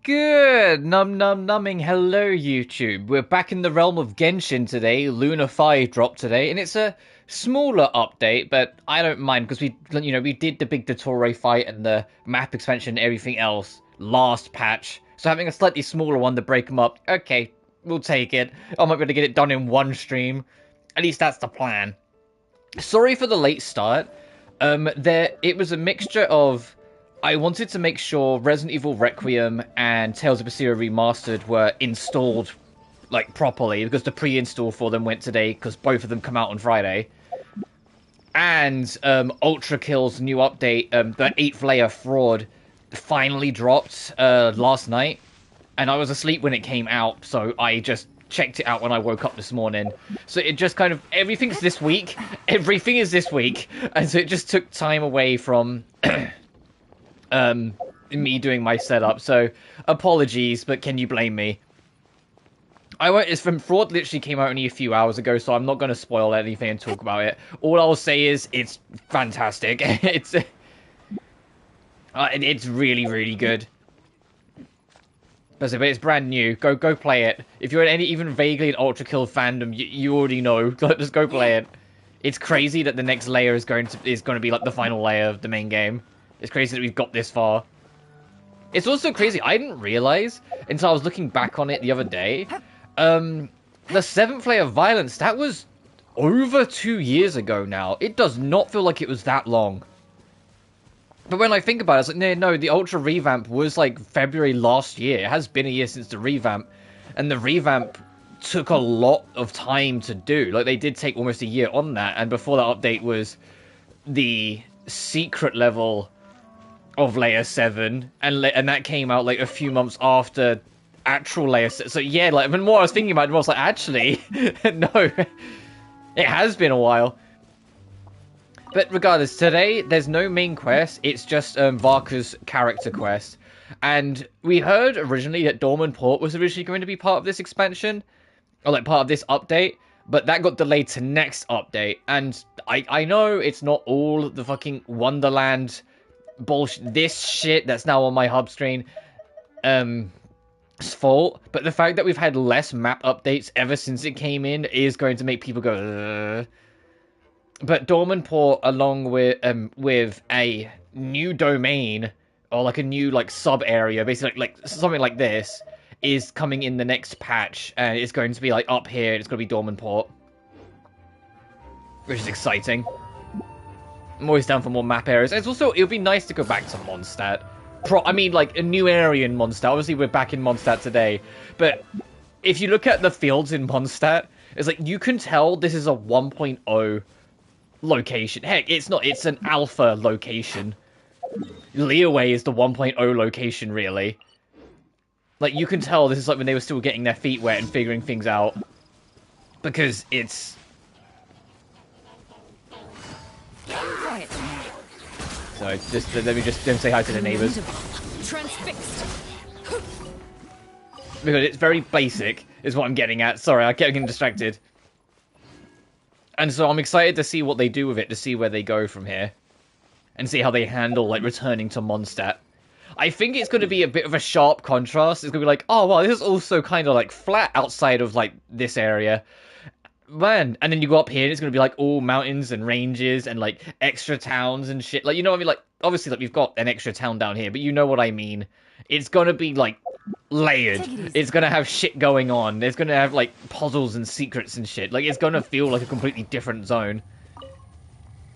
Good numbing hello YouTube. We're back in the realm of Genshin today. Luna 5 dropped today, and it's a smaller update, but I don't mind because we did the big Dottore fight and the map expansion and everything else last patch. So having a slightly smaller one to break them up, okay, we'll take it. I might be able to get it done in one stream. At least that's the plan. Sorry for the late start. It was a mixture of I wanted to make sure Resident Evil Requiem and Tales of Berseria Remastered were installed like properly because the pre-install for them went today because both of them come out on Friday. And Ultra Kill's new update, the 8th layer fraud, finally dropped last night, and I was asleep when it came out, so I just checked it out when I woke up this morning. So it just kind of everything's this week. Everything is this week, and so it just took time away from me doing my setup. So apologies, but can you blame me? I won't. It's from Fraud. Literally came out only a few hours ago, so I'm not going to spoil anything and talk about it. All I'll say is it's fantastic. It's really really good. But it's brand new. Go play it. If you're even vaguely an Ultra Kill fandom, you already know. Just go play it. It's crazy that the next layer is going to be like the final layer of the main game. It's crazy that we've got this far. It's also crazy. I didn't realize until I was looking back on it the other day. The 7th layer of violence, that was over 2 years ago now. It does not feel like it was that long. But when I think about it, it's like, no, the Ultra revamp was like February last year. It has been a year since the revamp. And the revamp took a lot of time to do. Like, they did take almost a year on that. And before that update was the secret level of Layer 7. And that came out like a few months after actual Layer 7. So yeah, like, the more I was thinking about it, I was like, actually, no. It has been a while. But regardless, today, there's no main quest, it's just Varka's character quest. And we heard originally that Dorman Port was originally going to be part of this expansion, or like part of this update, but that got delayed to next update. And I know it's not all the fucking Wonderland bullshit, this shit that's now on my hub screen, fault, but the fact that we've had less map updates ever since it came in is going to make people go, ugh. But Dorman Port, along with a new domain, or like a new like sub area, basically like something like this, is coming in the next patch, and it's going to be like up here. It's going to be Dorman Port, which is exciting. I'm always down for more map areas. It's also, it would be nice to go back to Mondstadt. I mean, like a new area in Mondstadt. Obviously, we're back in Mondstadt today, but if you look at the fields in Mondstadt, it's like you can tell this is a 1.0 location. Heck, it's not. It's an alpha location. Leeway is the 1.0 location, really. Like, you can tell this is like when they were still getting their feet wet and figuring things out. Because it's... So, just let me just say hi to the neighbors. Transfixed. Because it's very basic, is what I'm getting at. Sorry, I kept getting distracted. And so I'm excited to see what they do with it, to see where they go from here. And see how they handle, like, returning to Mondstadt. I think it's going to be a bit of a sharp contrast. It's going to be like, oh, wow, this is also kind of, like, flat outside of, like, this area. Man, and then you go up here and it's going to be, like, all mountains and ranges and, like, extra towns and shit. Like, you know what I mean? Like, obviously, like, we've got an extra town down here, but you know what I mean. It's going to be, like, layered. It's going to have shit going on. It's going to have, like, puzzles and secrets and shit. Like, it's going to feel like a completely different zone.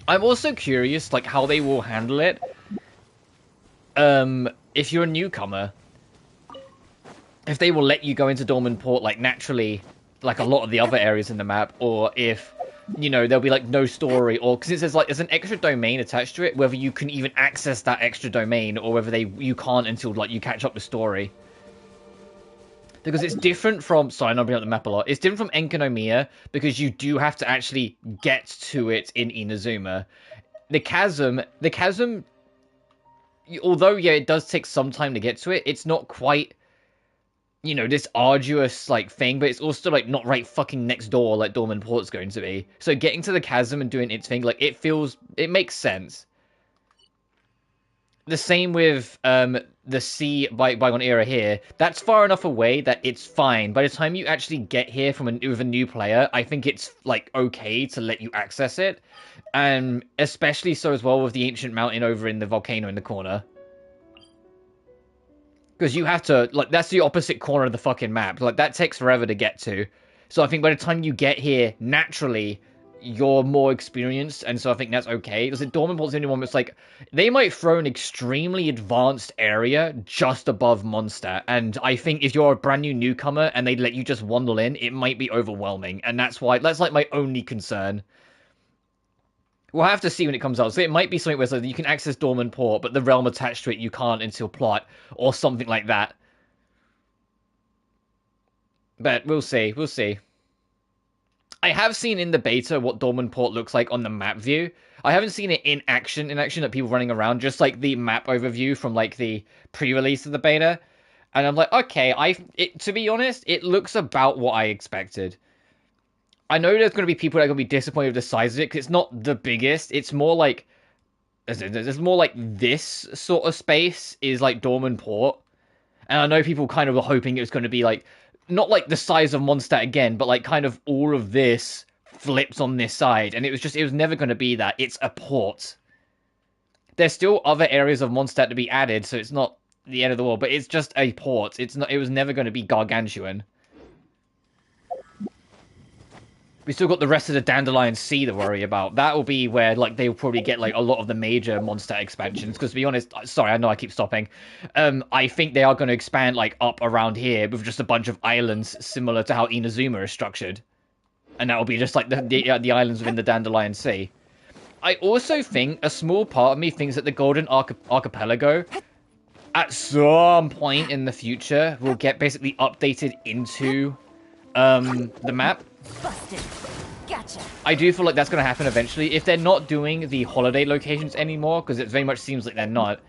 I'm also curious, like, how they will handle it. If you're a newcomer, if they will let you go into Dorman Port, like, naturally, like a lot of the other areas in the map, or if, you know, there'll be, like, no story, or, because it says, like, there's an extra domain attached to it, whether you can even access that extra domain, or whether you can't until, like, you catch up the story. Because it's different from... Sorry, I'm not bringing up the map a lot. It's different from Enkanomiya, because you do have to actually get to it in Inazuma. The chasm... Although, yeah, it does take some time to get to it, it's not quite, you know, this arduous, like, thing, but it's also, like, not right fucking next door like Dorman Port's going to be. So getting to the chasm and doing its thing, like, it makes sense. The same with the sea bygone era here. That's far enough away that it's fine. By the time you actually get here with a new player, I think it's like okay to let you access it, and especially so as well with the ancient mountain over in the volcano in the corner. Because you have to, like, that's the opposite corner of the fucking map. Like, that takes forever to get to. So I think by the time you get here, naturally, you're more experienced, and so I think that's okay. Because Dorman Port's the only one that's like, they might throw an extremely advanced area just above Mondstadt, and I think if you're a brand new newcomer and they let you just wander in, it might be overwhelming, and that's like my only concern. We'll have to see when it comes out. So it might be something where so you can access Dorman Port, but the realm attached to it you can't until plot, or something like that. But we'll see. We'll see. I have seen in the beta what Dorman Port looks like on the map view. I haven't seen it in action, like people running around, just like the map overview from like the pre-release of the beta. And I'm like, okay, to be honest, it looks about what I expected. I know there's going to be people that are going to be disappointed with the size of it, because it's not the biggest. It's more like... There's more like this sort of space is like Dorman Port. And I know people kind of were hoping it was going to be like... Not like the size of Mondstadt again, but like kind of all of this flips on this side. And it was never going to be that. It's a port. There's still other areas of Mondstadt to be added, so it's not the end of the world. But it's just a port. It was never going to be gargantuan. We still got the rest of the Dandelion Sea to worry about. That will be where, like, they'll probably get, like, a lot of the major Mondstadt expansions. Because, to be honest, sorry, I know I keep stopping. I think they are going to expand, like, up around here with just a bunch of islands similar to how Inazuma is structured. And that will be just, like, the islands within the Dandelion Sea. I also think a small part of me thinks that the Golden Archipelago, at some point in the future, will get basically updated into the map. Busted. Gotcha. I do feel like that's going to happen eventually. If they're not doing the holiday locations anymore, because it very much seems like they're not,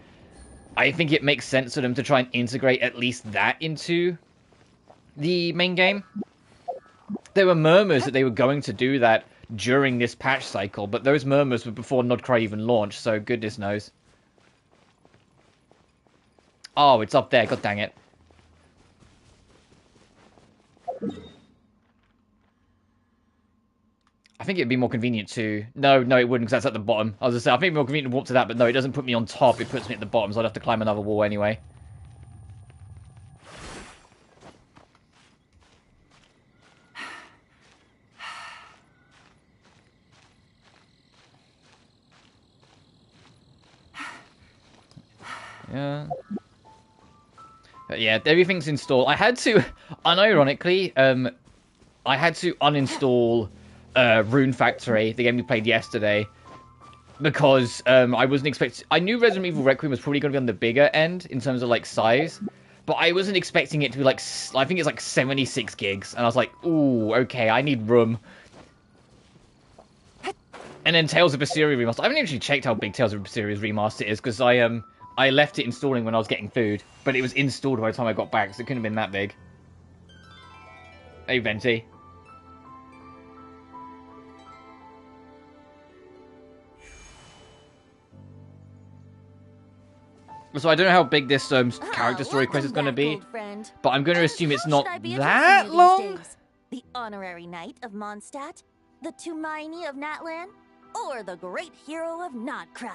I think it makes sense for them to try and integrate at least that into the main game. There were murmurs that they were going to do that during this patch cycle, but those murmurs were before Nodcry even launched, so goodness knows. Oh, it's up there. God dang it. I think it'd be more convenient to... No, it wouldn't, because that's at the bottom. I was going to say, I think it'd be more convenient to walk to that, but no, it doesn't put me on top. It puts me at the bottom, so I'd have to climb another wall anyway. Yeah. But yeah, everything's installed. I had to, unironically, I had to uninstall Rune Factory, the game we played yesterday, because I wasn't expecting... I knew Resident Evil Requiem was probably going to be on the bigger end in terms of, like, size, but I wasn't expecting it to be, like, I think it's, like, 76 gigs, and I was like, ooh, okay, I need room. And then Tales of Berseria Remastered. I haven't actually checked how big Tales of Berseria Remastered is, because I left it installing when I was getting food, but it was installed by the time I got back, so it couldn't have been that big. Hey, Venti. So I don't know how big this character story quest is going to be, but I'm going to assume it's not that long. The honorary knight of Mondstadt, the Tumaini of Natlan, or the great hero of Nodcry.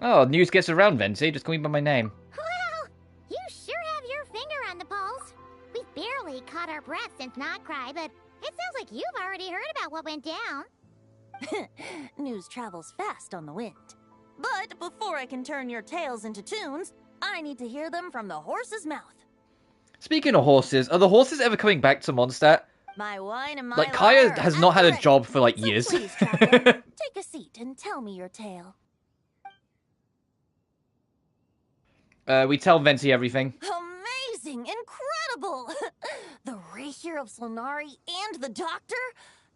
Oh, news gets around, Venti. Just call me by my name. Well, you sure have your finger on the pulse. We've barely caught our breath since Nodcry, but it sounds like you've already heard about what went down. News travels fast on the wind. But before I can turn your tales into tunes, I need to hear them from the horse's mouth. Speaking of horses, are the horses ever coming back to Mondstadt? My wine and my like, Kaya lyre has not had a ready. job for, like, So years. please, traveler, take a seat and tell me your tale. We tell Venti everything. Amazing! Incredible! The Rapier of Solnari and the Doctor?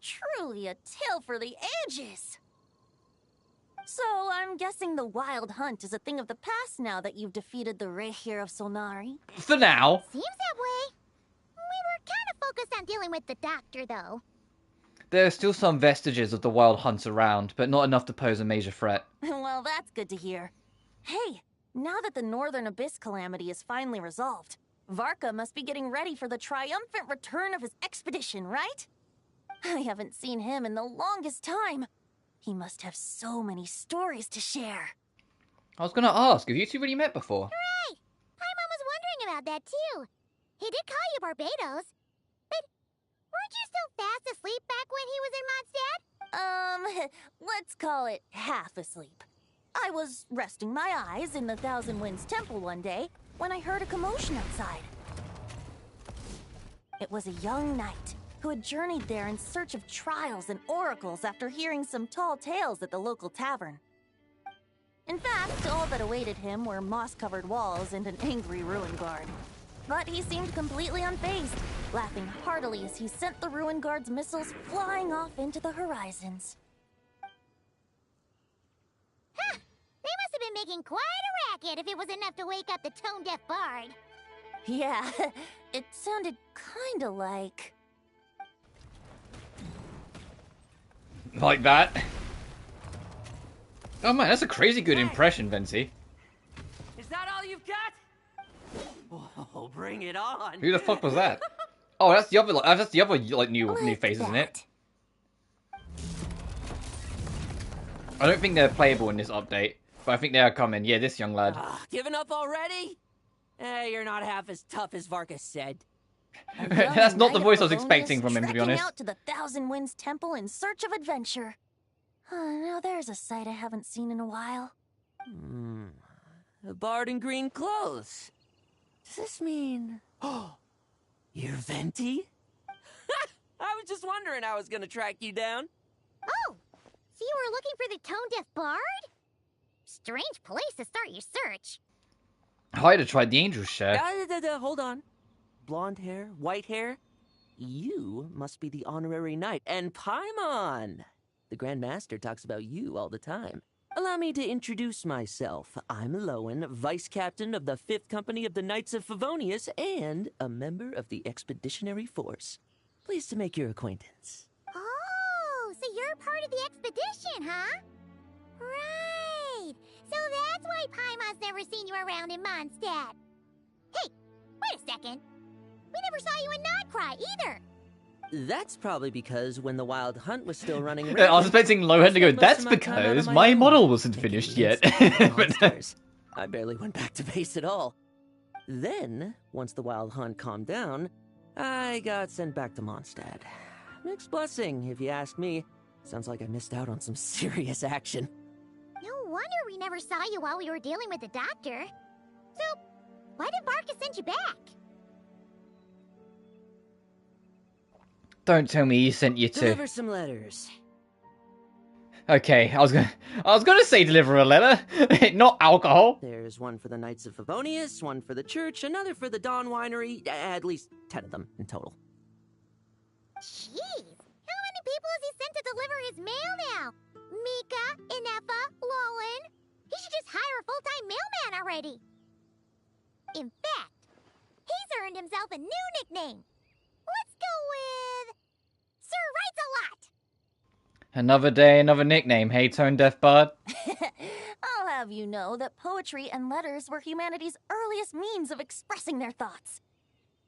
Truly a tale for the ages! So, I'm guessing the Wild Hunt is a thing of the past now that you've defeated the Rapier of Solnari? For now. Seems that way. We were kind of focused on dealing with the Doctor, though. There are still some vestiges of the Wild Hunt around, but not enough to pose a major threat. Well, that's good to hear. Hey, Now that the Northern Abyss calamity is finally resolved, Varka must be getting ready for the triumphant return of his expedition, right? I haven't seen him in the longest time. He must have so many stories to share. I was gonna ask, have you two really met before? Hooray! Paimon was wondering about that too. He did call you Barbados, but weren't you still fast asleep back when he was in Mondstadt? Let's call it half asleep. I was resting my eyes in the Thousand Winds Temple one day when I heard a commotion outside. It was a young knight who had journeyed there in search of trials and oracles after hearing some tall tales at the local tavern. In fact, all that awaited him were moss-covered walls and an angry ruin guard. But he seemed completely unfazed, laughing heartily as he sent the ruin guard's missiles flying off into the horizons. Huh! They must have been making quite a racket if it was enough to wake up the tone-deaf bard. Yeah, it sounded kinda like... Like that? Oh man, that's a crazy good impression, Venti. Is that all you've got? Oh, bring it on. Who the fuck was that? Oh, that's the other like new face, isn't it? I don't think they're playable in this update, but I think they are coming. Yeah, this young lad. Giving up already? You're not half as tough as Varka said. That's not the voice I was expecting from him, to be honest. Out to the Thousand Winds Temple in search of adventure. Now there's a sight I haven't seen in a while. A bard in green clothes. Does this mean... Oh, you're Venti? I was just wondering how I was gonna track you down. Oh, so you were looking for the tone-deaf bard? Strange place to start your search. I'd have tried the angel's share. Hold on. Blonde hair, white hair. You must be the honorary knight. And Paimon! The Grand Master talks about you all the time. Allow me to introduce myself. I'm Lowen, Vice Captain of the 5th Company of the Knights of Favonius and a member of the Expeditionary Force. Pleased to make your acquaintance. Oh, so you're part of the expedition, huh? Right. So that's why Paimon's never seen you around in Mondstadt. Hey, wait a second. We never saw you in Notcry either. That's probably because when the Wild Hunt was still running... I was expecting Lowen to go, that's because my model wasn't finished yet. Monsters. I barely went back to base at all. Then, once the Wild Hunt calmed down, I got sent back to Mondstadt. Mixed blessing, if you ask me. Sounds like I missed out on some serious action. No wonder we never saw you while we were dealing with the doctor. So, why did Varka send you back? Don't tell me he sent you to... Deliver some letters. Okay, I was gonna say deliver a letter, not alcohol. There's one for the Knights of Favonius, one for the church, another for the Dawn Winery, at least 10 of them in total. Jeez, how many people has he sent to deliver his mail now? Mika, Inefa, Lowen. He should just hire a full-time mailman already. In fact, he's earned himself a new nickname. Let's go with Sir Writes-A-Lot. Another day, another nickname. Hey, Tone Deaf Bard. I'll have you know that poetry and letters were humanity's earliest means of expressing their thoughts.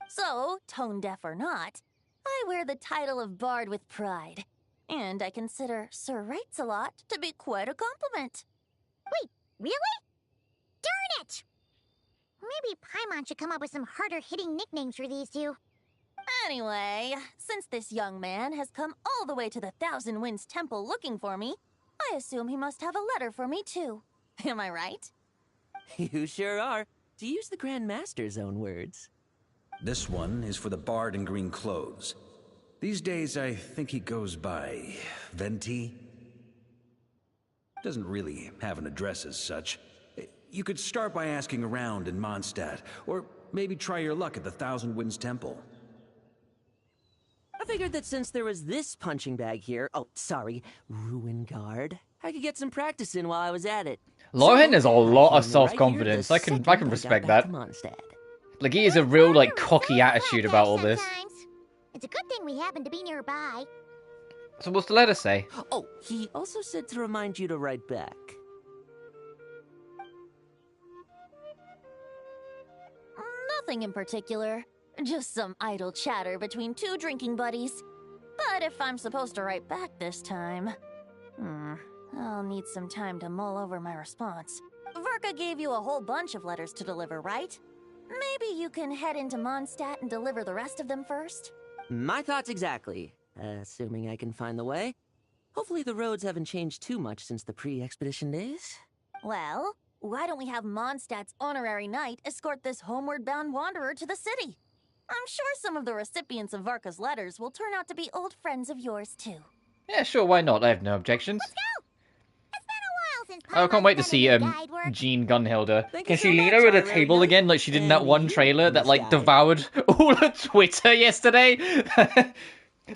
So, tone deaf or not, I wear the title of Bard with pride. And I consider Sir Writes-A-Lot to be quite a compliment. Wait, really? Darn it! Maybe Paimon should come up with some harder-hitting nicknames for these two. Anyway, since this young man has come all the way to the Thousand Winds Temple looking for me, I assume he must have a letter for me too. Am I right? You sure are. To use the Grand Master's own words. This one is for the bard in green clothes. These days, I think he goes by Venti. Doesn't really have an address as such. You could start by asking around in Mondstadt, or maybe try your luck at the Thousand Winds Temple. I figured that since there was this punching bag here, ruin guard, I could get some practice in while I was at it. Lowen has a lot of Right self-confidence. here, I the can second respect got that. back to Mondstadt. Like, he has a real, like, cocky attitude about all this. Sometimes. It's a good thing we happen to be nearby. So what's the letter say? Oh, he also said to remind you to write back. Nothing in particular. Just some idle chatter between two drinking buddies. But if I'm supposed to write back this time... I'll need some time to mull over my response. Varka gave you a whole bunch of letters to deliver, right? Maybe you can head into Mondstadt and deliver the rest of them first? My thoughts exactly. Assuming I can find the way. Hopefully the roads haven't changed too much since the pre-expedition days. Well, why don't we have Mondstadt's honorary knight escort this homeward-bound wanderer to the city? I'm sure some of the recipients of Varka's letters will turn out to be old friends of yours, too. Yeah, sure, why not? I have no objections. Let's go! It's been a while since I can't wait to Paimon's see done any guide work. Jean Gunhilda. Thank Can you she so lean much, over the Honorary table Knight. again like she did in that And one you, trailer that like BlueSky. devoured all of Twitter yesterday?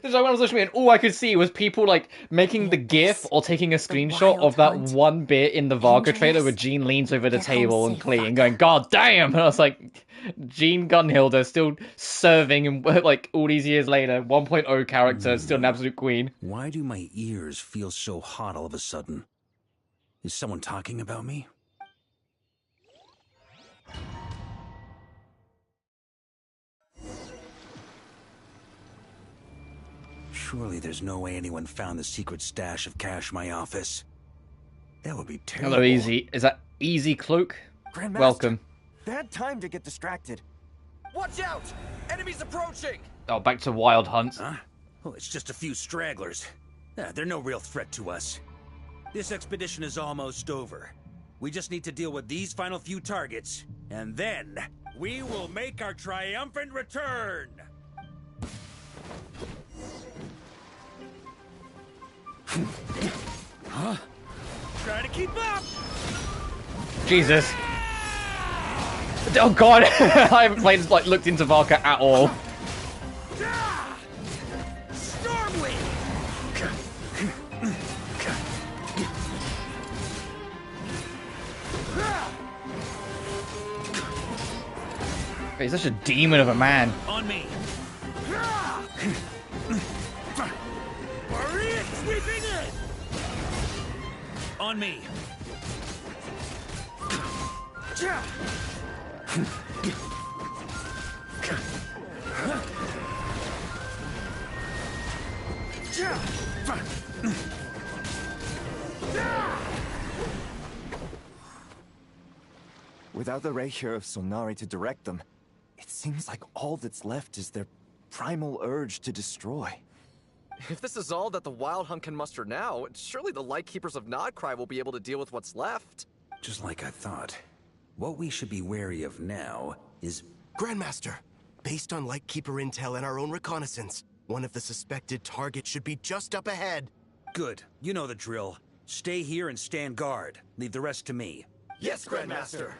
So when I was listening, and all I could see was people like making the GIF or taking a screenshot wild of that hunt. one bit in the Varka trailer Andreas, where Jean leans over the get home table and safe, clean, Varka. going, "God damn!" And I was like, Jean Gunhilda still serving, and like all these years later, 1.0 character, still an absolute queen. Why do my ears feel so hot all of a sudden? Is someone talking about me? Surely there's no way anyone found the secret stash of cash in my office. That would be terrible. Hello, Easy. Is that Easy Cloak? Grandmaster, Welcome. bad time to get distracted. Watch out! Enemies approaching! Oh, back to Wild Hunt. Huh? Oh, it's just a few stragglers. They're no real threat to us. This expedition is almost over. We just need to deal with these final few targets, and then we will make our triumphant return! Huh? Try to keep up! Jesus. Oh god, I haven't played, like, looked into Varka at all. Stormwind! He's such a demon of a man. On me! Hurry, sweeping in! On me! Without the Reikir of Solnari to direct them, it seems like all that's left is their primal urge to destroy. If this is all that the Wild Hunt can muster now, surely the Lightkeepers of Nodcry will be able to deal with what's left. Just like I thought. What we should be wary of now is... Grandmaster, based on Lightkeeper intel and our own reconnaissance, one of the suspected targets should be just up ahead. Good. You know the drill. Stay here and stand guard. Leave the rest to me. Yes, Grandmaster!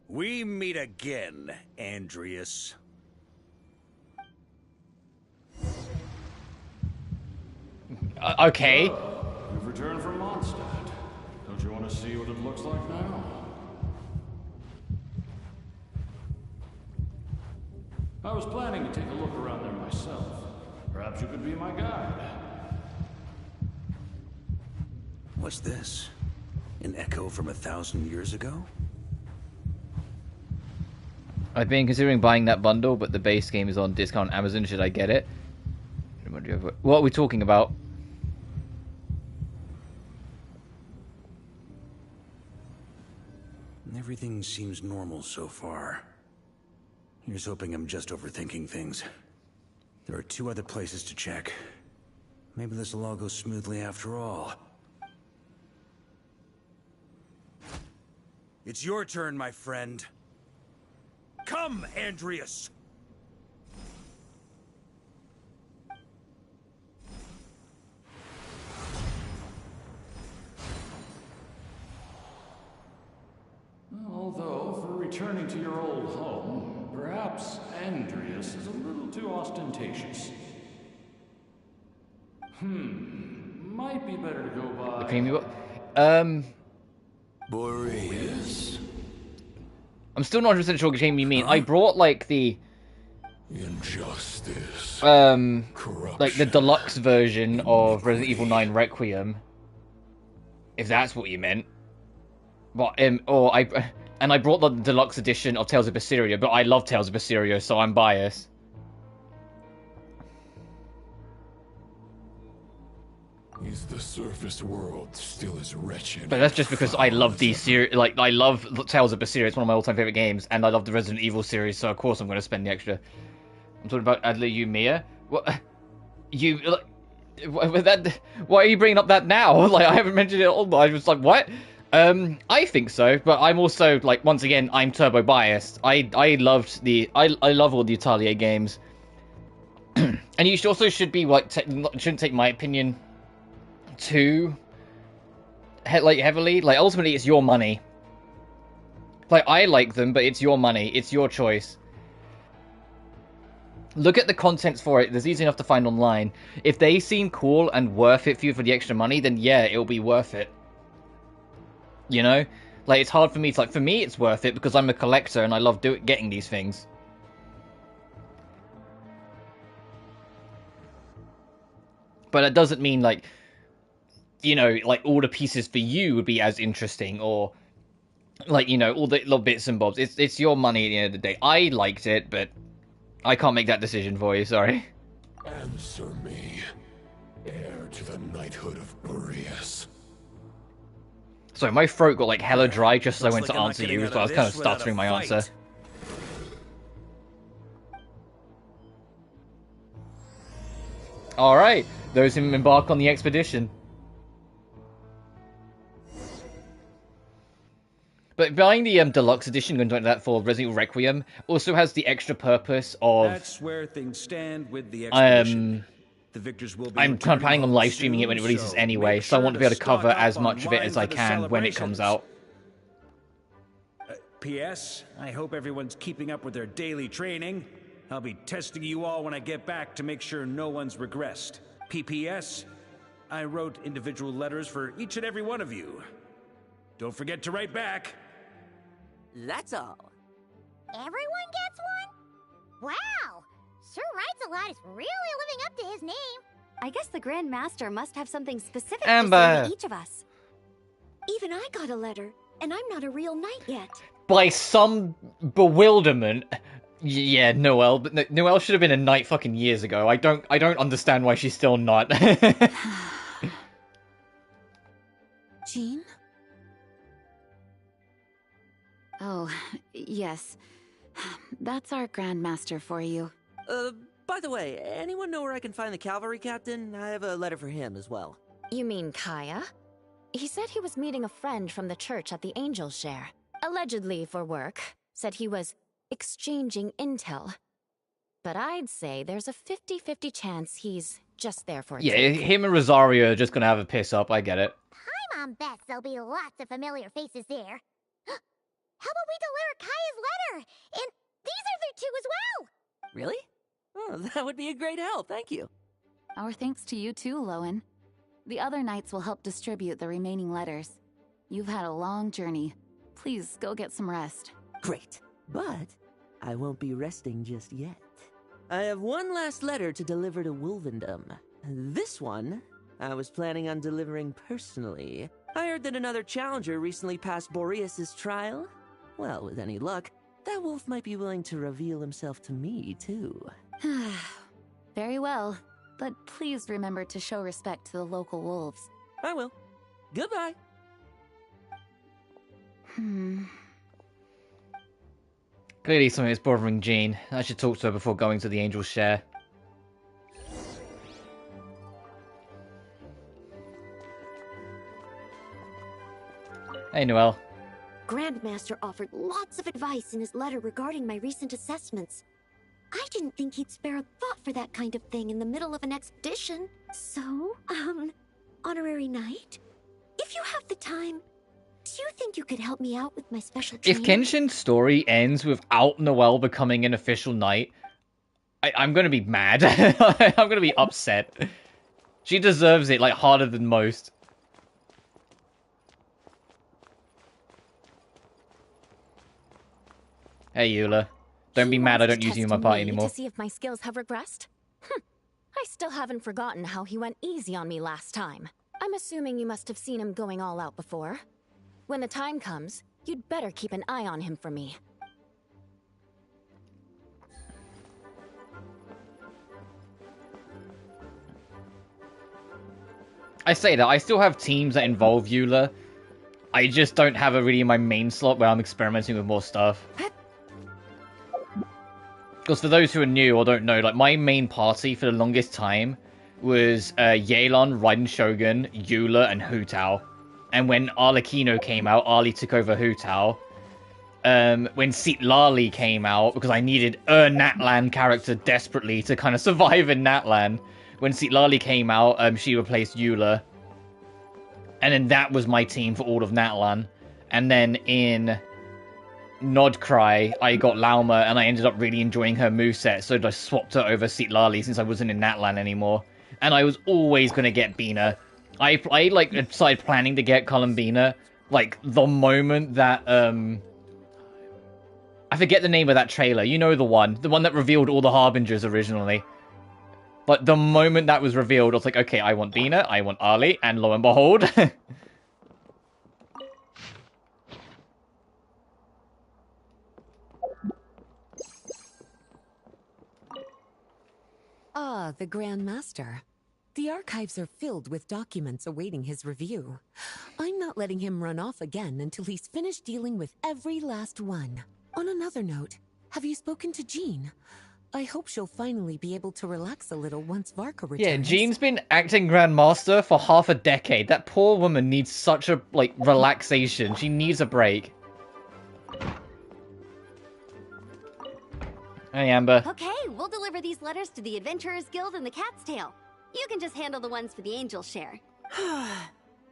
We meet again, Andreas. Okay. You've returned from Mondstadt. Don't you want to see what it looks like now? I was planning to take a look around there myself. Perhaps you could be my guide. What's this? An echo from 1,000 years ago? I've been considering buying that bundle, but the base game is on discount on Amazon. Should I get it? What are we talking about? Everything seems normal so far. Here's hoping I'm just overthinking things. There are 2 other places to check. Maybe this will all go smoothly after all. It's your turn, my friend. Come, Andreas! Although, for returning to your old home, perhaps Andreas is a little too ostentatious. Might be better to go by... Boreas. I'm still not 100% sure what game you mean. I brought, like, the Injustice. Like the deluxe version of Resident Evil 9 Requiem, if that's what you meant. But I brought the deluxe edition of Tales of Berseria, but I love Tales of Berseria, so I'm biased. Is the surface world still as wretched? But that's just because I love these series. Like, I love Tales of Berseria. It's one of my all-time favorite games, and I love the Resident Evil series, so of course I'm going to spend the extra. I'm talking about Adler Yumiya. What? You like? That? Why are you bringing up that now? Like, I haven't mentioned it at all. I was like, what? I think so, but I'm also like, once again, I'm turbo biased. I love all the Atelier games, and you should be like, shouldn't take my opinion too heavily. Like, ultimately, it's your money. Like, I like them, but it's your money. It's your choice. Look at the contents for it. There's easy enough to find online. If they seem cool and worth it for you for the extra money, then yeah, it'll be worth it. You know? Like, it's hard for me to, like, for me, it's worth it because I'm a collector and I love getting these things. But that doesn't mean, like, you know, like, all the pieces for you would be as interesting, or, like, you know, all the little bits and bobs. It's your money at the end of the day. I liked it, but I can't make that decision for you, sorry. Answer me, heir to the knighthood of Boreas. Sorry, my throat got, like, hella dry just as I went to answer you, so I was kind of stuttering my answer. Alright, those who embark on the expedition. But buying the deluxe edition, going to that for Resident Evil Requiem, also has the extra purpose of... That's where things stand with the expedition. The victors will be I'm kind of planning on live streaming it when it releases anyway, so I want to be able to cover as much of it as I can when it comes out. P.S. I hope everyone's keeping up with their daily training. I'll be testing you all when I get back to make sure no one's regressed. P.P.S. I wrote individual letters for each and every one of you. Don't forget to write back. That's all. Everyone gets one? Wow! Sir Writes-A-Lot is really living up to his name. I guess the Grand Master must have something specific Amber. to say to each of us. Even I got a letter, and I'm not a real knight yet. By some bewilderment... Yeah, Noelle. But Noelle should have been a knight fucking years ago. I don't understand why she's still not. Jean? Oh, yes. That's our Grandmaster for you. By the way, anyone know where I can find the cavalry captain? I have a letter for him as well. You mean Kaya? He said he was meeting a friend from the church at the Angel Share. Allegedly for work. Said he was exchanging intel. But I'd say there's a 50-50 chance he's just there for a Yeah, drink. him and Rosario are just gonna have a piss up, I get it. Paimon bets there'll be lots of familiar faces there. How about we deliver Kaya's letter? And these other two as well! Really? Oh, that would be a great help, thank you. Our thanks to you too, Lowen. The other knights will help distribute the remaining letters. You've had a long journey. Please go get some rest. Great, but I won't be resting just yet. I have one last letter to deliver to Wolvendom. This one, I was planning on delivering personally. I heard that another challenger recently passed Boreas' trial. Well, with any luck, that wolf might be willing to reveal himself to me, too. Very well, but please remember to show respect to the local wolves. I will. Goodbye. Clearly something is bothering Jean. I should talk to her before going to the Angel's Share. Hey, Noelle. Grandmaster offered lots of advice in his letter regarding my recent assessments. I didn't think he'd spare a thought for that kind of thing in the middle of an expedition. So, honorary knight, if you have the time, do you think you could help me out with my special training? If Genshin's story ends without Noelle becoming an official knight, I'm gonna be mad. I'm gonna be upset. She deserves it, like, harder than most. Hey, Eula. Don't be mad I wants don't to use you in test my party me anymore. To see if my skills have regressed? I still haven't forgotten how he went easy on me last time. I'm assuming you must have seen him going all out before. When the time comes, you'd better keep an eye on him for me. I say that, I still have teams that involve Eula. I just don't have it really in my main slot where I'm experimenting with more stuff. Because for those who are new or don't know, like, my main party for the longest time was Yelan, Raiden Shogun, Eula, and Hu Tao. And when Arlecchino came out, Ali took over Hu Tao. When Citlali came out, because I needed a Natlan character desperately to kind of survive in Natlan. When Citlali came out, she replaced Eula. And then that was my team for all of Natlan. And then in Nodcry, I got Lauma, and I ended up really enjoying her moveset, so I swapped her over Citlali since I wasn't in Natlan anymore. And I was always going to get Bina. I like, started planning to get Columbina, like, the moment that, I forget the name of that trailer. You know the one that revealed all the Harbingers originally. But the moment that was revealed, I was like, okay, I want Bina, I want Ali, and lo and behold. Ah, the Grand Master. The archives are filled with documents awaiting his review. I'm not letting him run off again until he's finished dealing with every last one. On another note, have you spoken to Jean? I hope she'll finally be able to relax a little once Varka returns. Yeah, Jean's been acting Grandmaster for half a decade. That poor woman needs such a, like, relaxation. She needs a break. Hey, Amber. Okay, we'll deliver these letters to the Adventurers Guild and the Cat's Tail. You can just handle the ones for the Angel share.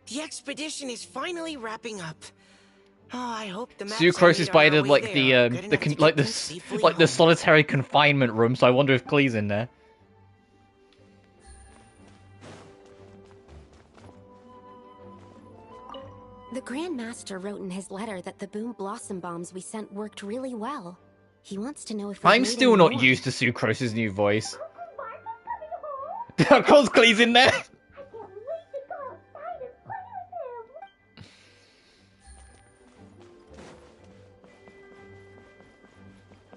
The expedition is finally wrapping up. Oh, I hope the Sucrose is by the the solitary confinement room, so I wonder if Klee's in there. The Grand Master wrote in his letter that the Boom Blossom bombs we sent worked really well. He wants to know if I'm still not used to Sucrose's new voice. Of course Klee's in there!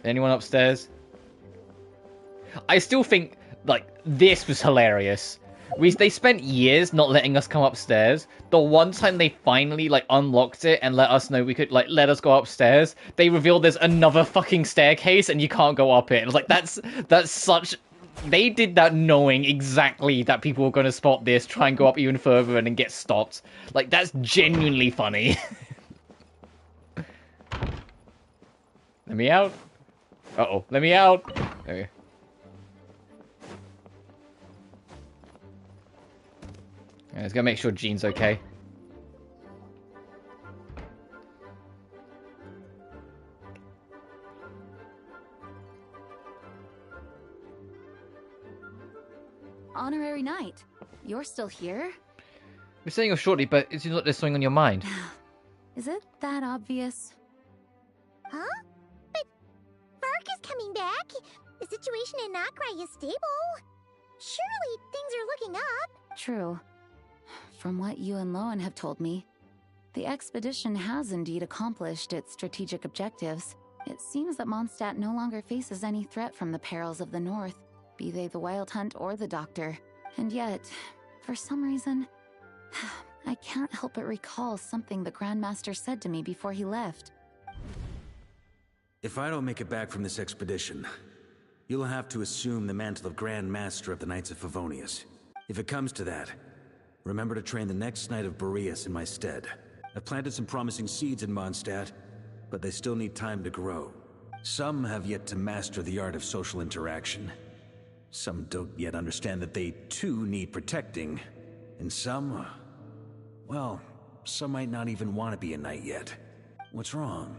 Anyone upstairs? I still think, like, this was hilarious. They spent years not letting us come upstairs. The one time they finally, like, unlocked it and let us know we could, like, let us go upstairs, they revealed there's another fucking staircase and you can't go up it. It was like, that's such... They did that knowing exactly that people were going to spot this, try and go up even further and then get stopped. Like, that's genuinely funny. Let me out. Uh-oh, let me out. Okay. Yeah, let's go make sure Jean's okay. Honorary Knight, you're still here? We're saying off shortly, but it seems like there's something on your mind. Is it that obvious? Huh? But Vark is coming back. The situation in Nokrai is stable. Surely things are looking up. True. From what you and Lowen have told me, the expedition has indeed accomplished its strategic objectives. It seems that Mondstadt no longer faces any threat from the perils of the North, be they the Wild Hunt or the Doctor. And yet, for some reason, I can't help but recall something the Grandmaster said to me before he left. If I don't make it back from this expedition, you'll have to assume the mantle of Grand Master of the Knights of Favonius. If it comes to that, remember to train the next Knight of Boreas in my stead. I've planted some promising seeds in Mondstadt, but they still need time to grow. Some have yet to master the art of social interaction. Some don't yet understand that they, too, need protecting. And some, well, some might not even want to be a knight yet. What's wrong?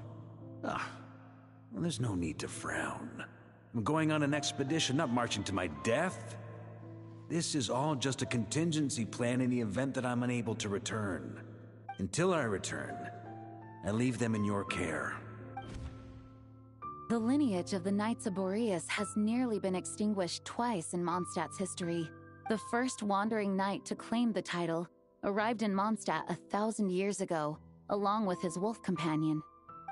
Well, there's no need to frown. I'm going on an expedition, not marching to my death. This is all just a contingency plan in the event that I'm unable to return. Until I return, I leave them in your care. The lineage of the Knights of Boreas has nearly been extinguished twice in Mondstadt's history. The first wandering knight to claim the title arrived in Mondstadt 1,000 years ago, along with his wolf companion.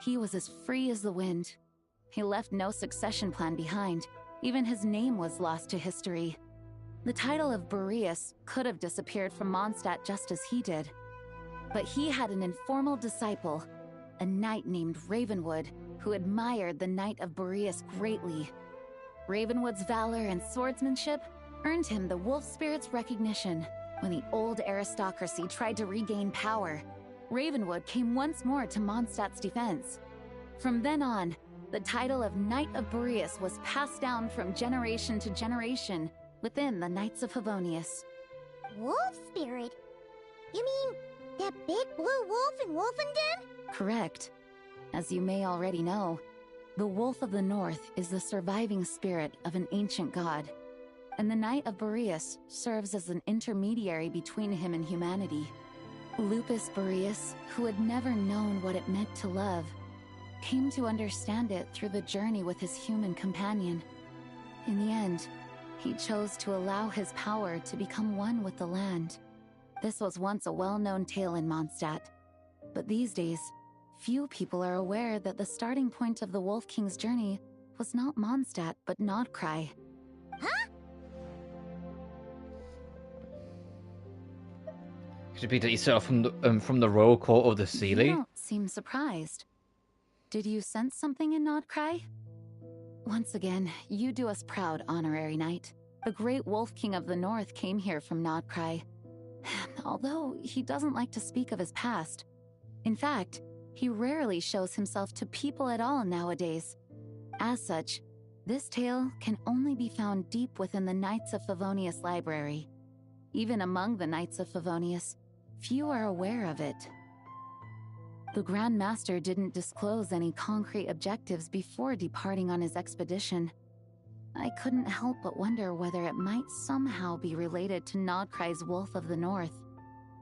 He was as free as the wind. He left no succession plan behind. Even his name was lost to history. The title of Boreas could have disappeared from Mondstadt just as he did. But he had an informal disciple, a knight named Ravenwood, who admired the Knight of Boreas greatly. Ravenwood's valor and swordsmanship earned him the wolf spirit's recognition. When the old aristocracy tried to regain power, Ravenwood came once more to Mondstadt's defense. From then on, the title of Knight of Boreas was passed down from generation to generation within the Knights of Favonius. Wolf spirit? You mean that big blue wolf in Wolfenden? Correct. As you may already know, the Wolf of the North is the surviving spirit of an ancient god, and the Knight of Boreas serves as an intermediary between him and humanity. Lupus Boreas, who had never known what it meant to love, came to understand it through the journey with his human companion. In the end, he chose to allow his power to become one with the land. This was once a well-known tale in Mondstadt, but these days, few people are aware that the starting point of the Wolf King's journey was not Mondstadt, but Nodcry. Huh? Could it be that you set off from the royal court of the Seelie? You don't seem surprised. Did you sense something in Nodcry? Once again, you do us proud, Honorary Knight. The great Wolf King of the North came here from Nodcry. Although he doesn't like to speak of his past. In fact, he rarely shows himself to people at all nowadays. As such, this tale can only be found deep within the Knights of Favonius library. Even among the Knights of Favonius, few are aware of it. The Grand Master didn't disclose any concrete objectives before departing on his expedition. I couldn't help but wonder whether it might somehow be related to Nodcry's Wolf of the North.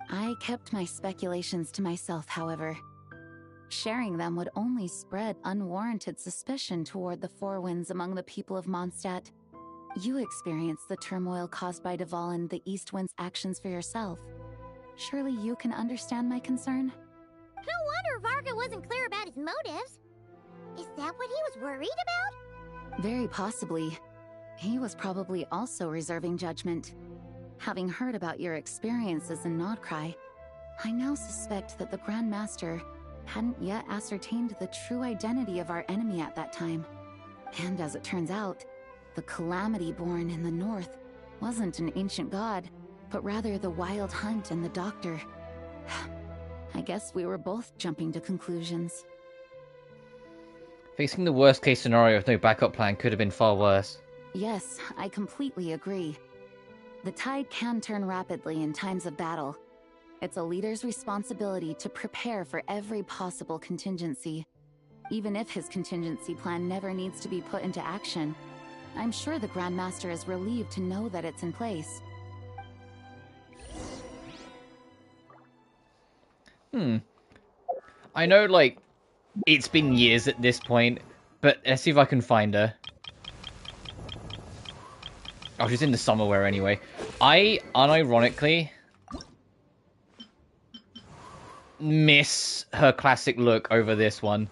I kept my speculations to myself, however. Sharing them would only spread unwarranted suspicion toward the Four Winds among the people of Mondstadt. You experienced the turmoil caused by Duvall and the East Wind's actions for yourself. Surely you can understand my concern? No wonder Varga wasn't clear about his motives. Is that what he was worried about? Very possibly. He was probably also reserving judgment. Having heard about your experiences in Nodcry, I now suspect that the Grand Master hadn't yet ascertained the true identity of our enemy at that time. And as it turns out, the Calamity born in the north wasn't an ancient god, but rather the Wild Hunt and the Doctor. I guess we were both jumping to conclusions. Facing the worst case scenario with no backup plan could have been far worse. Yes, I completely agree. The tide can turn rapidly in times of battle. It's a leader's responsibility to prepare for every possible contingency. Even if his contingency plan never needs to be put into action, I'm sure the Grand Master is relieved to know that it's in place. I know, like, it's been years at this point, but let's see if I can find her. Oh, she's in the Summerwear anyway. I, unironically, miss her classic look over this one.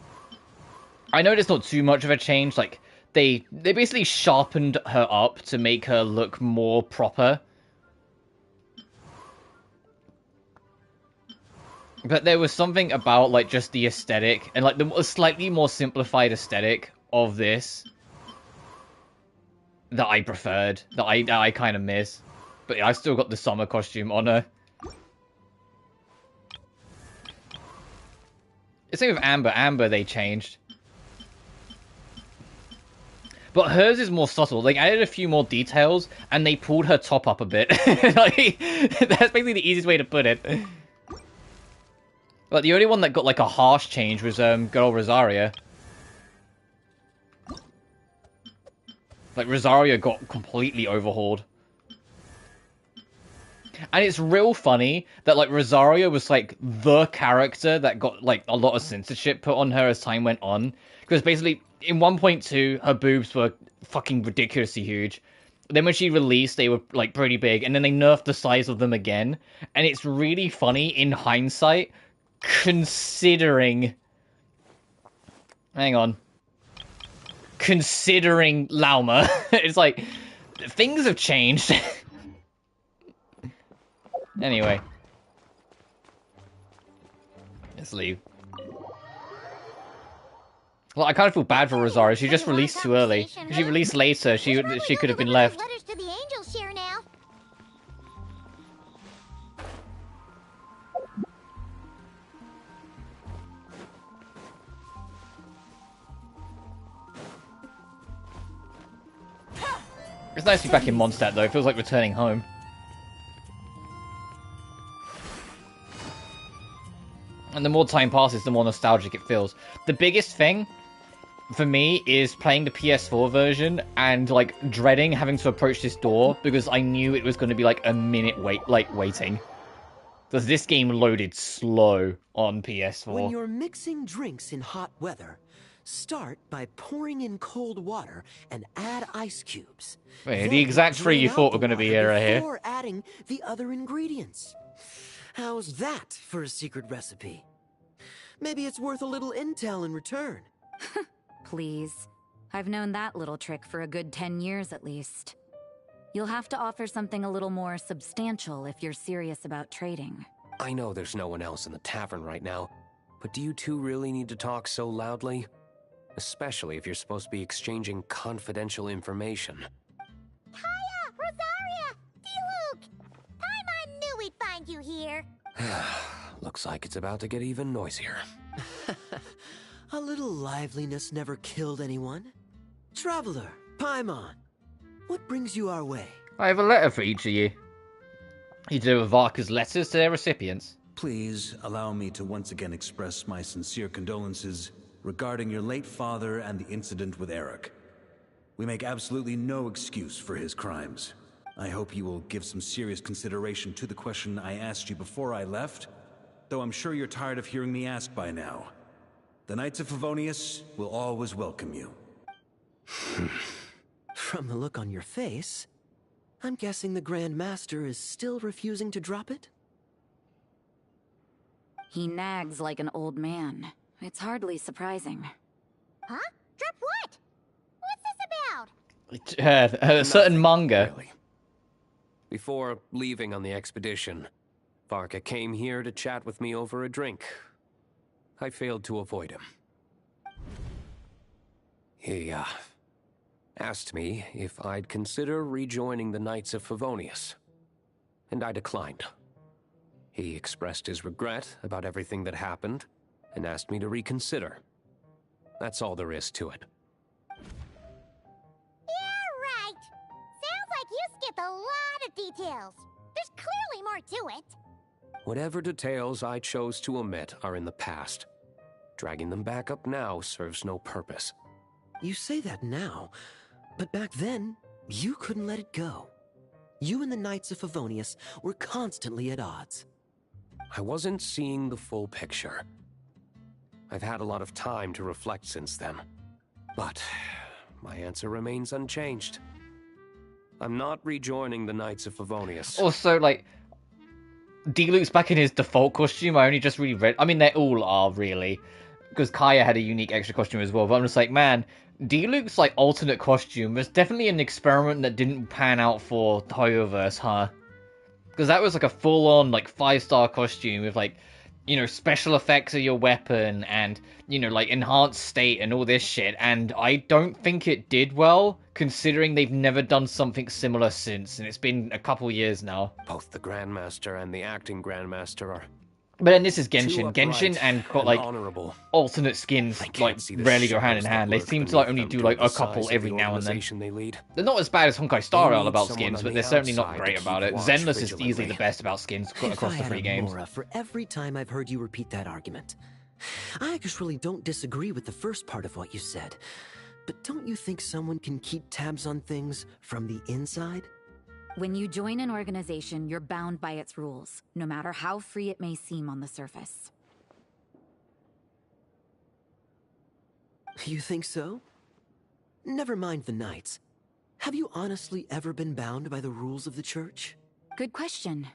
I know there's not too much of a change, like, they basically sharpened her up to make her look more proper. But there was something about, like, just the aesthetic, and, like, the slightly more simplified aesthetic of this that I preferred, that I kind of miss. But yeah, I still got the summer costume on her. The same with Amber. Amber, they changed. But hers is more subtle. They added a few more details, and they pulled her top up a bit. Like, that's basically the easiest way to put it. But the only one that got, like, a harsh change was, good old Rosaria. Like, Rosaria got completely overhauled. And it's real funny that, like, Rosario was, like, the character that got, like, a lot of censorship put on her as time went on. Because basically, in 1.2, her boobs were fucking ridiculously huge. Then when she released, they were, like, pretty big. And then they nerfed the size of them again. And it's really funny, in hindsight, considering... Hang on. Considering Lauma. It's like, things have changed. Anyway. Let's leave. Well, I kind of feel bad for Rosario. She just released too early. If she released later, she could have been left. Letters to the angels share now. It's nice to be back in Mondstadt, though. It feels like returning home. And the more time passes, the more nostalgic it feels. The biggest thing for me is playing the PS4 version and, like, dreading having to approach this door because I knew it was going to be, like, a minute waiting. Because this game loaded slow on PS4. When you're mixing drinks in hot weather, start by pouring in cold water and add ice cubes. Wait, the exact three you thought were going to be here right here. Before adding the other ingredients. How's that for a secret recipe? Maybe it's worth a little intel in return. Please. I've known that little trick for a good 10 years at least. You'll have to offer something a little more substantial if you're serious about trading. I know there's no one else in the tavern right now, but do you two really need to talk so loudly? Especially if you're supposed to be exchanging confidential information. Hiya, Rosaria! D-Luke! Paimon knew we'd find you here. Looks like it's about to get even noisier. A little liveliness never killed anyone. Traveler, Paimon, what brings you our way? I have a letter for each of you. You deliver Varka's letters to their recipients. Please allow me to once again express my sincere condolences regarding your late father and the incident with Eric. We make absolutely no excuse for his crimes. I hope you will give some serious consideration to the question I asked you before I left, though I'm sure you're tired of hearing me ask by now. The Knights of Favonius will always welcome you. From the look on your face, I'm guessing the Grand Master is still refusing to drop it? He nags like an old man. It's hardly surprising. Huh? Drop what? What's this about? A certain manga. Really. Before leaving on the expedition, Varka came here to chat with me over a drink. I failed to avoid him. He, asked me if I'd consider rejoining the Knights of Favonius, and I declined. He expressed his regret about everything that happened, and asked me to reconsider. That's all there is to it. Yeah, right. Sounds like you skipped a lot of details. There's clearly more to it. Whatever details I chose to omit are in the past. Dragging them back up now serves no purpose. You say that now, but back then, you couldn't let it go. You and the Knights of Favonius were constantly at odds. I wasn't seeing the full picture. I've had a lot of time to reflect since then. But my answer remains unchanged. I'm not rejoining the Knights of Favonius. Also, like, D-Luke's back in his default costume. I only just really read... I mean, they all are, really. Because Kaya had a unique extra costume as well. But I'm just like, man, D-Luke's, like, alternate costume was definitely an experiment that didn't pan out for Hoyoverse, huh? Because that was, like, a full-on, like, 5-star costume with, like, you know, special effects of your weapon and, you know, like, enhanced state and all this shit. And I don't think it did well, considering they've never done something similar since. And it's been a couple years now. Both the Grandmaster and the acting Grandmaster are... But then this is Genshin. Genshin and got, like, honorable. Alternate skins, like, rarely go hand in hand. They seem to, like, only do, like, a couple every now and then. They're not as bad as Honkai Star Rail about skins, but they're certainly not great about it. Zenless is easily the best about skins across the 3 games. Mora for every time I've heard you repeat that argument. I actually don't disagree with the first part of what you said. But don't you think someone can keep tabs on things from the inside? When you join an organization, you're bound by its rules, no matter how free it may seem on the surface. You think so? Never mind the knights. Have you honestly ever been bound by the rules of the church? Good question.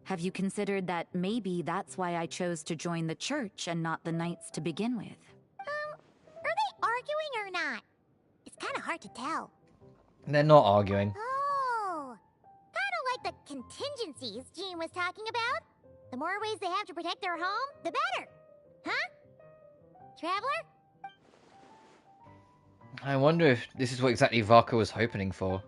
Have you considered that maybe that's why I chose to join the church and not the knights to begin with? Are they arguing or not? It's kind of hard to tell. They're not arguing. Oh, kind of like the contingencies Jean was talking about. The more ways they have to protect their home, the better. Huh? Traveler? I wonder if this is what exactly Varka was hoping for.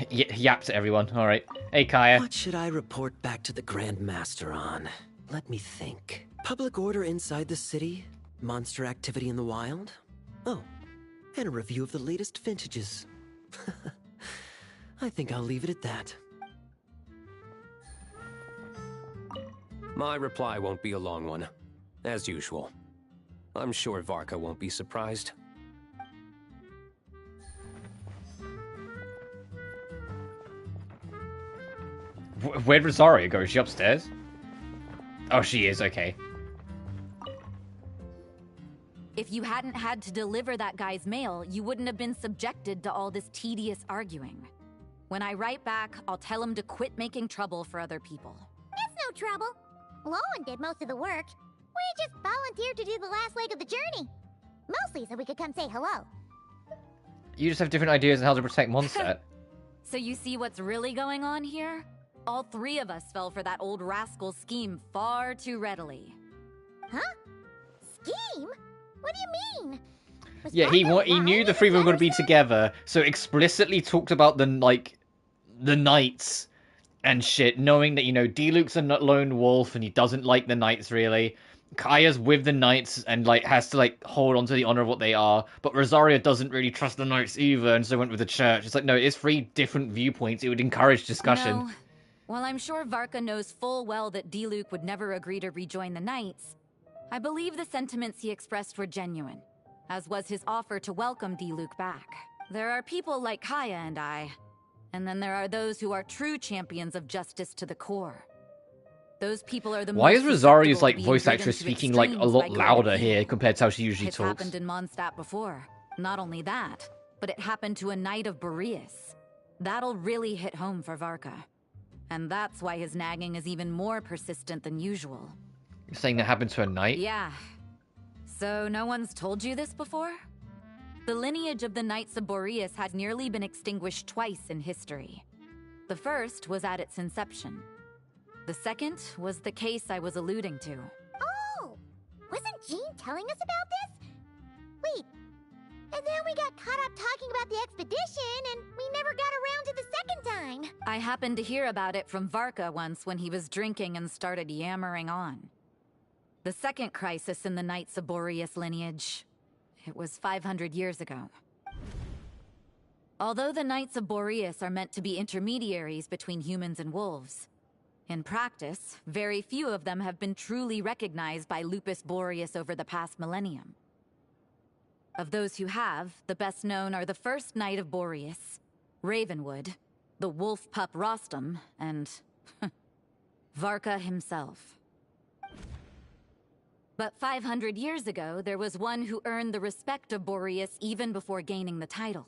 He yaps at everyone. Alright. Hey, Kaya. What should I report back to the Grand Master on? Let me think. Public order inside the city? Monster activity in the wild? Oh, and a review of the latest vintages. I think I'll leave it at that. My reply won't be a long one, as usual. I'm sure Varka won't be surprised. Where'd Rosario go? Is she upstairs? Oh, she is. Okay. If you hadn't had to deliver that guy's mail, you wouldn't have been subjected to all this tedious arguing. When I write back, I'll tell him to quit making trouble for other people. It's no trouble. Lowen did most of the work. We just volunteered to do the last leg of the journey. Mostly so we could come say hello. You just have different ideas on how to protect Mondstadt. So you see what's really going on here? All three of us fell for that old rascal's scheme far too readily. Huh? Scheme? What do you mean? Yeah, he knew the three of them were going to be together, so explicitly talked about the knights and shit, knowing that, you know, D-Luke's a lone wolf and he doesn't like the knights really. Kaya's with the knights and has to hold on to the honor of what they are, but Rosario doesn't really trust the knights either, and so went with the church. It's no, it's three different viewpoints. It would encourage discussion. No. While I'm sure Varka knows full well that D-Luke would never agree to rejoin the knights, I believe the sentiments he expressed were genuine, as was his offer to welcome D-Luke back. There are people like Kaya and I, and then there are those who are true champions of justice to the core. Those people are the Why most is Rosario's susceptible to being voice driven actress to speaking extremes a lot by good louder and here evil? compared to how she usually It's talks? happened in Mondstadt before. Not only that, but it happened to a knight of Boreas. That'll really hit home for Varka. And that's why his nagging is even more persistent than usual. You're saying that happened to a knight? Yeah. So no one's told you this before? The lineage of the Knights of Boreas had nearly been extinguished twice in history. The first was at its inception. The second was the case I was alluding to. Oh! Wasn't Jean telling us about this? Wait, and then we got caught up talking about the expedition, and we never got around to the second time. I happened to hear about it from Varka once when he was drinking and started yammering on. The second crisis in the Knights of Boreas lineage. It was 500 years ago. Although the Knights of Boreas are meant to be intermediaries between humans and wolves, in practice, very few of them have been truly recognized by Lupus Boreas over the past millennium. Of those who have, the best known are the first Knight of Boreas, Ravenwood, the wolf pup Rostam, and Varka himself. But 500 years ago, there was one who earned the respect of Boreas even before gaining the title.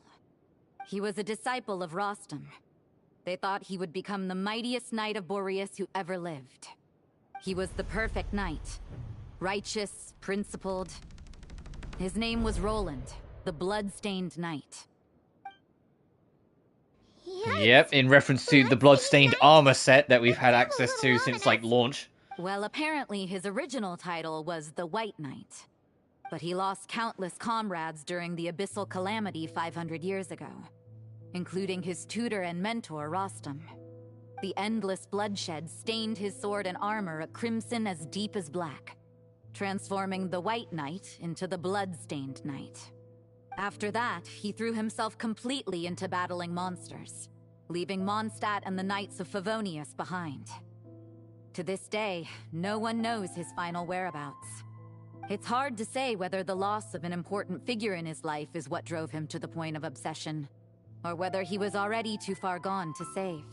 He was a disciple of Rostam. They thought he would become the mightiest knight of Boreas who ever lived. He was the perfect knight. Righteous, principled. His name was Roland, the blood-stained knight. Yep, in reference to the blood-stained armor set that we've had access to since, launch. Well, apparently his original title was the White Knight. But he lost countless comrades during the Abyssal Calamity 500 years ago, including his tutor and mentor, Rostam. The endless bloodshed stained his sword and armor a crimson as deep as black, transforming the White Knight into the Blood-Stained Knight. After that, he threw himself completely into battling monsters, leaving Mondstadt and the Knights of Favonius behind. To this day, no one knows his final whereabouts. It's hard to say whether the loss of an important figure in his life is what drove him to the point of obsession, or whether he was already too far gone to save.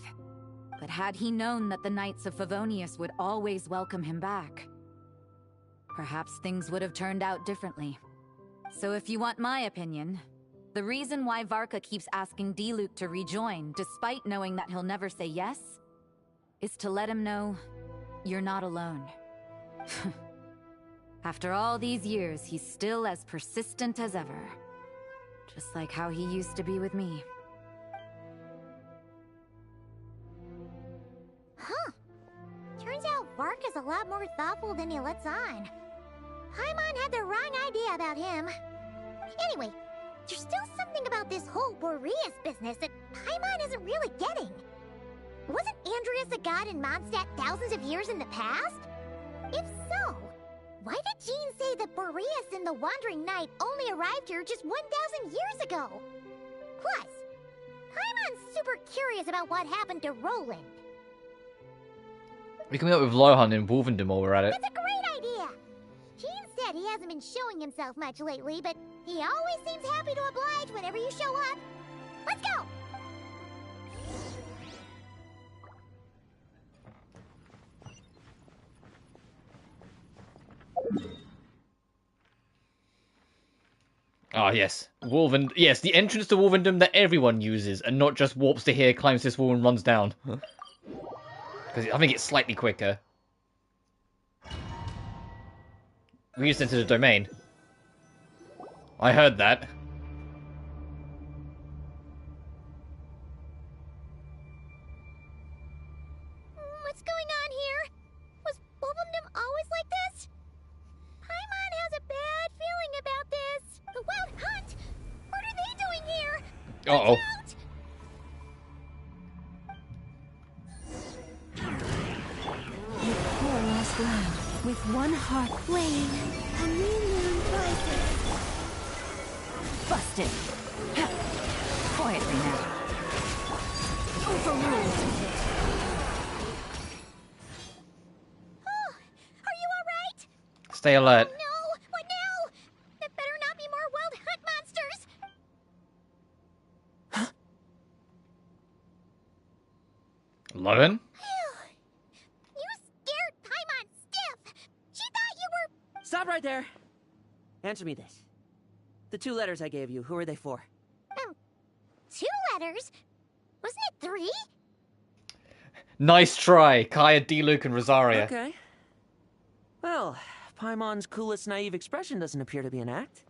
But had he known that the Knights of Favonius would always welcome him back, perhaps things would have turned out differently. So if you want my opinion, the reason why Varka keeps asking Diluc to rejoin, despite knowing that he'll never say yes, is to let him know you're not alone. After all these years, he's still as persistent as ever. Just like how he used to be with me. Huh. Turns out Varka's a lot more thoughtful than he lets on. Paimon had the wrong idea about him. Anyway, there's still something about this whole Boreas business that Paimon isn't really getting. Wasn't Andreas a god in Mondstadt thousands of years in the past? If so, why did Jean say that Boreas and the Wandering Knight only arrived here just 1,000 years ago? Plus, Paimon's super curious about what happened to Roland. We can meet up with Lohan in Wolvendom while we're at it. That's a great idea! Jean said he hasn't been showing himself much lately, but he always seems happy to oblige whenever you show up. Let's go! Ah, yes. Yes, the entrance to Wolvendom that everyone uses, and not just warps to here, climbs this wall, and runs down. Because I think it's slightly quicker. We just entered the domain. I heard that. What's going on here? Was Wolvendom always like this? Paimon has a bad feeling about this. The Wild Hunt? What are they doing here? Uh-oh. You poor lost land, with one heart. Wayne, a new moon rises. Busted. Quietly now. Overruled. Oh, are you alright? Stay alert. Oh, no! What now? There better not be more Wild Hunt monsters! Lohan? You scared Paimon stiff! She thought you were... Stop right there! Answer me this. The 2 letters I gave you, who are they for? 2 letters? Wasn't it 3? Nice try, Kaya, Diluc, and Rosaria. Okay. Well, Paimon's coolest naive expression doesn't appear to be an act.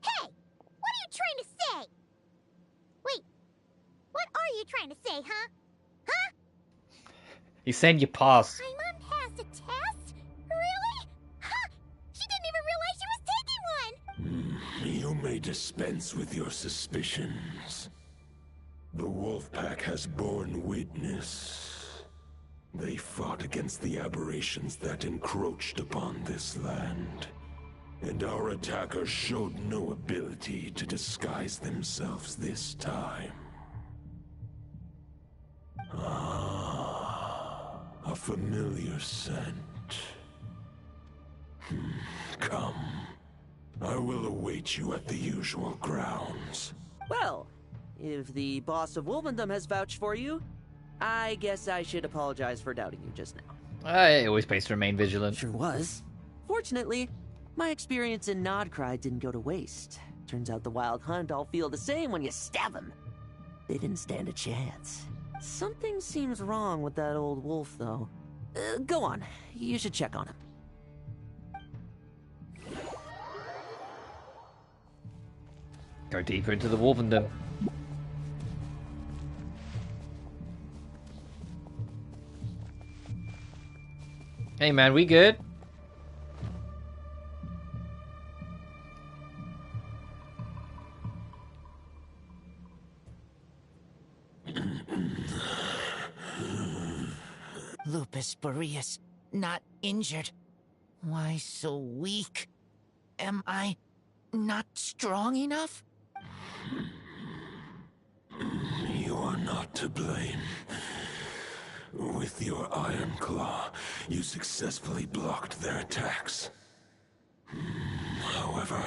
Hey! What are you trying to say? Wait, what are you trying to say, huh? Huh? He's saying you passed. Paimon passed a test? Really? Huh! She didn't even realize she was taking one! You may dispense with your suspicions. The Wolfpack has borne witness. They fought against the aberrations that encroached upon this land. And our attackers showed no ability to disguise themselves this time. Ah, a familiar scent. Come. I will await you at the usual grounds. Well, if the boss of Wolvendom has vouched for you, I guess I should apologize for doubting you just now. It always pays to remain vigilant. Sure was. Fortunately, my experience in Nodcry didn't go to waste. Turns out the Wild Hunt all feel the same when you stab them. They didn't stand a chance. Something seems wrong with that old wolf, though. Go on. You should check on him. Go deeper into the Wolvendom. Hey man, we good? Lupus Boreas, not injured. Why so weak? Am I not strong enough? You are not to blame. With your Iron Claw, you successfully blocked their attacks. However,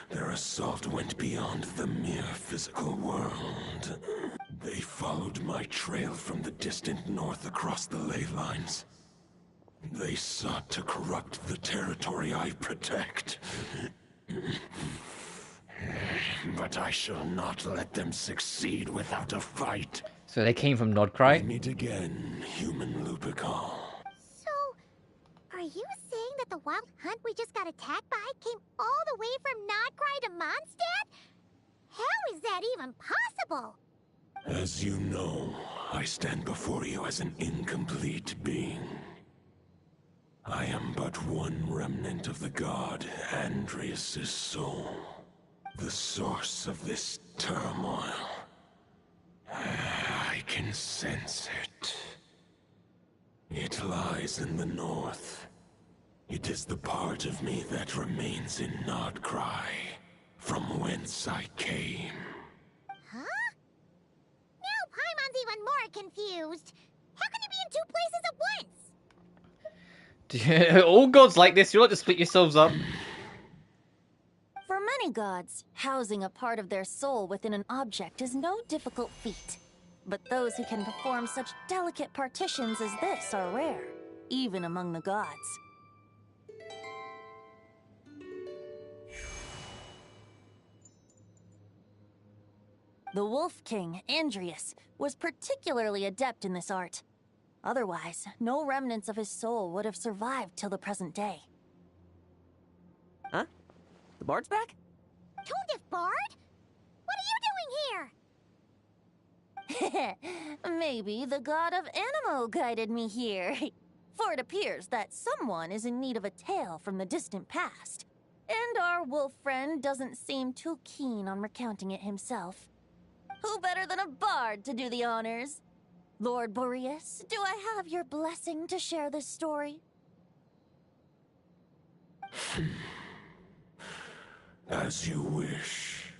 their assault went beyond the mere physical world. They followed my trail from the distant north across the ley lines. They sought to corrupt the territory I protect. But I shall not let them succeed without a fight. So they came from Nodcry? Meet again, human Lupical. So, are you saying that the wild hunt we just got attacked by came all the way from Nodcry to Mondstadt? How is that even possible? As you know, I stand before you as an incomplete being. I am but one remnant of the god Andrias' soul. The source of this turmoil. I can sense it. It lies in the north. It is the part of me that remains in Nodcry, from whence I came. Huh? Now Paimon's even more confused. How can you be in two places at once? All gods like this, you like to split yourselves up. For many gods, housing a part of their soul within an object is no difficult feat. But those who can perform such delicate partitions as this are rare, even among the gods. The Wolf King, Andrias, was particularly adept in this art. Otherwise, no remnants of his soul would have survived till the present day. Huh? The bard's back? Toadif Bard? What are you doing here? Maybe the god of Animo guided me here. For it appears that someone is in need of a tale from the distant past. And our wolf friend doesn't seem too keen on recounting it himself. Who better than a bard to do the honors? Lord Boreas, do I have your blessing to share this story? As you wish.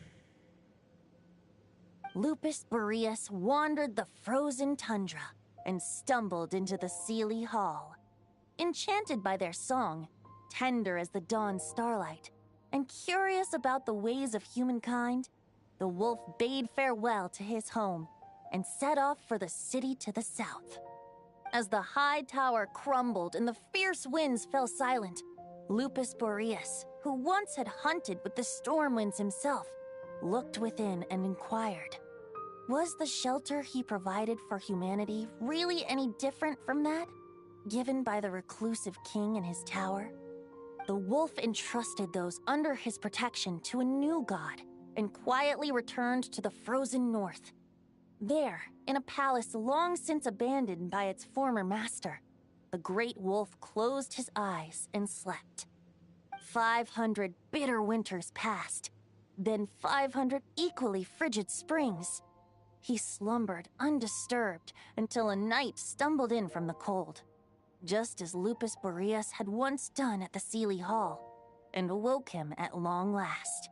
Lupus Boreas wandered the frozen tundra and stumbled into the Seelie Hall. Enchanted by their song, tender as the dawn starlight, and curious about the ways of humankind, the wolf bade farewell to his home and set off for the city to the south. As the high tower crumbled and the fierce winds fell silent, Lupus Boreas, who once had hunted with the storm winds himself, looked within and inquired, was the shelter he provided for humanity really any different from that given by the reclusive king in his tower? The wolf entrusted those under his protection to a new god and quietly returned to the frozen north. There, in a palace long since abandoned by its former master, the great wolf closed his eyes and slept. 500 bitter winters passed, then 500 equally frigid springs. He slumbered undisturbed until a night stumbled in from the cold, just as Lupus Boreas had once done at the Seelie Hall, and awoke him at long last.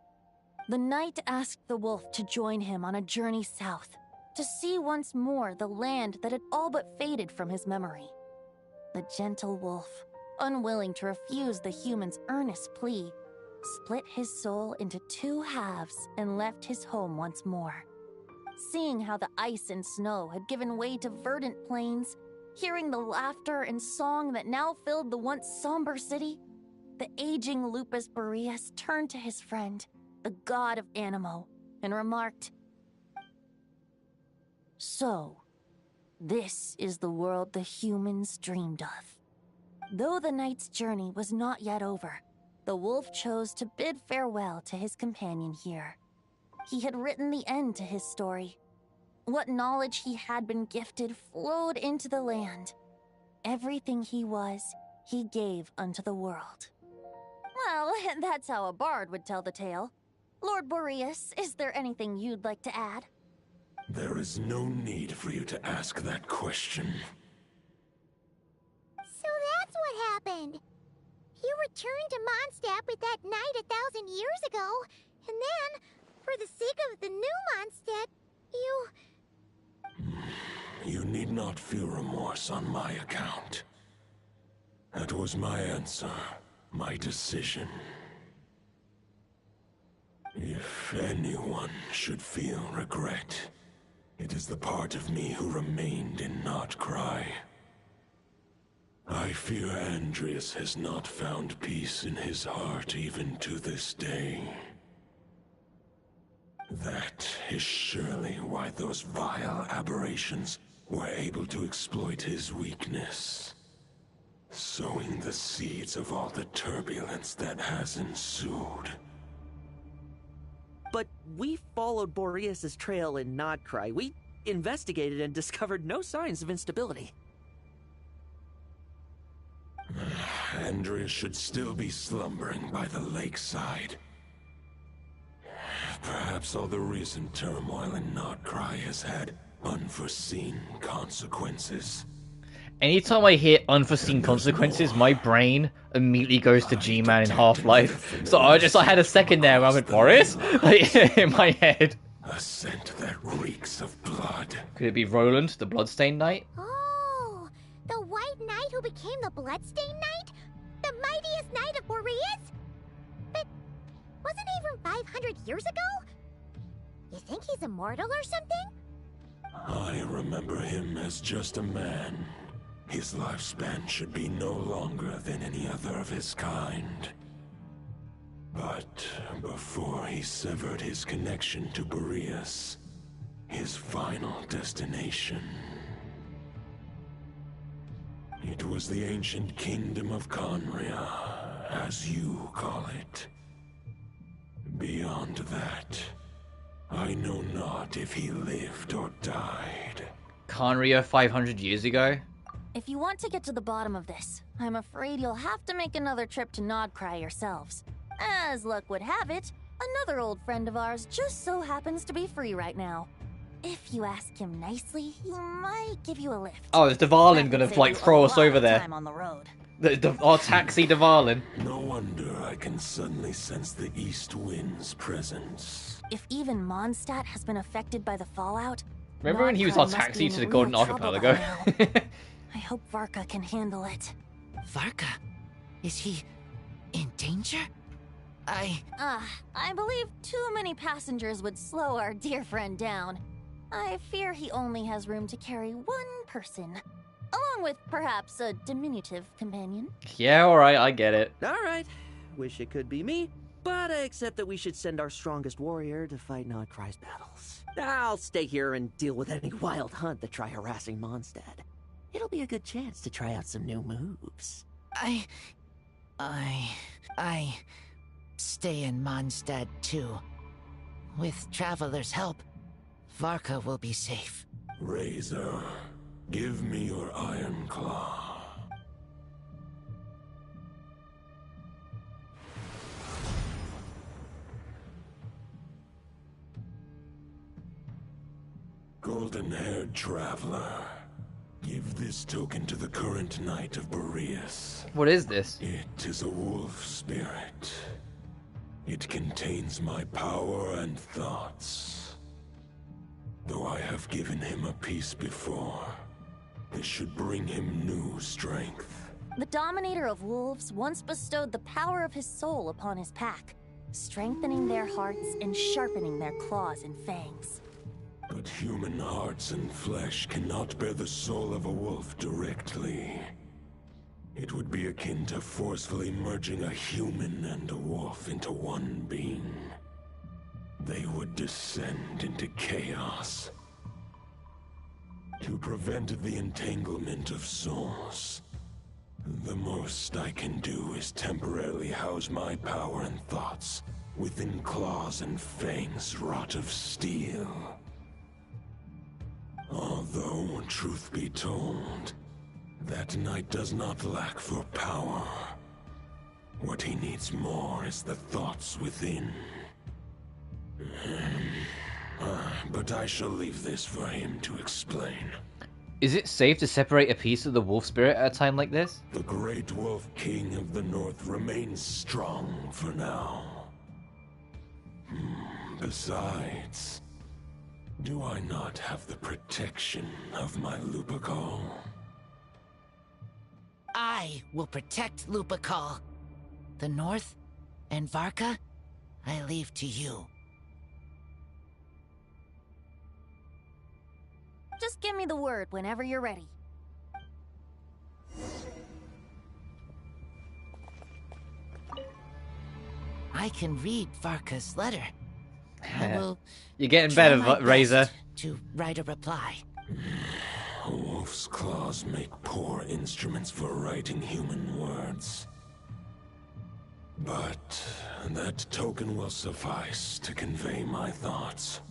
The night asked the wolf to join him on a journey south, to see once more the land that had all but faded from his memory. The gentle wolf, unwilling to refuse the human's earnest plea, split his soul into two halves and left his home once more. Seeing how the ice and snow had given way to verdant plains, hearing the laughter and song that now filled the once somber city, the aging Lupus Boreas turned to his friend, the god of Animo, and remarked, "So, this is the world the humans dreamed of." Though the night's journey was not yet over, the wolf chose to bid farewell to his companion here. He had written the end to his story. What knowledge he had been gifted flowed into the land. Everything he was, he gave unto the world. Well, that's how a bard would tell the tale. Lord Boreas, is there anything you'd like to add? There is no need for you to ask that question. So that's what happened. You returned to Mondstadt with that knight 1,000 years ago, and then, for the sake of the new Mondstadt, you... You need not feel remorse on my account. That was my answer, my decision. If anyone should feel regret, it is the part of me who remained in Notcry. I fear Andreas has not found peace in his heart even to this day. That is surely why those vile aberrations were able to exploit his weakness, sowing the seeds of all the turbulence that has ensued. But we followed Boreas' trail in Notcry. We investigated and discovered no signs of instability. Andreas should still be slumbering by the lakeside. Perhaps all the recent turmoil in Notcry has had unforeseen consequences. Anytime I hear unforeseen consequences, my brain immediately goes to G-Man in Half-Life. So I had a second there where I went, Boris? Like, in my head. A scent that reeks of blood. Could it be Roland, the Bloodstained Knight? Oh, the White Knight who became the Bloodstained Knight? The mightiest knight of Boreas? But wasn't he from 500 years ago? You think he's immortal or something? I remember him as just a man. His lifespan should be no longer than any other of his kind. But before he severed his connection to Boreas, his final destination, it was the ancient kingdom of Conria, as you call it. Beyond that, I know not if he lived or died. Conria 500 years ago? If you want to get to the bottom of this, I'm afraid you'll have to make another trip to Nodcry yourselves. As luck would have it, another old friend of ours just so happens to be free right now. If you ask him nicely, he might give you a lift. Oh, is Dvalin gonna, like, throw us over there? Time on the road. Our taxi Dvalin. No wonder I can suddenly sense the east wind's presence. If even Mondstadt has been affected by the fallout... Remember when he was our taxi to the Golden Archipelago? I hope Varka can handle it. Varka? Is he in danger? I believe too many passengers would slow our dear friend down. I fear he only has room to carry one person, along with perhaps a diminutive companion. Yeah, alright, I get it. Alright, wish it could be me, but I accept that we should send our strongest warrior to fight Nodcry's battles. I'll stay here and deal with any wild hunt that try harassing Mondstadt. It'll be a good chance to try out some new moves. I stay in Mondstadt too. With Traveler's help, Varka will be safe. Razor, give me your iron claw. Golden-haired traveler, give this token to the current knight of Boreas. What is this? It is a wolf spirit. It contains my power and thoughts. Though I have given him a piece before, this should bring him new strength. The Dominator of Wolves once bestowed the power of his soul upon his pack, strengthening their hearts and sharpening their claws and fangs. But human hearts and flesh cannot bear the soul of a wolf directly. It would be akin to forcefully merging a human and a wolf into one being. They would descend into chaos. To prevent the entanglement of souls, the most I can do is temporarily house my power and thoughts within claws and fangs wrought of steel. Although, truth be told, that knight does not lack for power. What he needs more is the thoughts within. But I shall leave this for him to explain. Is it safe to separate a piece of the wolf spirit at a time like this? The Great Wolf King of the North remains strong for now. Besides, Do I not have the protection of my Lupacol? I will protect Lupacol. The North and Varka, I leave to you. Just give me the word whenever you're ready. I can read Varka's letter. I will You're getting try better, my Razor. best to write a reply. Wolf's claws make poor instruments for writing human words. But that token will suffice to convey my thoughts.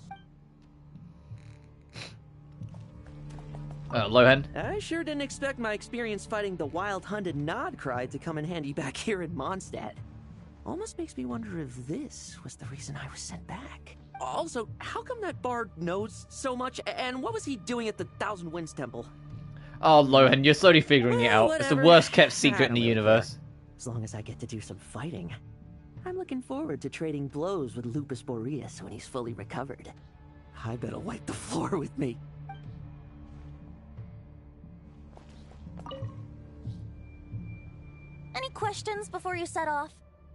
Lohan? I sure didn't expect my experience fighting the wild-hunted Nodcry to come in handy back here in Mondstadt. Almost makes me wonder if this was the reason I was sent back. Also, how come that bard knows so much, and what was he doing at the Thousand Winds Temple? Oh, Lohan, you're slowly figuring it out. It's the Whatever. worst kept I secret in don't the really universe. care. As long as I get to do some fighting. I'm looking forward to trading blows with Lupus Boreas when he's fully recovered. I bet he'll wipe the floor with me. Any questions before you set off?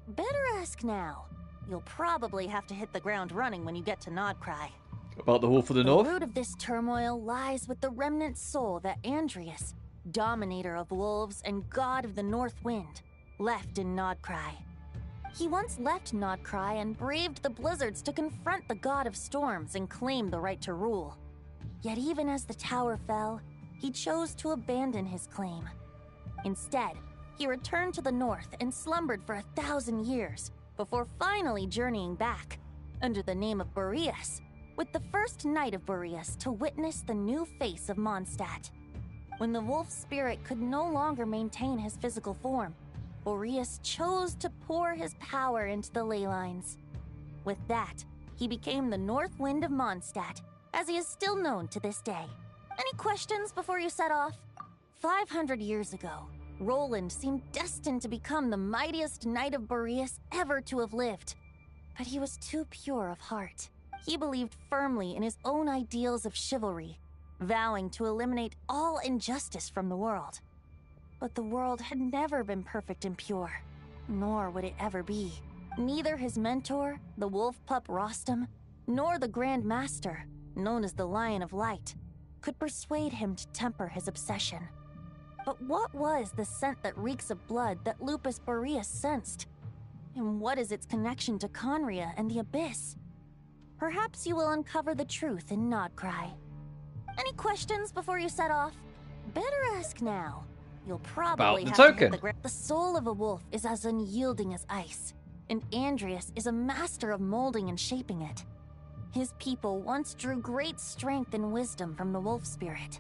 Better ask now. You'll probably have to hit the ground running when you get to Nodcry. About the Wolf of the The North? root of this turmoil lies with the remnant soul that Andreas, dominator of wolves and god of the North Wind, left in Nodcry. He once left Nodcry and braved the blizzards to confront the god of storms and claim the right to rule. Yet even as the tower fell, he chose to abandon his claim. Instead, he returned to the north and slumbered for 1,000 years, before finally journeying back, under the name of Boreas, with the first knight of Boreas to witness the new face of Mondstadt. When the wolf spirit could no longer maintain his physical form, Boreas chose to pour his power into the ley lines. With that, he became the North Wind of Mondstadt, as he is still known to this day. Any questions before you set off? 500 years ago, Roland seemed destined to become the mightiest knight of Boreas ever to have lived. But he was too pure of heart. He believed firmly in his own ideals of chivalry, vowing to eliminate all injustice from the world. But the world had never been perfect and pure, nor would it ever be. Neither his mentor, the wolf pup Rostam, nor the Grand Master, known as the Lion of Light, could persuade him to temper his obsession. But what was the scent that reeks of blood that Lupus Boreas sensed? And what is its connection to Conria and the Abyss? Perhaps you will uncover the truth in Nodcry. Any questions before you set off? Better ask now. You'll probably About have the to hit token. the ground. The soul of a wolf is as unyielding as ice, and Andreas is a master of molding and shaping it. His people once drew great strength and wisdom from the wolf spirit.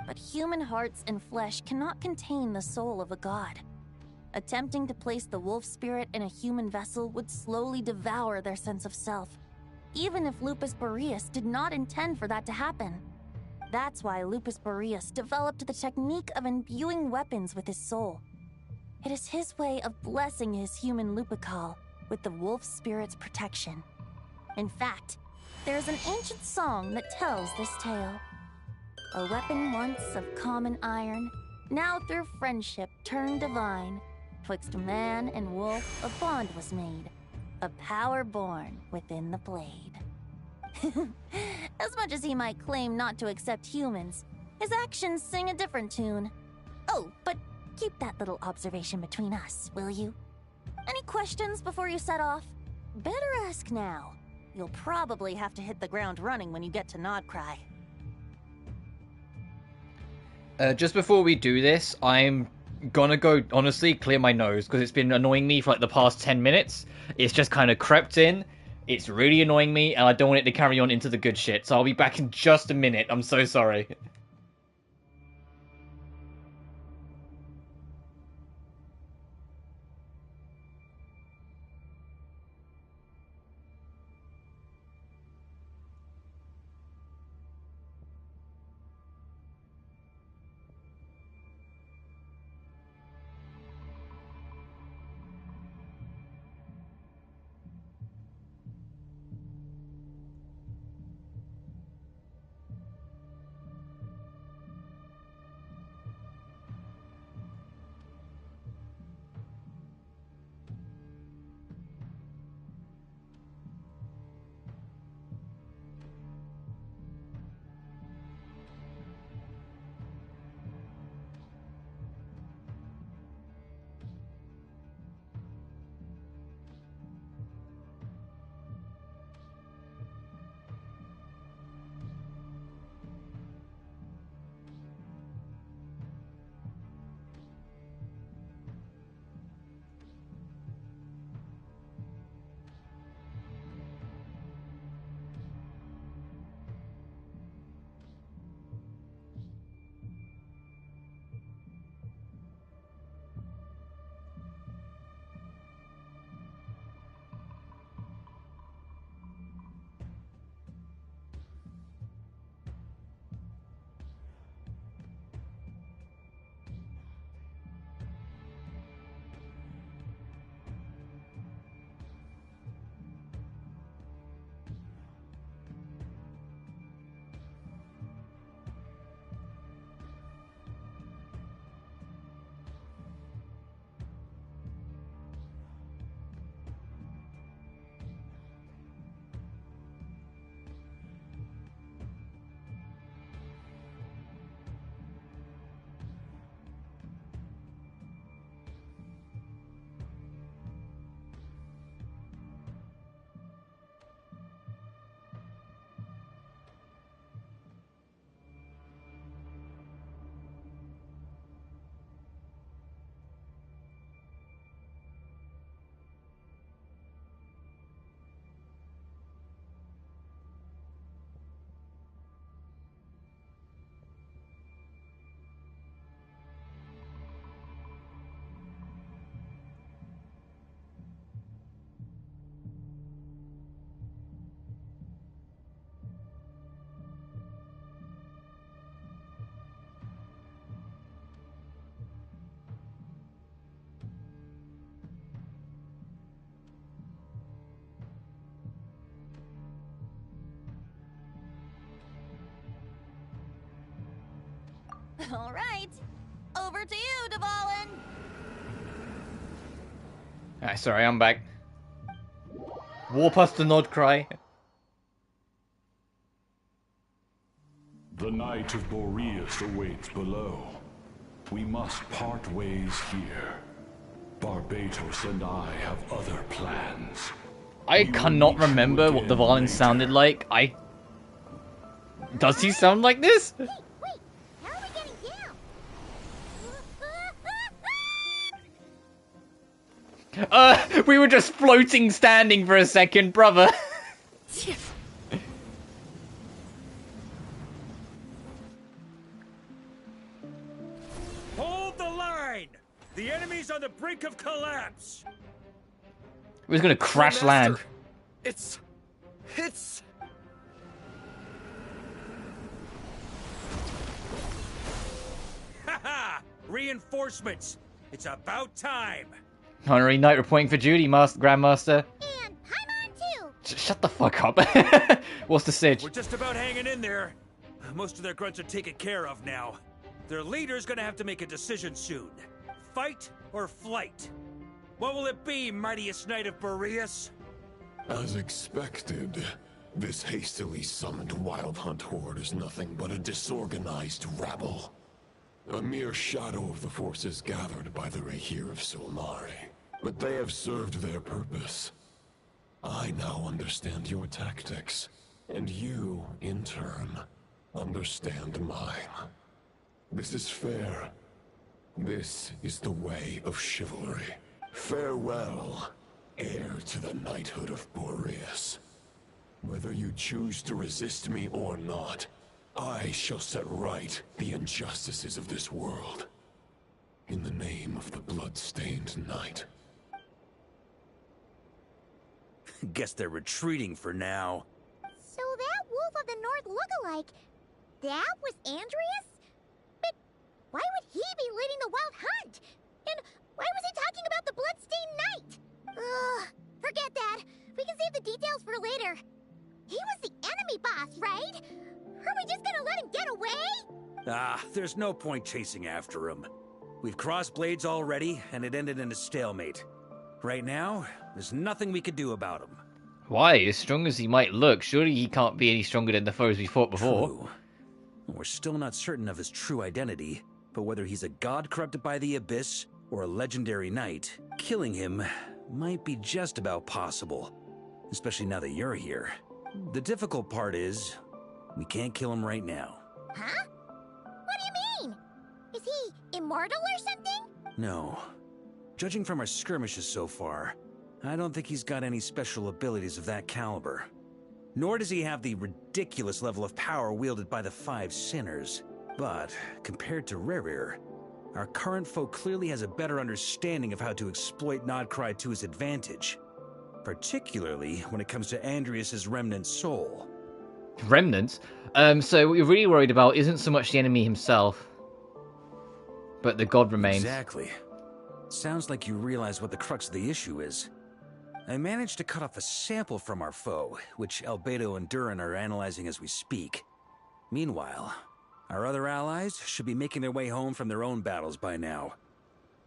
But human hearts and flesh cannot contain the soul of a god. Attempting to place the wolf spirit in a human vessel would slowly devour their sense of self, even if Lupus Boreas did not intend for that to happen. That's why Lupus Boreas developed the technique of imbuing weapons with his soul. It is his way of blessing his human Lupacol with the wolf spirit's protection. In fact, there is an ancient song that tells this tale. A weapon once of common iron, now through friendship turned divine. Twixt man and wolf a bond was made, a power born within the blade. As much as he might claim not to accept humans, his actions sing a different tune. Oh, but keep that little observation between us, will you? Any questions before you set off? Better ask now. You'll probably have to hit the ground running when you get to Nodcry. Just before we do this, I'm gonna go, honestly, clear my nose, because it's been annoying me for like the past 10 minutes. It's just kind of crept in. It's really annoying me, and I don't want it to carry on into the good shit, so I'll be back in just a minute. I'm so sorry. All right. Over to you, Dvalin. Alright, sorry, I'm back. Warp us to Nordcry. The Knight of Boreas awaits below. We must part ways here. Barbatos and I have other plans. I cannot remember what Dvalin sounded like. Does he sound like this? Wait, how are we getting down? We were just floating standing for a second, brother. Hold the line! The enemy's on the brink of collapse! We're just gonna crash land. It's... Haha! Reinforcements! It's about time! Honorary Knight reporting for duty, Grandmaster. And Paimon too! Shut the fuck up. What's the sitch? We're just about hanging in there. Most of their grunts are taken care of now. Their leader's gonna have to make a decision soon. Fight or flight? What will it be, mightiest Knight of Boreas? As expected, this hastily summoned Wild Hunt horde is nothing but a disorganized rabble. A mere shadow of the forces gathered by the Rahir of Solnari. But they have served their purpose. I now understand your tactics, and you, in turn, understand mine. This is fair. This is the way of chivalry. Farewell, heir to the knighthood of Boreas. Whether you choose to resist me or not, I shall set right the injustices of this world. In the name of the blood-stained knight. Guess they're retreating for now. So that Wolf of the North lookalike, that was Andreas? But why would he be leading the Wild Hunt? And why was he talking about the bloodstained knight? Ugh, forget that. We can save the details for later. He was the enemy boss, right? Are we just gonna let him get away? There's no point chasing after him. We've crossed blades already, and it ended in a stalemate. Right now, there's nothing we could do about him. Why? As strong as he might look, surely he can't be any stronger than the foes we fought before. True. We're still not certain of his true identity, but whether he's a god corrupted by the Abyss or a legendary knight, killing him might be just about possible. Especially now that you're here. The difficult part is, we can't kill him right now. Huh? What do you mean? Is he immortal or something? No. Judging from our skirmishes so far, I don't think he's got any special abilities of that caliber. Nor does he have the ridiculous level of power wielded by the Five Sinners. But, compared to Rerir, our current foe clearly has a better understanding of how to exploit Nodcry to his advantage. Particularly when it comes to Andreas' remnant soul. Remnants? So what you're really worried about isn't so much the enemy himself, but the god remains. Exactly. Sounds like you realize what the crux of the issue is. I managed to cut off a sample from our foe, which Albedo and Durin are analyzing as we speak. Meanwhile, our other allies should be making their way home from their own battles by now.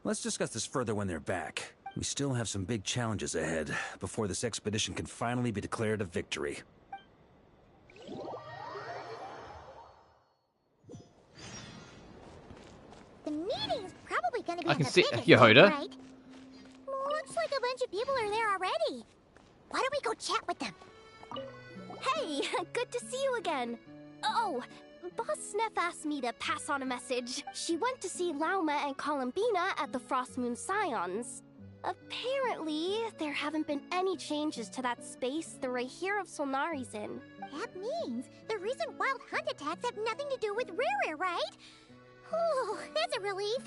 Let's discuss this further when they're back. We still have some big challenges ahead before this expedition can finally be declared a victory. The meeting's probably gonna be I in can the see biggest Yehoda. room, right? Looks like a bunch of people are there already. Why don't we go chat with them? Hey, good to see you again. Oh, Boss Sneff asked me to pass on a message. She went to see Lauma and Columbina at the Frost Moon Scions. Apparently, there haven't been any changes to that space the Rahir of Solnari's in. That means the recent Wild Hunt attacks have nothing to do with Rerir, right? Whew, that's a relief.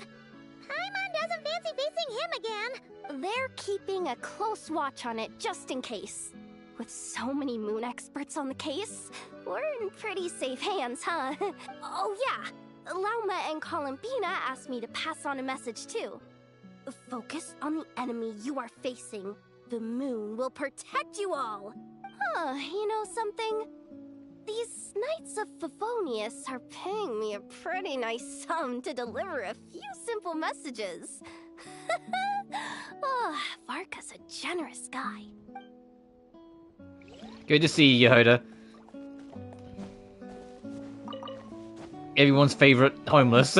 Paimon doesn't fancy facing him again. They're keeping a close watch on it just in case. With so many moon experts on the case, we're in pretty safe hands, huh? Oh yeah, Lauma and Columbina asked me to pass on a message too. Focus on the enemy you are facing. The moon will protect you all. Huh, you know something? these Knights of Favonius are paying me a pretty nice sum to deliver a few simple messages. Oh, Varka's a generous guy. Good to see you, Yehoda. Everyone's favorite homeless.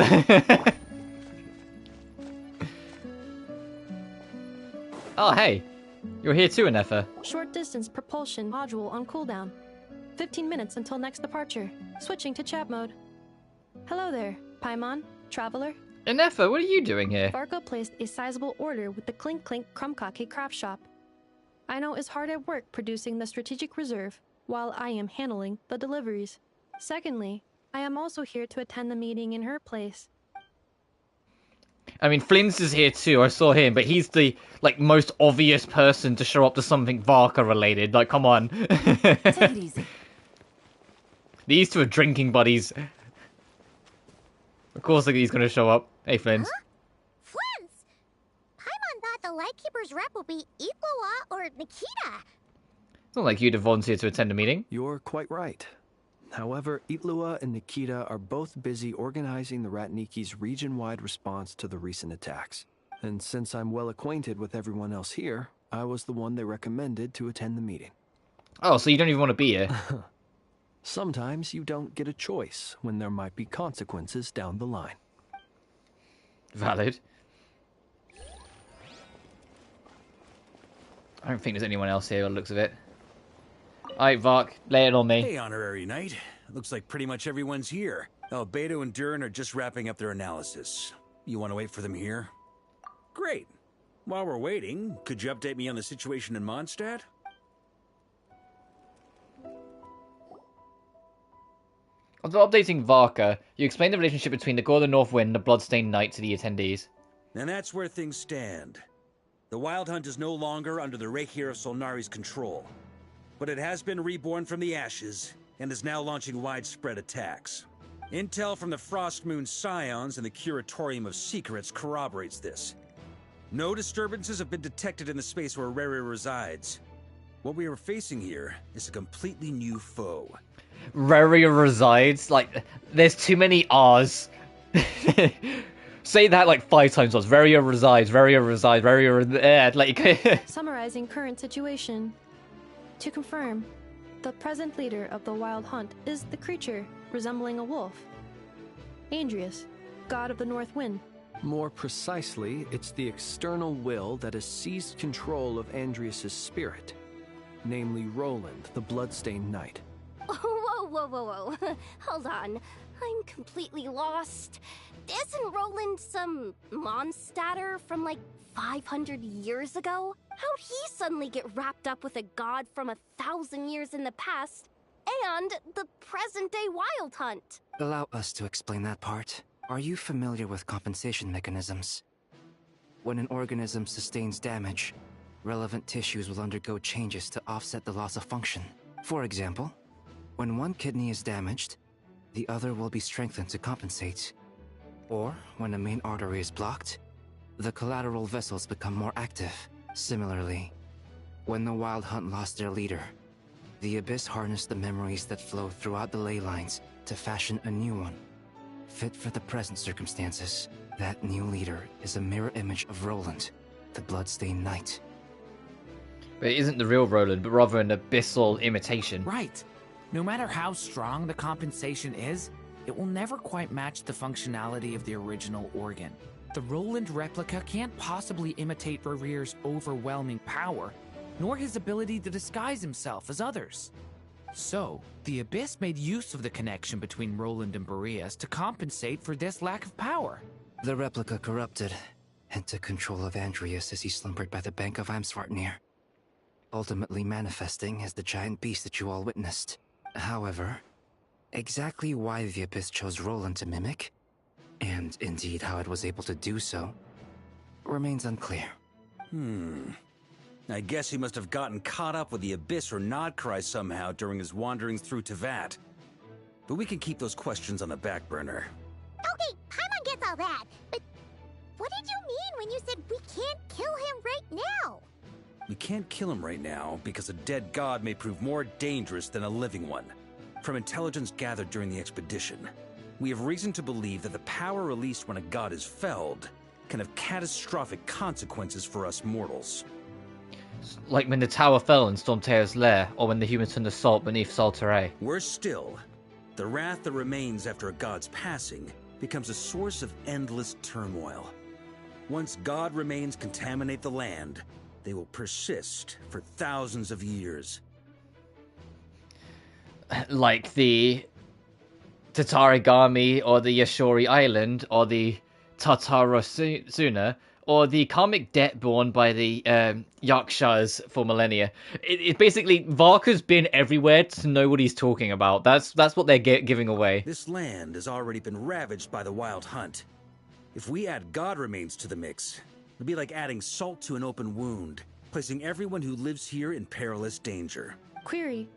Oh, hey. You're here too, Anefa. Short distance propulsion module on cooldown. 15 minutes until next departure. Switching to chat mode. Hello there, Paimon, Traveler. Anefa, what are you doing here? Varka placed a sizable order with the Clink Clink Krumkake craft shop. Aino is hard at work producing the strategic reserve, while I am handling the deliveries. Secondly, I am also here to attend the meeting in her place. I mean, Flynn's is here too, I saw him, but he's the, like, most obvious person to show up to something Varka related. Like, come on. Take it easy. These two are drinking buddies. Of course he's gonna show up. Hey, Flynn's. Huh? Flins! Paimon thought the Lightkeeper's rep would be Iqua or Nikita. It's not like you'd have volunteered to attend a meeting. You're quite right. However, Itlua and Nikita are both busy organizing the Ratniki's region-wide response to the recent attacks. And since I'm well acquainted with everyone else here, I was the one they recommended to attend the meeting. Oh, so you don't even want to be here? Sometimes you don't get a choice when there might be consequences down the line. Valid. I don't think there's anyone else here by the looks of it. Alright, Vark, lay it on me. Hey, Honorary Knight. Looks like pretty much everyone's here. Albedo and Durin are just wrapping up their analysis. You want to wait for them here? Great. While we're waiting, could you update me on the situation in Mondstadt? After updating Varka, you explain the relationship between the God of the North Wind and the Bloodstained Knight to the attendees. And that's where things stand. The Wild Hunt is no longer under the Reikir of Solnari's control. But it has been reborn from the ashes, and is now launching widespread attacks. Intel from the Frostmoon Scions and the Curatorium of Secrets corroborates this. No disturbances have been detected in the space where Reri resides. What we are facing here is a completely new foe. Reri resides? Like, there's too many R's. Say that like 5 times once. Veria resides, Veria resides, Veria like... Summarizing current situation. To confirm, the present leader of the Wild Hunt is the creature resembling a wolf. Andrius, god of the North Wind. More precisely, it's the external will that has seized control of Andrius' spirit, namely Roland, the Bloodstained Knight. Whoa. Hold on. I'm completely lost. Isn't Roland some Mondstadter from like 500 years ago? How'd he suddenly get wrapped up with a god from 1,000 years in the past and the present-day Wild Hunt? Allow us to explain that part. Are you familiar with compensation mechanisms? When an organism sustains damage, relevant tissues will undergo changes to offset the loss of function. For example, when one kidney is damaged, the other will be strengthened to compensate. Or, when a main artery is blocked, the collateral vessels become more active. Similarly, when the Wild Hunt lost their leader, the Abyss harnessed the memories that flow throughout the ley lines to fashion a new one, fit for the present circumstances. That new leader is a mirror image of Roland, the Bloodstained Knight. But it isn't the real Roland, but rather an abyssal imitation. Right. No matter how strong the compensation is, it will never quite match the functionality of the original organ. The Roland replica can't possibly imitate Rerir's overwhelming power, nor his ability to disguise himself as others. So, the Abyss made use of the connection between Roland and Boreas to compensate for this lack of power. The replica corrupted and took control of Andrius as he slumbered by the bank of Amsvartnir, ultimately manifesting as the giant beast that you all witnessed. However, exactly why the Abyss chose Roland to mimic, and indeed how it was able to do so, remains unclear. I guess he must have gotten caught up with the Abyss or Nodcry somehow during his wanderings through Tevat. But we can keep those questions on the back burner. Okay, Paimon gets all that, but what did you mean when you said we can't kill him right now? We can't kill him right now because a dead god may prove more dangerous than a living one. From intelligence gathered during the expedition, we have reason to believe that the power released when a god is felled can have catastrophic consequences for us mortals. Like when the tower fell in Stormtear's lair, or when the humans turned to salt beneath Saltaire. Worse still, the wrath that remains after a god's passing becomes a source of endless turmoil. Once god remains contaminate the land, they will persist for thousands of years. Like the Tatarigami, or the Yashori Island, or the Tatarosuna, or the karmic debt borne by the Yakshas for millennia. It basically, Varka's been everywhere to know what he's talking about. That's what they're giving away. This land has already been ravaged by the wild hunt. If we add god remains to the mix, it'd be like adding salt to an open wound, placing everyone who lives here in perilous danger. Query.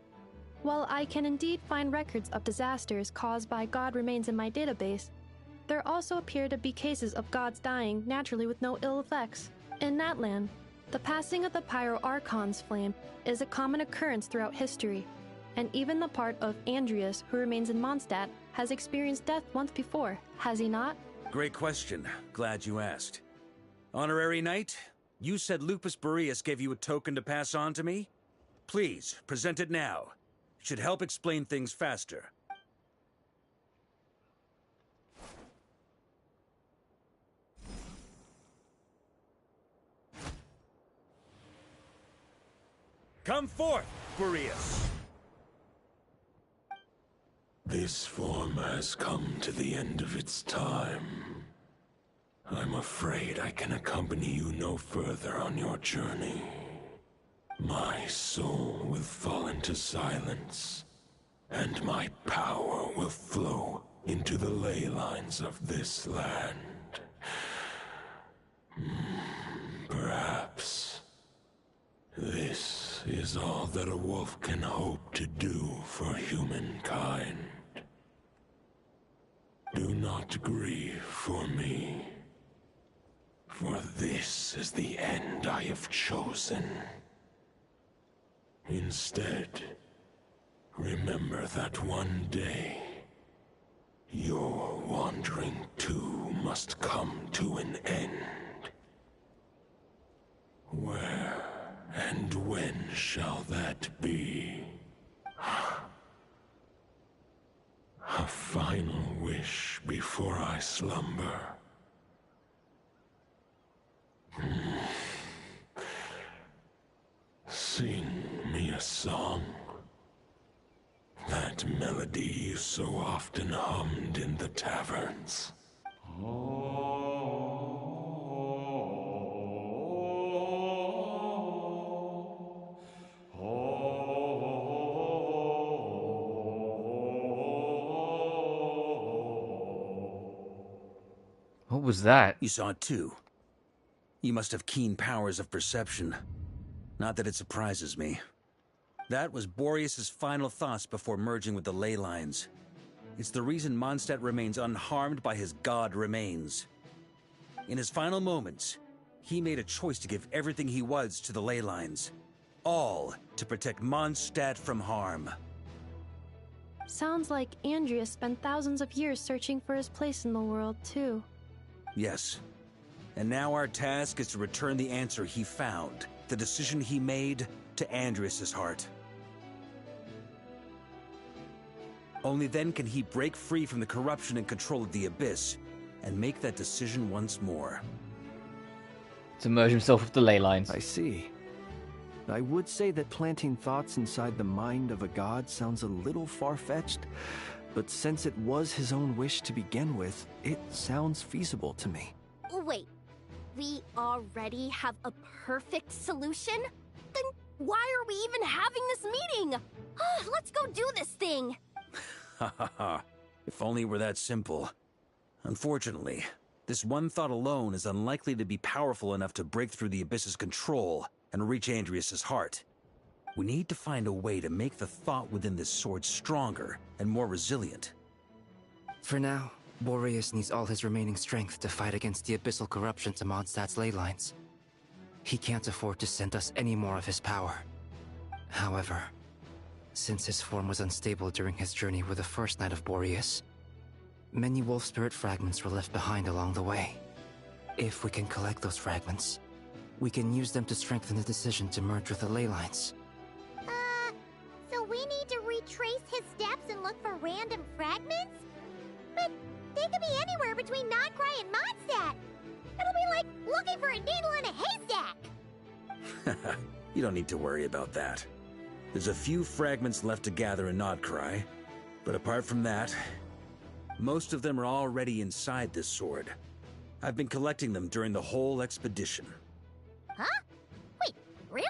While I can indeed find records of disasters caused by god remains in my database, there also appear to be cases of gods dying naturally with no ill effects. In that land, the passing of the Pyro Archon's flame is a common occurrence throughout history, and even the part of Andreas who remains in Mondstadt has experienced death once before, has he not? Great question. Glad you asked. Honorary Knight, you said Lupus Boreas gave you a token to pass on to me? Please, present it now. It should help explain things faster. Come forth, Boreas. This form has come to the end of its time. I'm afraid I can accompany you no further on your journey. My soul will fall into silence, and my power will flow into the ley lines of this land. Perhaps this is all that a wolf can hope to do for humankind. Do not grieve for me, for this is the end I have chosen. Instead, remember that one day, your wandering too must come to an end. Where and when shall that be? A final wish before I slumber. Sing me a song. That melody you so often hummed in the taverns. What was that? You saw it too. You must have keen powers of perception. Not that it surprises me. That was Boreas' final thoughts before merging with the ley lines. It's the reason Mondstadt remains unharmed by his god remains. In his final moments, he made a choice to give everything he was to the ley lines. All to protect Mondstadt from harm. Sounds like Andrea spent thousands of years searching for his place in the world, too. Yes. And now our task is to return the answer he found, the decision he made, to Andreas' heart. Only then can he break free from the corruption and control of the Abyss, and make that decision once more. To merge himself with the ley lines. I see. I would say that planting thoughts inside the mind of a god sounds a little far-fetched, but since it was his own wish to begin with, it sounds feasible to me. Wait, we already have a perfect solution? Then why are we even having this meeting? Let's go do this thing! Ha ha ha. If only it were that simple. Unfortunately, this one thought alone is unlikely to be powerful enough to break through the Abyss's control and reach Andreas' heart. We need to find a way to make the thought within this sword stronger and more resilient. For now, Boreas needs all his remaining strength to fight against the abyssal corruption to Mondstadt's ley lines. He can't afford to send us any more of his power. However, since his form was unstable during his journey with the first Night of Boreas. Many wolf spirit fragments were left behind along the way. If we can collect those fragments, we can use them to strengthen the decision to merge with the ley lines. So we need to retrace his steps and look for random fragments? But they could be anywhere between Nodcry and Mondstadt. It'll be like looking for a needle in a haystack. You don't need to worry about that. There's a few fragments left to gather in Nodcry, but apart from that, most of them are already inside this sword. I've been collecting them during the whole expedition. Huh? Wait, really?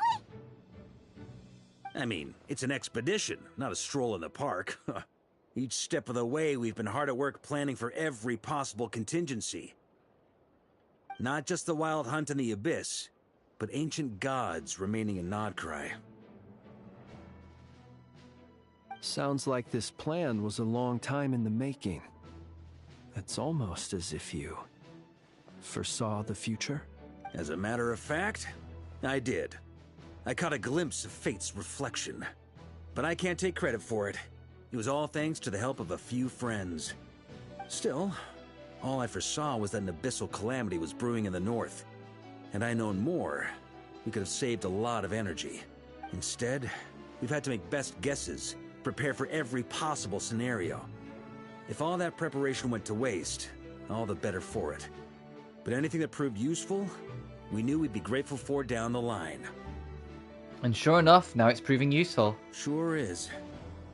I mean, it's an expedition, not a stroll in the park. Each step of the way, we've been hard at work planning for every possible contingency. Not just the wild hunt in the abyss, but ancient gods remaining in Nodcry. Sounds like this plan was a long time in the making. It's almost as if you foresaw the future. As a matter of fact, I did. I caught a glimpse of fate's reflection. But I can't take credit for it. It was all thanks to the help of a few friends. Still, all I foresaw was that an abyssal calamity was brewing in the north. Had I known more, we could have saved a lot of energy. Instead, we've had to make best guesses, prepare for every possible scenario. If all that preparation went to waste, all the better for it. But anything that proved useful, we knew we'd be grateful for down the line. And sure enough, now it's proving useful. Sure is.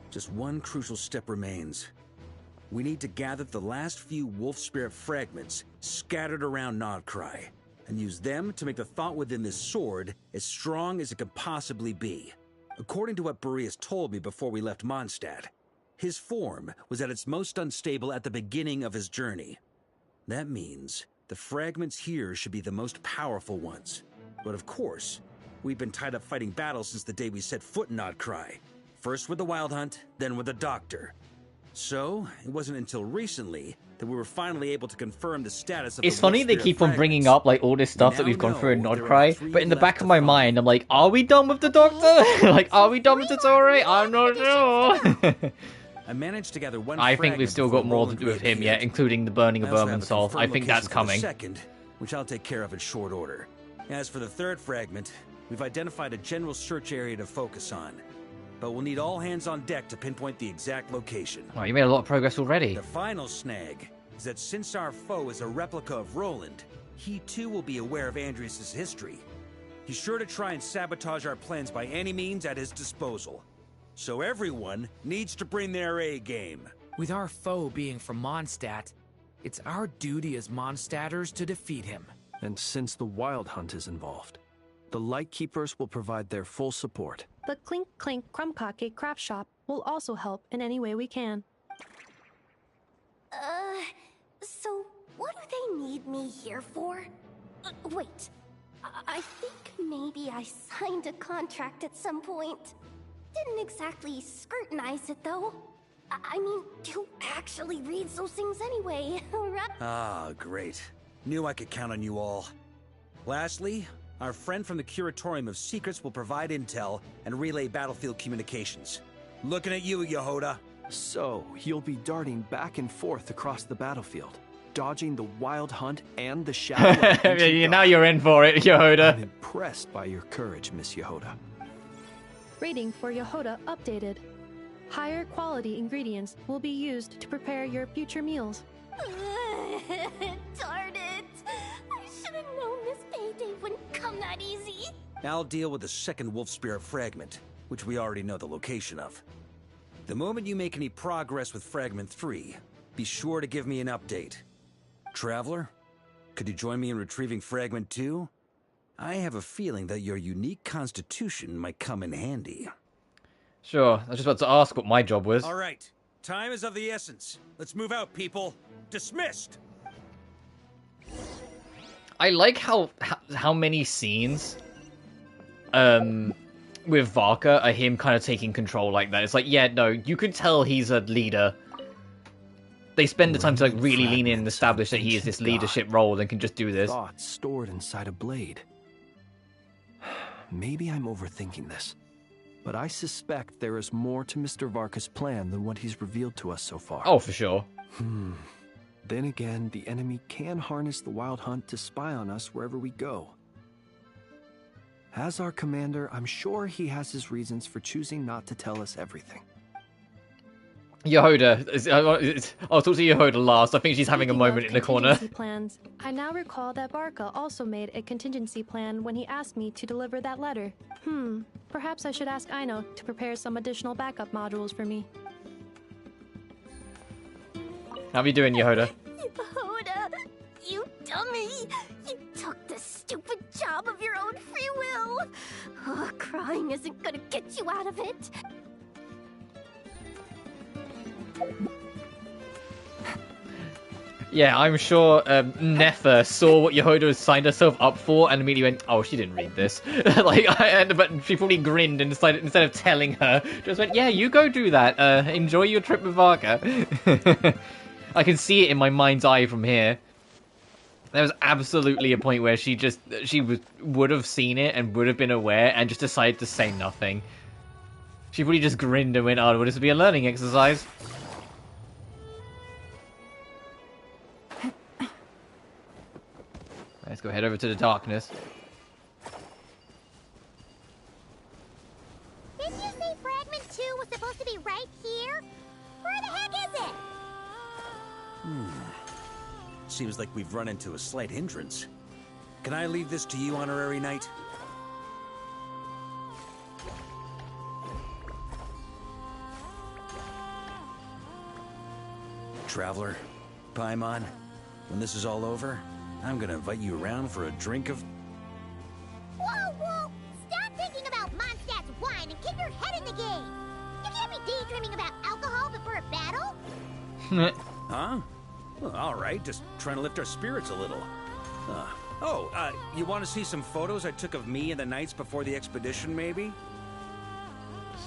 Just one crucial step remains. We need to gather the last few wolf spirit fragments scattered around Nodcry, and use them to make the thought within this sword as strong as it could possibly be. According to what Boreas told me before we left Mondstadt, his form was at its most unstable at the beginning of his journey. That means the fragments here should be the most powerful ones. But of course, we've been tied up fighting battles since the day we set foot in Nodcry. First with the Wild Hunt, then with the Doctor. So, it wasn't until recently that we were finally able to confirm the status of It's the funny wolf they spirit keep on bringing fragments. up like all this stuff that Now we've gone through in know there are Nodcry, 3 but in the left back to of my find. mind, I'm like, are we done with the Doctor? Like, are we done with Totore? I'm not sure. I managed to gather one I think fragment we've still before got more to Roland do with him reappeared. yet, including the burning I of also have a Irminsul. I confirmed think that's location for the coming. second, which I'll take care of in short order. As for the third fragment, we've identified a general search area to focus on. But we'll need all hands on deck to pinpoint the exact location. Oh, you made a lot of progress already. The final snag is that since our foe is a replica of Roland, he too will be aware of Andrias' history. He's sure to try and sabotage our plans by any means at his disposal. So everyone needs to bring their A game. With our foe being from Mondstadt, it's our duty as Mondstadters to defeat him. And since the Wild Hunt is involved, the Lightkeepers will provide their full support. The Clink Clink Krumkake craft shop will also help in any way we can. So what do they need me here for? Wait, I think maybe I signed a contract at some point. Didn't exactly scrutinize it, though. I mean, who actually reads those things anyway, right? Ah, great. Knew I could count on you all. Lastly, our friend from the Curatorium of Secrets will provide intel and relay battlefield communications. Looking at you, Yehoda. So, you'll be darting back and forth across the battlefield, dodging the Wild Hunt and the Shadow of Ancient Now you're in for it, Yehoda. I'm impressed by your courage, Miss Yehoda. Rating for Yehoda updated. Higher quality ingredients will be used to prepare your future meals. Darn it! I should have known this payday wouldn't come that easy. I'll deal with the second wolf spirit fragment, which we already know the location of. The moment you make any progress with Fragment 3, be sure to give me an update. Traveler, could you join me in retrieving Fragment 2? I have a feeling that your unique constitution might come in handy. Sure, I was just about to ask what my job was. All right, time is of the essence. Let's move out, people. Dismissed! I like how many scenes with Varka are him kind of taking control like that. It's like, yeah, no, you can tell he's a leader. They spend the time to like really lean in and establish that he is this leadership role and can just do this. Thoughts stored inside a blade. Maybe I'm overthinking this. But I suspect there is more to Mr. Varka's plan than what he's revealed to us so far. Oh, for sure. Then again, the enemy can harness the Wild Hunt to spy on us wherever we go. As our commander, I'm sure he has his reasons for choosing not to tell us everything. Yehoda, I'll talk to Yehoda last. I think she's having a moment in the corner. Plans. I now recall that Varka also made a contingency plan when he asked me to deliver that letter. Perhaps I should ask Aino to prepare some additional backup modules for me. How are you doing, Yehoda? Yehoda, you dummy! You took the stupid job of your own free will! Oh, crying isn't gonna get you out of it! Yeah, I'm sure Nefa saw what Yehoda has signed herself up for and immediately went, oh, she didn't read this. But she probably grinned and decided, instead of telling her, just went, yeah, you go do that. Enjoy your trip with Varka. I can see it in my mind's eye from here. There was absolutely a point where she would have seen it and would have been aware and just decided to say nothing. She probably just grinned and went, oh, well, this will be a learning exercise. Let's go head over to the darkness. Didn't you say Fragment 2 was supposed to be right here? Where the heck is it? Seems like we've run into a slight hindrance. Can I leave this to you, Honorary Knight? Traveler, Paimon, when this is all over, I'm gonna invite you around for a drink of... Whoa! Stop thinking about Mondstadt's wine and keep your head in the game! You can't be daydreaming about alcohol before a battle! Huh? Well, alright, just trying to lift our spirits a little. You want to see some photos I took of me and the knights before the expedition, maybe?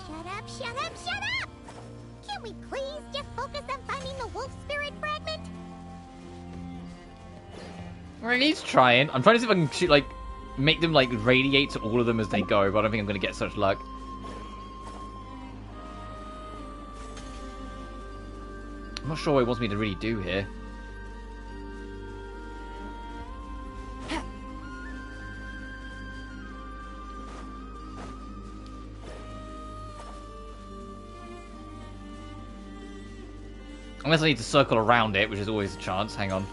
Shut up! Can we please just focus on finding the wolf spirit fragment? Well, he's trying. I'm trying to see if I can make them radiate to all of them as they go, but I don't think I'm going to get such luck. I'm not sure what he wants me to really do here. Unless I need to circle around it, which is always a chance. Hang on.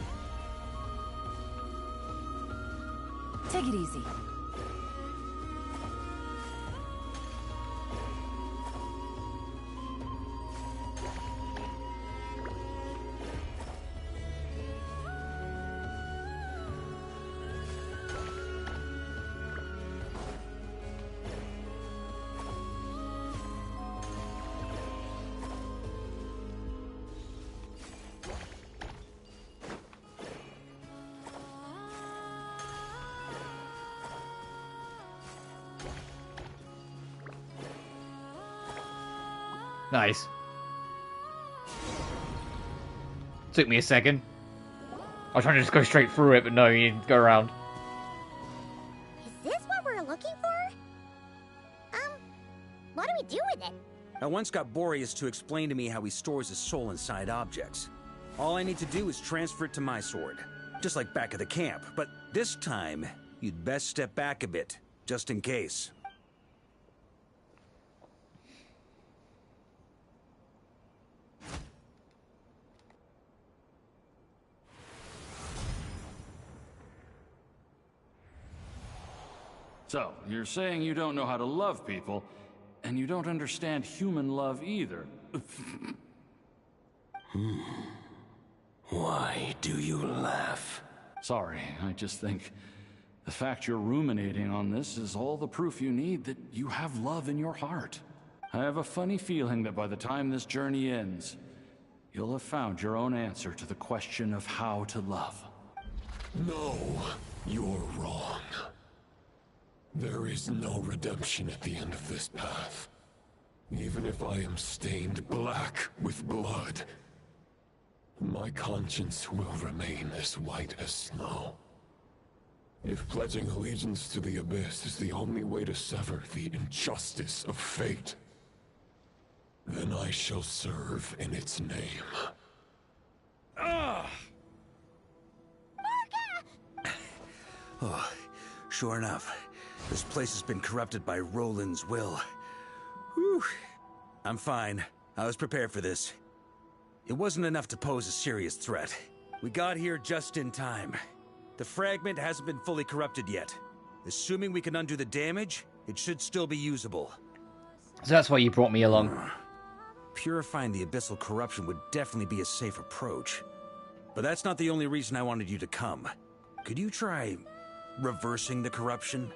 Take it easy. Nice. Took me a second. I was trying to just go straight through it, but no, you need to go around. Is this what we're looking for? What do we do with it? I once got Boreas to explain to me how he stores his soul inside objects. All I need to do is transfer it to my sword. Just like back at the camp, but this time, you'd best step back a bit, just in case. So, you're saying you don't know how to love people, and you don't understand human love either. Why do you laugh? Sorry, I just think the fact you're ruminating on this is all the proof you need that you have love in your heart. I have a funny feeling that by the time this journey ends, you'll have found your own answer to the question of how to love. No, you're wrong. There is no redemption at the end of this path. Even if I am stained black with blood, my conscience will remain as white as snow. If pledging allegiance to the Abyss is the only way to sever the injustice of fate, then I shall serve in its name. Oh, sure enough. This place has been corrupted by Roland's will. Whew. I'm fine. I was prepared for this. It wasn't enough to pose a serious threat. We got here just in time. The fragment hasn't been fully corrupted yet. Assuming we can undo the damage, it should still be usable. So that's why you brought me along. Purifying the abyssal corruption would definitely be a safe approach. But that's not the only reason I wanted you to come. Could you try reversing the corruption?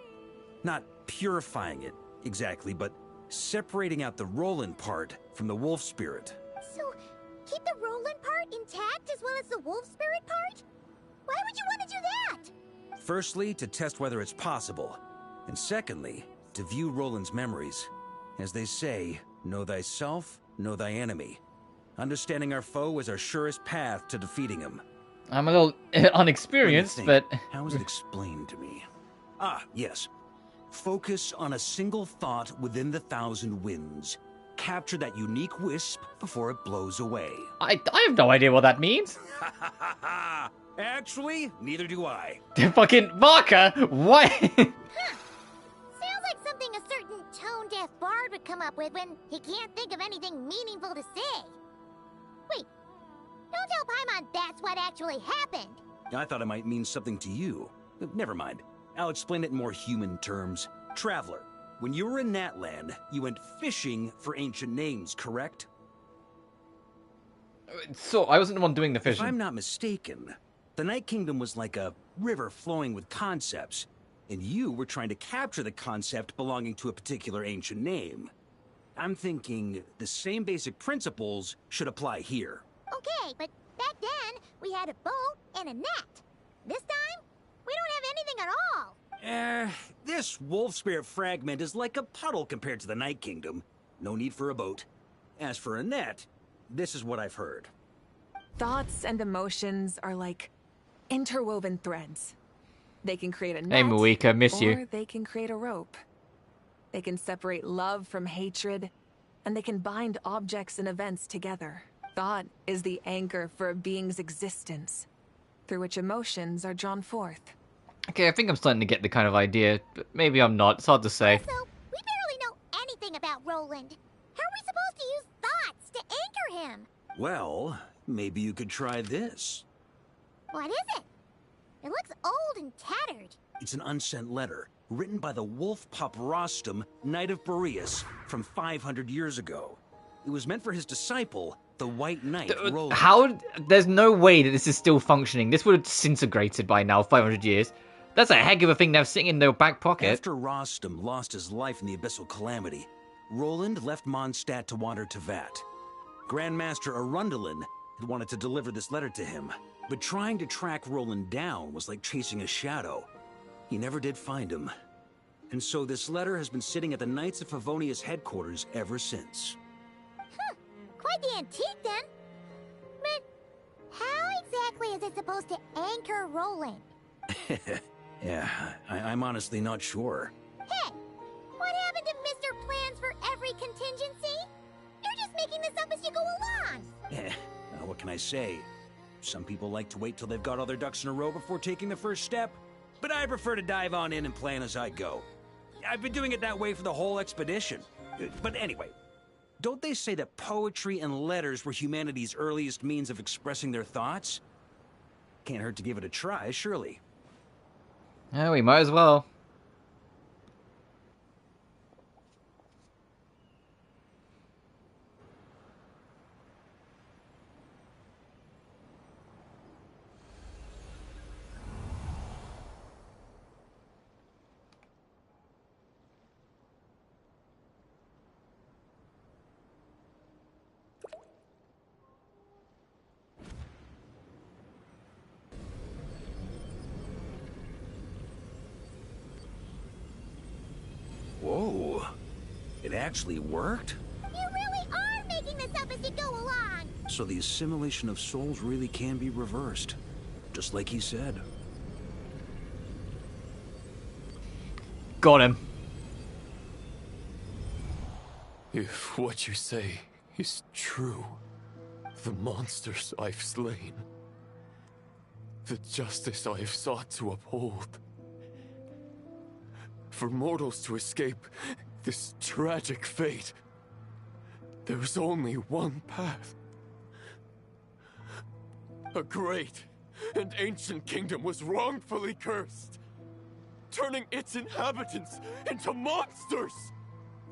Not purifying it, exactly, but separating out the Roland part from the wolf spirit. So, keep the Roland part intact as well as the wolf spirit part? Why would you want to do that? Firstly, to test whether it's possible. And secondly, to view Roland's memories. As they say, know thyself, know thy enemy. Understanding our foe is our surest path to defeating him. I'm a little unexperienced, but... How was it explained to me? Ah, yes. Focus on a single thought within the 1,000 winds. Capture that unique wisp before it blows away. I have no idea what that means. Actually, neither do I. Fucking Barker, what? Sounds like something a certain tone-deaf bard would come up with when he can't think of anything meaningful to say. Wait, don't tell Paimon that's what actually happened. I thought it might mean something to you. Never mind. I'll explain it in more human terms. Traveler, when you were in Natland, you went fishing for ancient names, correct? So, I wasn't the one doing the fishing. If I'm not mistaken, the Night Kingdom was like a river flowing with concepts, and you were trying to capture the concept belonging to a particular ancient name. I'm thinking the same basic principles should apply here. Okay, but back then, we had a boat and a net. This time, we don't have anything at all. This wolf spirit fragment is like a puddle compared to the Night Kingdom. No need for a boat. As for a net, this is what I've heard. Thoughts and emotions are like interwoven threads. They can create a net, Hey, Moika, miss you. or they can create a rope. They can separate love from hatred, and they can bind objects and events together. Thought is the anchor for a being's existence, through which emotions are drawn forth. Okay, I think I'm starting to get the kind of idea, but maybe I'm not. It's hard to say. Also, we barely know anything about Roland. How are we supposed to use thoughts to anchor him? Well, maybe you could try this. What is it? It looks old and tattered. It's an unsent letter, written by the wolf pup Rostam, Knight of Boreas, from 500 years ago. It was meant for his disciple, the White Knight, Roland. How? There's no way that this is still functioning. This would have disintegrated by now, 500 years. That's a heck of a thing to have sitting in their back pocket. After Rostam lost his life in the Abyssal Calamity, Roland left Mondstadt to wander to Vat. Grandmaster Arundelen had wanted to deliver this letter to him, but trying to track Roland down was like chasing a shadow. He never did find him. And so this letter has been sitting at the Knights of Favonius headquarters ever since. Quite the antique, then. But how exactly is it supposed to anchor Roland? Yeah, I'm honestly not sure. Hey, what happened to Mr. Plans for every contingency? You're just making this up as you go along. What can I say? Some people like to wait till they've got all their ducks in a row before taking the first step, but I prefer to dive on in and plan as I go. I've been doing it that way for the whole expedition. But anyway, don't they say that poetry and letters were humanity's earliest means of expressing their thoughts? Can't hurt to give it a try, surely. Yeah, we might as well. Whoa, it actually worked? You really are making this up as you go along. So the assimilation of souls really can be reversed, just like he said. Got him. If what you say is true, the monsters I've slain, the justice I have sought to uphold, for mortals to escape this tragic fate, there's only one path. A great and ancient kingdom was wrongfully cursed, turning its inhabitants into monsters.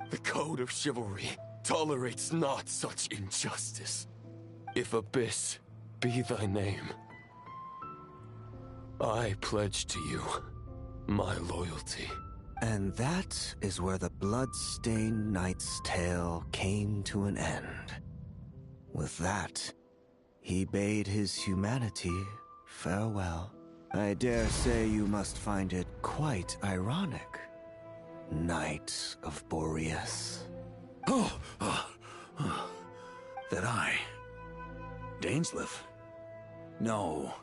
The code of chivalry tolerates not such injustice. If Abyss be thy name, I pledge to you my loyalty. And that is where the blood-stained knight's tale came to an end. With that, he bade his humanity farewell. I dare say you must find it quite ironic, Knight of Boreas. That I... Dainsleif? No.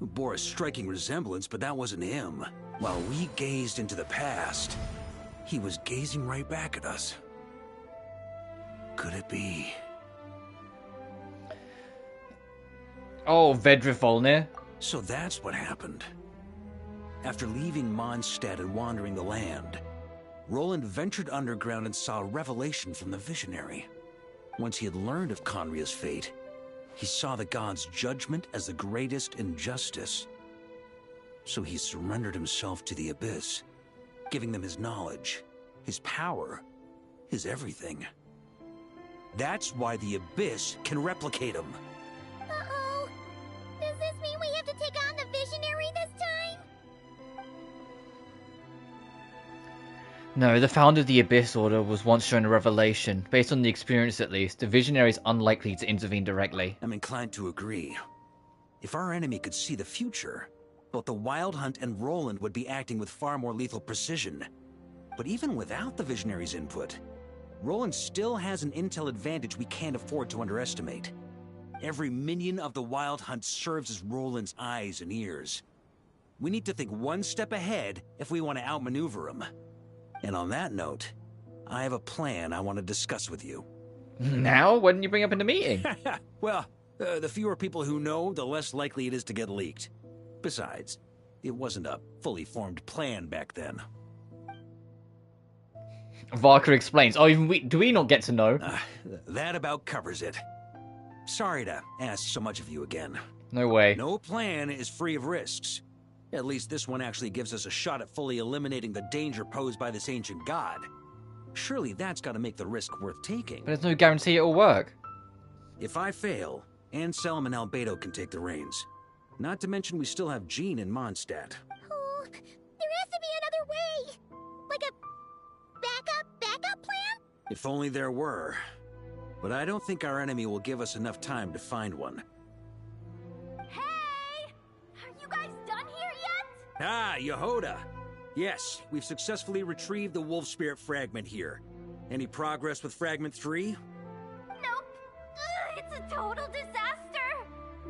Bore a striking resemblance, but that wasn't him. While we gazed into the past, he was gazing right back at us. Could it be? Oh, Vedra Volnir. So that's what happened. After leaving Mondstadt and wandering the land, Roland ventured underground and saw a revelation from the Visionary. Once he had learned of Conria's fate, he saw the gods' judgment as the greatest injustice. So he surrendered himself to the Abyss, giving them his knowledge, his power, his everything. That's why the Abyss can replicate him. Uh-oh. Does this mean we have to take on the Visionary this time? No, the founder of the Abyss Order was once shown a revelation. Based on the experience at least, the Visionary is unlikely to intervene directly. I'm inclined to agree. If our enemy could see the future, both the Wild Hunt and Roland would be acting with far more lethal precision. But even without the Visionary's input, Roland still has an intel advantage we can't afford to underestimate. Every minion of the Wild Hunt serves as Roland's eyes and ears. We need to think one step ahead if we want to outmaneuver him. And on that note, I have a plan I want to discuss with you. Now? Why didn't you bring it up in the meeting? Well, the fewer people who know, the less likely it is to get leaked. Besides, it wasn't a fully formed plan back then. Varka explains. Oh, even do we not get to know? That about covers it. Sorry to ask so much of you again. No way. No plan is free of risks. At least this one actually gives us a shot at fully eliminating the danger posed by this ancient god. Surely that's got to make the risk worth taking. But there's no guarantee it'll work. If I fail, Anselm and Albedo can take the reins. Not to mention we still have Jean in Mondstadt. Oh, there has to be another way. Like a backup plan? If only there were. But I don't think our enemy will give us enough time to find one. Ah, Yehoda! Yes, we've successfully retrieved the Wolf Spirit fragment here. Any progress with Fragment 3? Nope. It's a total disaster!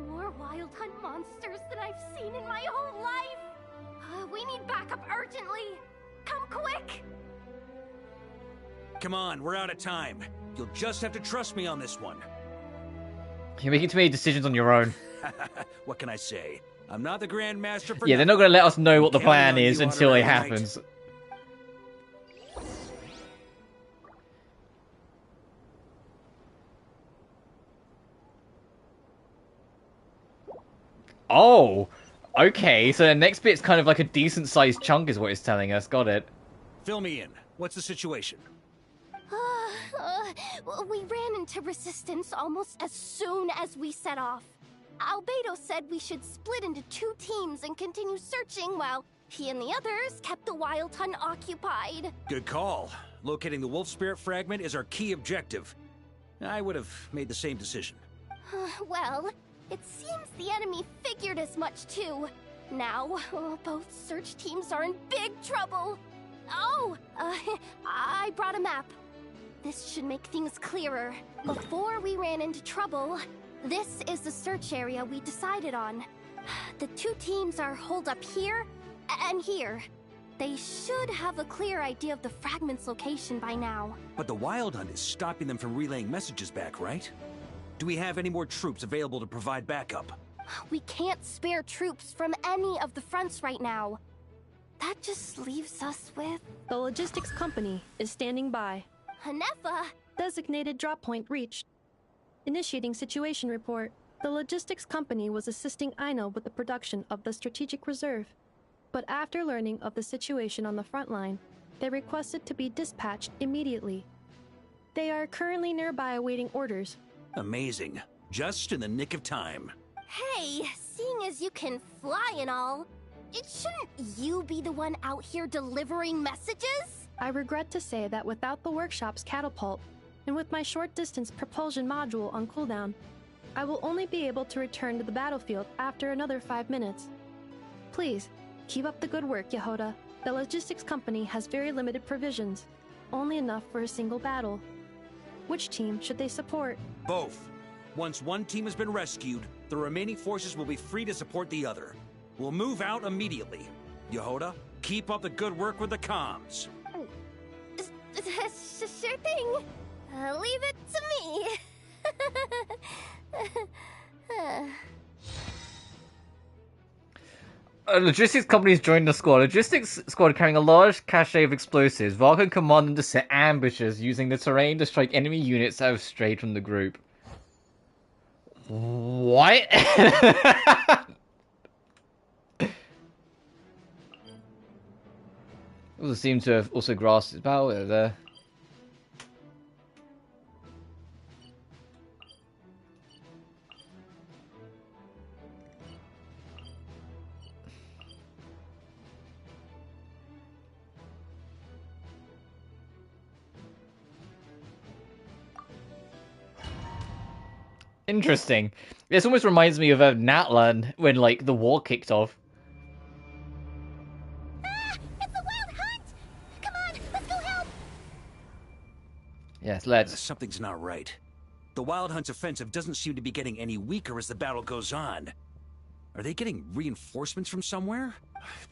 More Wild Hunt monsters than I've seen in my whole life! We need backup urgently! Come quick! Come on, we're out of time. You'll just have to trust me on this one. You're making too many decisions on your own. What can I say? I'm not the Grand Master for Yeah, they're not going to let us know what the plan is until it happens. Oh! Okay, so the next bit's kind of like a decent-sized chunk is what it's telling us. Got it. Fill me in. What's the situation? We ran into resistance almost as soon as we set off. Albedo said we should split into 2 teams and continue searching while he and the others kept the Wild Hunt occupied. Good call. Locating the Wolf Spirit fragment is our key objective. I would have made the same decision. Well, it seems the enemy figured as much too. Now, both search teams are in big trouble. Oh, I brought a map. This should make things clearer. Before we ran into trouble, this is the search area we decided on. The 2 teams are holed up here and here. They should have a clear idea of the fragment's location by now. But the Wild Hunt is stopping them from relaying messages back, right? Do we have any more troops available to provide backup? We can't spare troops from any of the fronts right now. That just leaves us with... The logistics company is standing by. Hanefa! Designated drop point reached. Initiating situation report. The logistics company was assisting Aino with the production of the strategic reserve. But after learning of the situation on the front line, they requested to be dispatched immediately. They are currently nearby awaiting orders. Amazing. Just in the nick of time. Hey, seeing as you can fly and all, shouldn't you be the one out here delivering messages? I regret to say that without the workshop's catapult, and with my short-distance propulsion module on cooldown, I will only be able to return to the battlefield after another 5 minutes. Please, keep up the good work, Yehoda. The logistics company has very limited provisions, only enough for a single battle. Which team should they support? Both. Once one team has been rescued, the remaining forces will be free to support the other. We'll move out immediately. Yehoda, keep up the good work with the comms. Sure thing. Leave it to me. A logistics company's joined the squad. Logistics squad carrying a large cache of explosives. Vulcan command them to set ambushes using the terrain to strike enemy units that have strayed from the group. What? Also seem to have also grasped his power there. Interesting. This almost reminds me of Natlan when, like, the war kicked off. It's the Wild Hunt! Come on, let's go help! Yes, let's. Something's not right. The Wild Hunt's offensive doesn't seem to be getting any weaker as the battle goes on. Are they getting reinforcements from somewhere?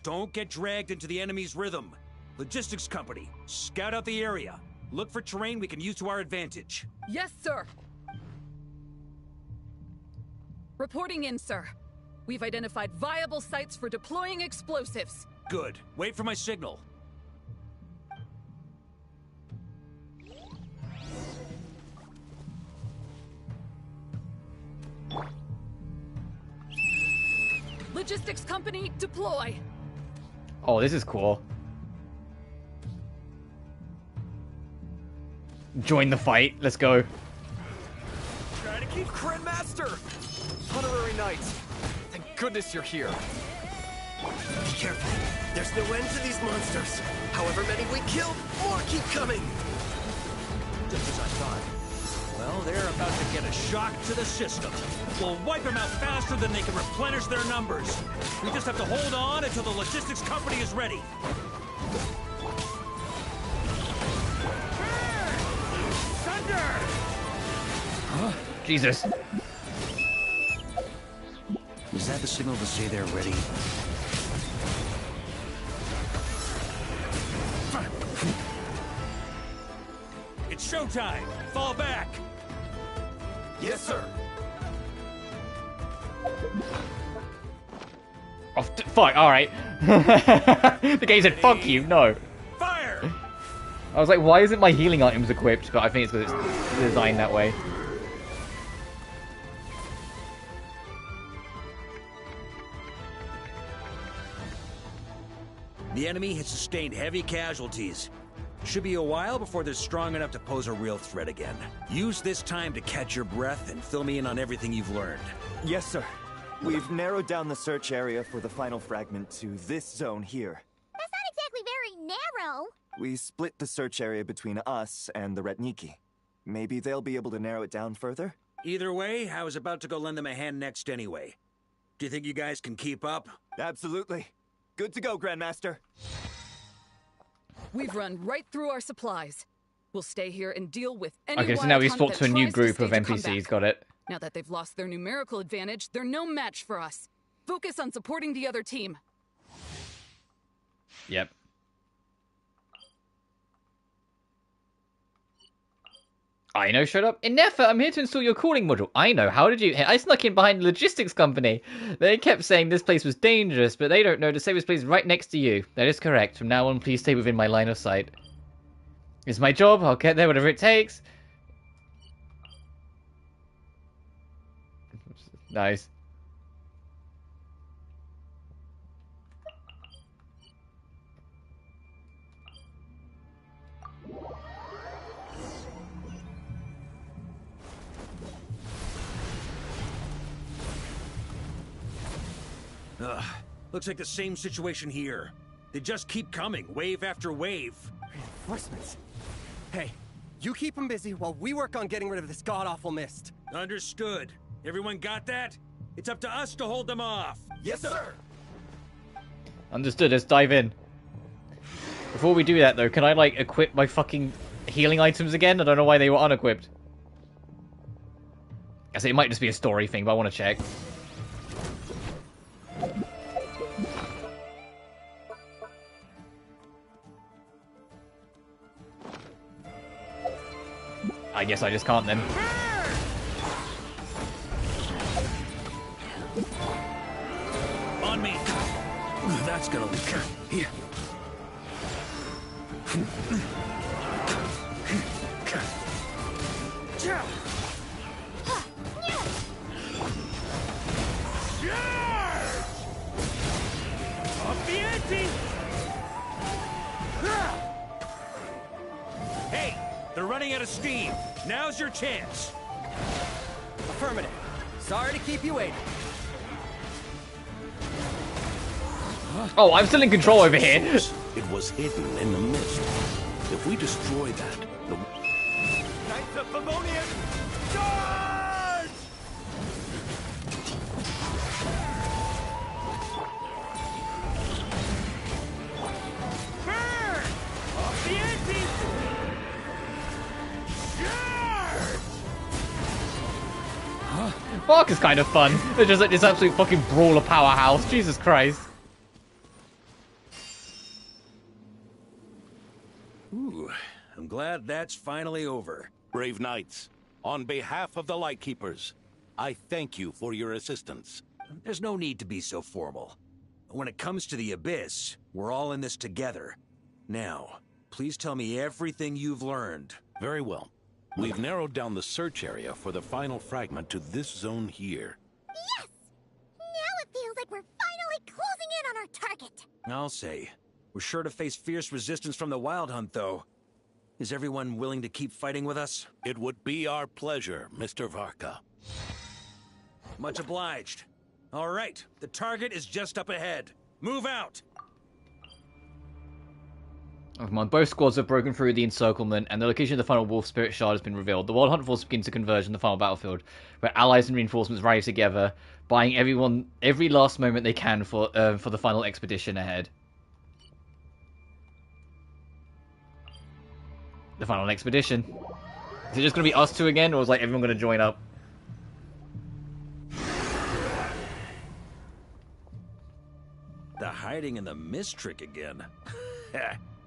Don't get dragged into the enemy's rhythm. Logistics company, scout out the area. Look for terrain we can use to our advantage. Yes, sir. Reporting in, sir. We've identified viable sites for deploying explosives. Good. Wait for my signal. Logistics company, deploy. Oh, this is cool. Join the fight. Let's go. Try to keep Grandmaster! Honorary Knights, thank goodness you're here. Be careful. There's no end to these monsters. However many we kill, more keep coming. Just as I thought. Well, they're about to get a shock to the system. We'll wipe them out faster than they can replenish their numbers. We just have to hold on until the logistics company is ready. Thunder! Huh? Jesus. Is that the signal to say they're ready? It's showtime! Fall back! Yes, sir. Oh, fuck, alright. The game said, fuck you, no. Fire! I was like, why isn't my healing items equipped? But I think it's because it's designed that way. The enemy has sustained heavy casualties. Should be a while before they're strong enough to pose a real threat again. Use this time to catch your breath and fill me in on everything you've learned. Yes, sir. We've narrowed down the search area for the final fragment to this zone here. That's not exactly very narrow. We split the search area between us and the Retniki. Maybe they'll be able to narrow it down further? Either way, I was about to go lend them a hand next anyway. Do you think you guys can keep up? Absolutely. Good to go, Grandmaster. We've run right through our supplies. We'll stay here and deal with any Okay, so wild now we hunt swapped that to a new tries group of stage a NPCs, comeback. got it. Now that they've lost their numerical advantage, they're no match for us. Focus on supporting the other team. Yep. I know, shut up. Inefa, I'm here to install your cooling module. I know, how did you... I snuck in behind the logistics company. They kept saying this place was dangerous, but they don't know the safest place is right next to you. That is correct. From now on, please stay within my line of sight. It's my job. I'll get there, whatever it takes. Nice. Looks like the same situation here. They just keep coming, wave after wave. Reinforcements. Hey, you keep them busy while we work on getting rid of this god-awful mist. Understood. Everyone got that? It's up to us to hold them off. Yes, sir. Understood, let's dive in. Before we do that, though, can I, like, equip my fucking healing items again? I don't know why they were unequipped. I say it might just be a story thing, but I want to check. I guess I just can't then. On me. That's gonna leak. Here. Off the ante! Hey, they're running out of steam. Now's your chance. Affirmative. Sorry to keep you waiting. Oh, I'm still in control over here. It was hidden in the mist. If we destroy that, the Knights of Favonius, charge! Burn! Off the ante! Bark is kind of fun. It's just like this absolute fucking brawler powerhouse. Jesus Christ. Ooh, I'm glad that's finally over. brave knights, on behalf of the Lightkeepers, I thank you for your assistance. There's no need to be so formal. When it comes to the Abyss, we're all in this together. Now, please tell me everything you've learned. Very well. We've narrowed down the search area for the final fragment to this zone here. Yes! Now it feels like we're finally closing in on our target. I'll say. We're sure to face fierce resistance from the Wild Hunt, though. Is everyone willing to keep fighting with us? It would be our pleasure, Mr. Varka. Much obliged. All right, the target is just up ahead. Move out! Oh, come on, both squads have broken through the encirclement, and the location of the final Wolf Spirit Shard has been revealed. The Wild Hunt force begins to converge in the final battlefield, where allies and reinforcements rally together, buying everyone every last moment they can for the final expedition ahead. The final expedition. Is it just going to be us two again, or is like everyone going to join up? The hiding in the mist trick again.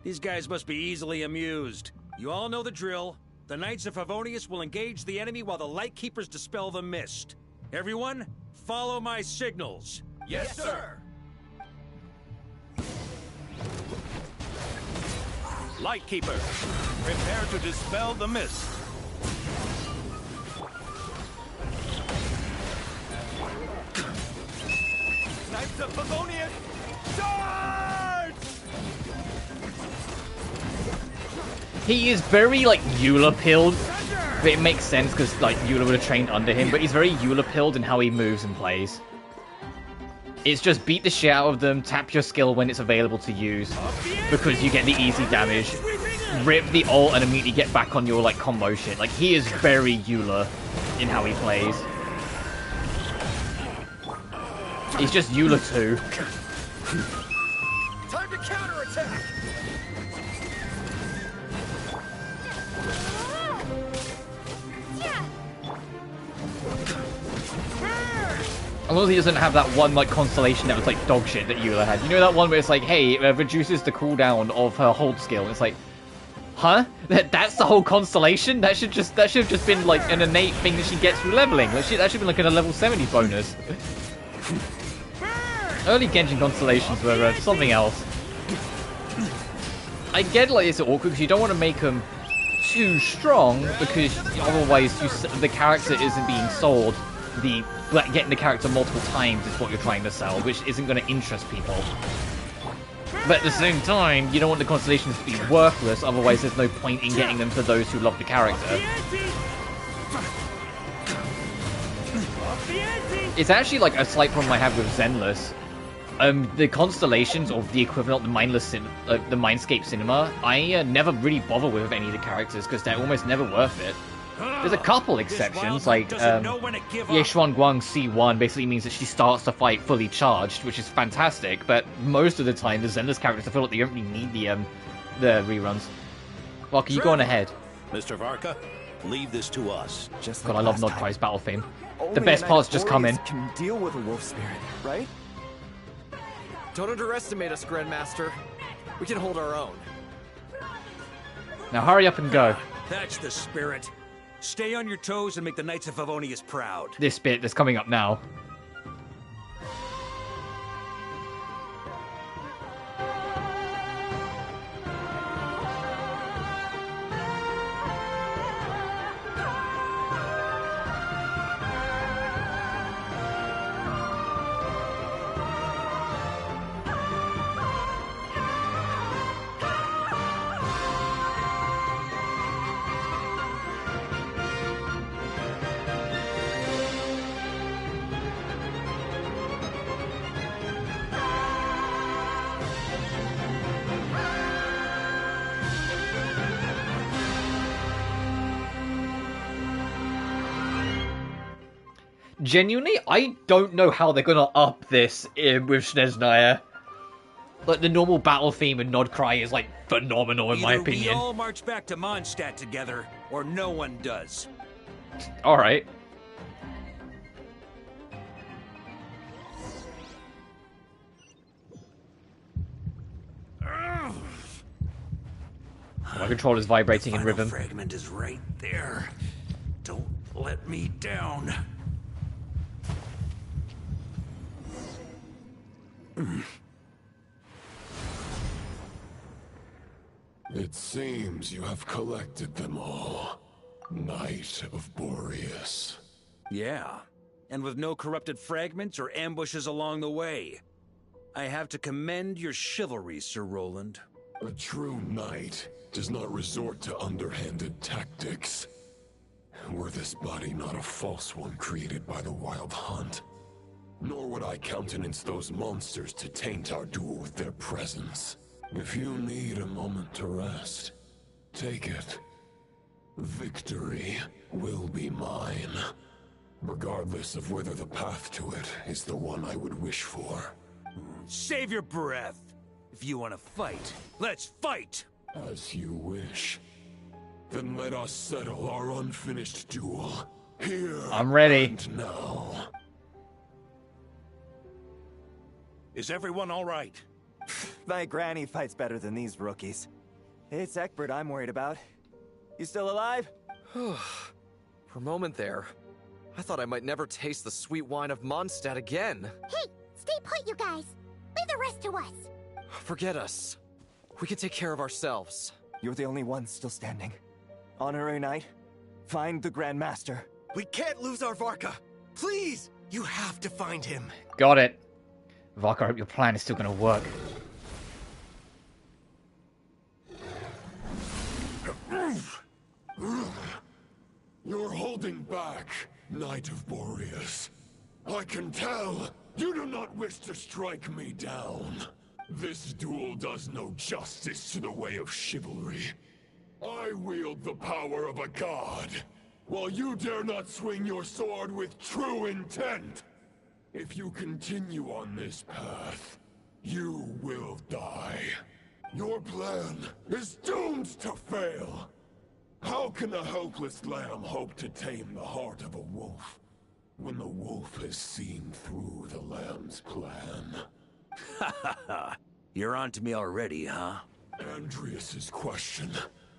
These guys must be easily amused. You all know the drill. The Knights of Favonius will engage the enemy while the Lightkeepers dispel the mist. Everyone, follow my signals. Yes, sir! Lightkeeper, prepare to dispel the mist. Knights of Favonius, charge! He is very, like, Eula-pilled, but it makes sense because, like, Eula would have trained under him, but he's very Eula-pilled in how he moves and plays. It's just beat the shit out of them, tap your skill when it's available to use, because you get the easy damage, rip the ult and immediately get back on your, like, combo shit. Like, he is very Eula in how he plays. He's just Eula 2. Time to counterattack! As long as he doesn't have that one, like, constellation that was, like, dog shit that Eula had. You know that one where it's like, hey, it reduces the cooldown of her hold skill. And it's like, Huh? That's the whole constellation? That should have just been like an innate thing that she gets through leveling. That should have been like a level 70 bonus. Early Genshin constellations were something else. I get like it's awkward because you don't want to make them too strong because otherwise the character isn't being sold. Getting the character multiple times is what you're trying to sell, which isn't going to interest people. But at the same time, you don't want the constellations to be worthless, otherwise there's no point in getting them for those who love the character. It's actually like a slight problem I have with Zenless. The constellations, or the equivalent of the Mindscape Cinema, I never really bother with any of the characters because they're almost never worth it. There's a couple exceptions, like Yeshuan Guang C1 basically means that she starts the fight fully charged, which is fantastic, but most of the time the Zenless characters, I feel like they don't really need the reruns. Well, can you go on ahead? Mr. Varka, leave this to us. God, I love Nodcry's battle theme. The best part's just coming. Can deal with a wolf spirit, right? Don't underestimate us, Grandmaster. We can hold our own. Now hurry up and go. That's the spirit. Stay on your toes and make the Knights of Favonius proud. This bit that's coming up now. Genuinely, I don't know how they're gonna up this with Snezhnaya. Like, the normal battle theme and Nodcry is, like, phenomenal in my opinion. We all march back to Mondstadt together, or no one does. Alright. My controller's vibrating in rhythm. The fragment is right there. Don't let me down. It seems you have collected them all, Knight of Boreas. Yeah, and with no corrupted fragments or ambushes along the way. I have to commend your chivalry, Sir Roland. A true knight does not resort to underhanded tactics. Were this body not a false one created by the Wild Hunt, nor would I countenance those monsters to taint our duel with their presence. If you need a moment to rest, take it. Victory will be mine, regardless of whether the path to it is the one I would wish for. Save your breath. If you want to fight, let's fight! As you wish. Then let us settle our unfinished duel. Here I'm ready. And now. Is everyone all right? My granny fights better than these rookies. It's Egbert I'm worried about. You still alive? For a moment there, I thought I might never taste the sweet wine of Mondstadt again. Hey, stay put, you guys. Leave the rest to us. Forget us. We can take care of ourselves. You're the only one still standing. Honorary Knight, find the Grand Master. We can't lose our Varka. Please, you have to find him. Got it. Varka, I hope your plan is still going to work. You're holding back, Knight of Boreas. I can tell you do not wish to strike me down. This duel does no justice to the way of chivalry. I wield the power of a god, while you dare not swing your sword with true intent. If you continue on this path, you will die. Your plan is doomed to fail. How can a helpless lamb hope to tame the heart of a wolf, when the wolf has seen through the lamb's plan? Ha ha ha! You're on to me already, huh? Andreas's question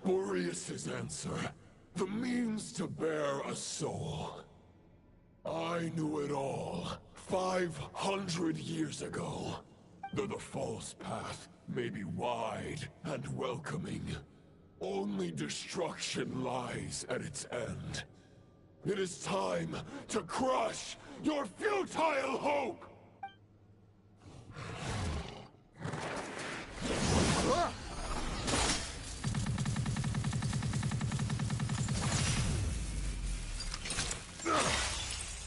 Boreas's answer. The means to bear a soul. I knew it all 500 years ago. Though the false path may be wide and welcoming, only destruction lies at its end. It is time to crush your futile hope!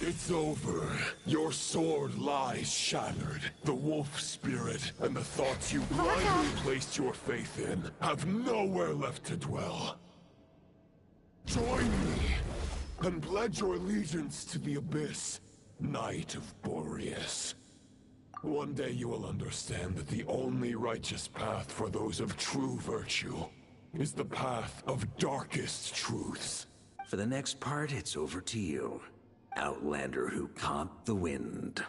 It's over. Your sword lies shattered. The wolf spirit and the thoughts you blindly placed your faith in have nowhere left to dwell. Join me and pledge your allegiance to the Abyss, Knight of Boreas. One day you will understand that the only righteous path for those of true virtue is the path of darkest truths. For the next part, it's over to you. Outlander who caught the wind.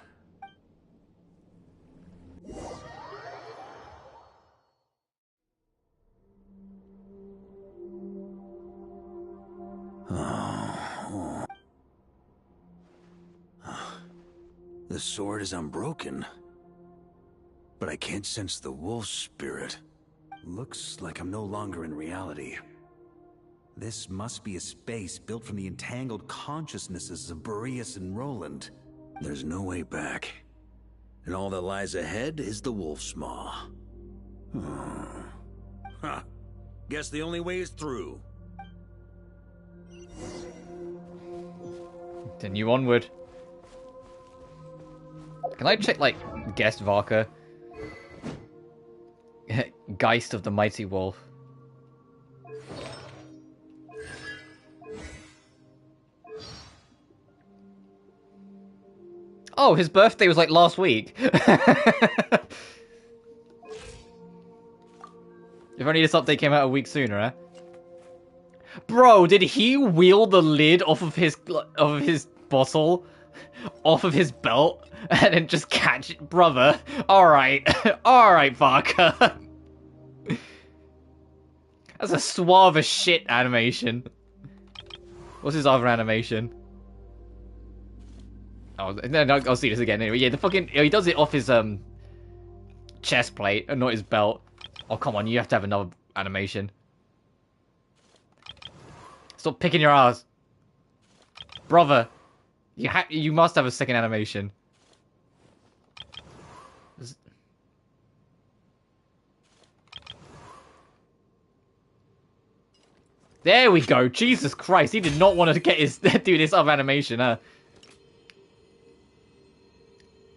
The sword is unbroken, but I can't sense the wolf spirit. Looks like I'm no longer in reality. This must be a space built from the entangled consciousnesses of Boreas and Roland. There's no way back. And all that lies ahead is the Wolf's Maw. Huh. Guess the only way is through. Continue onward. Can I check, like, guest Varka? Geist of the Mighty Wolf. Oh, his birthday was like last week. If only this update came out a week sooner, huh? Bro, did he wheel the lid off of his bottle, off of his belt, and then just catch it? Brother, alright. Alright, Varka. That's a suave as shit animation. What's his other animation? Oh, no, I'll see this again anyway. Yeah, the fucking... he does it off his, chest plate, and not his belt. Oh, come on, you have to have another animation. Stop picking your ass. Brother. You must have a second animation. There we go. Jesus Christ, he did not want to get his... do this other animation, huh?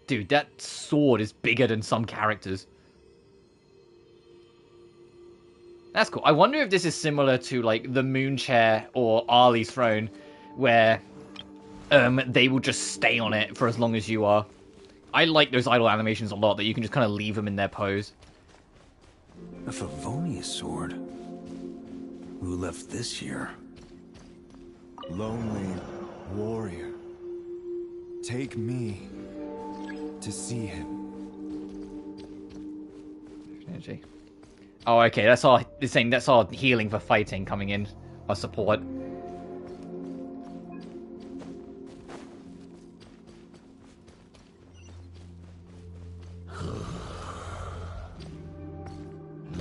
Dude, that sword is bigger than some characters. That's cool. I wonder if this is similar to, like, the Moon Chair or Ali's Throne, where they will just stay on it for as long as you are. I like those idle animations a lot, that you can just kind of leave them in their pose. A Favonius sword? Who left this here? Lonely warrior. Take me to see him. Energy. Oh, okay. That's our... it's saying that's our healing for fighting coming in. Our support.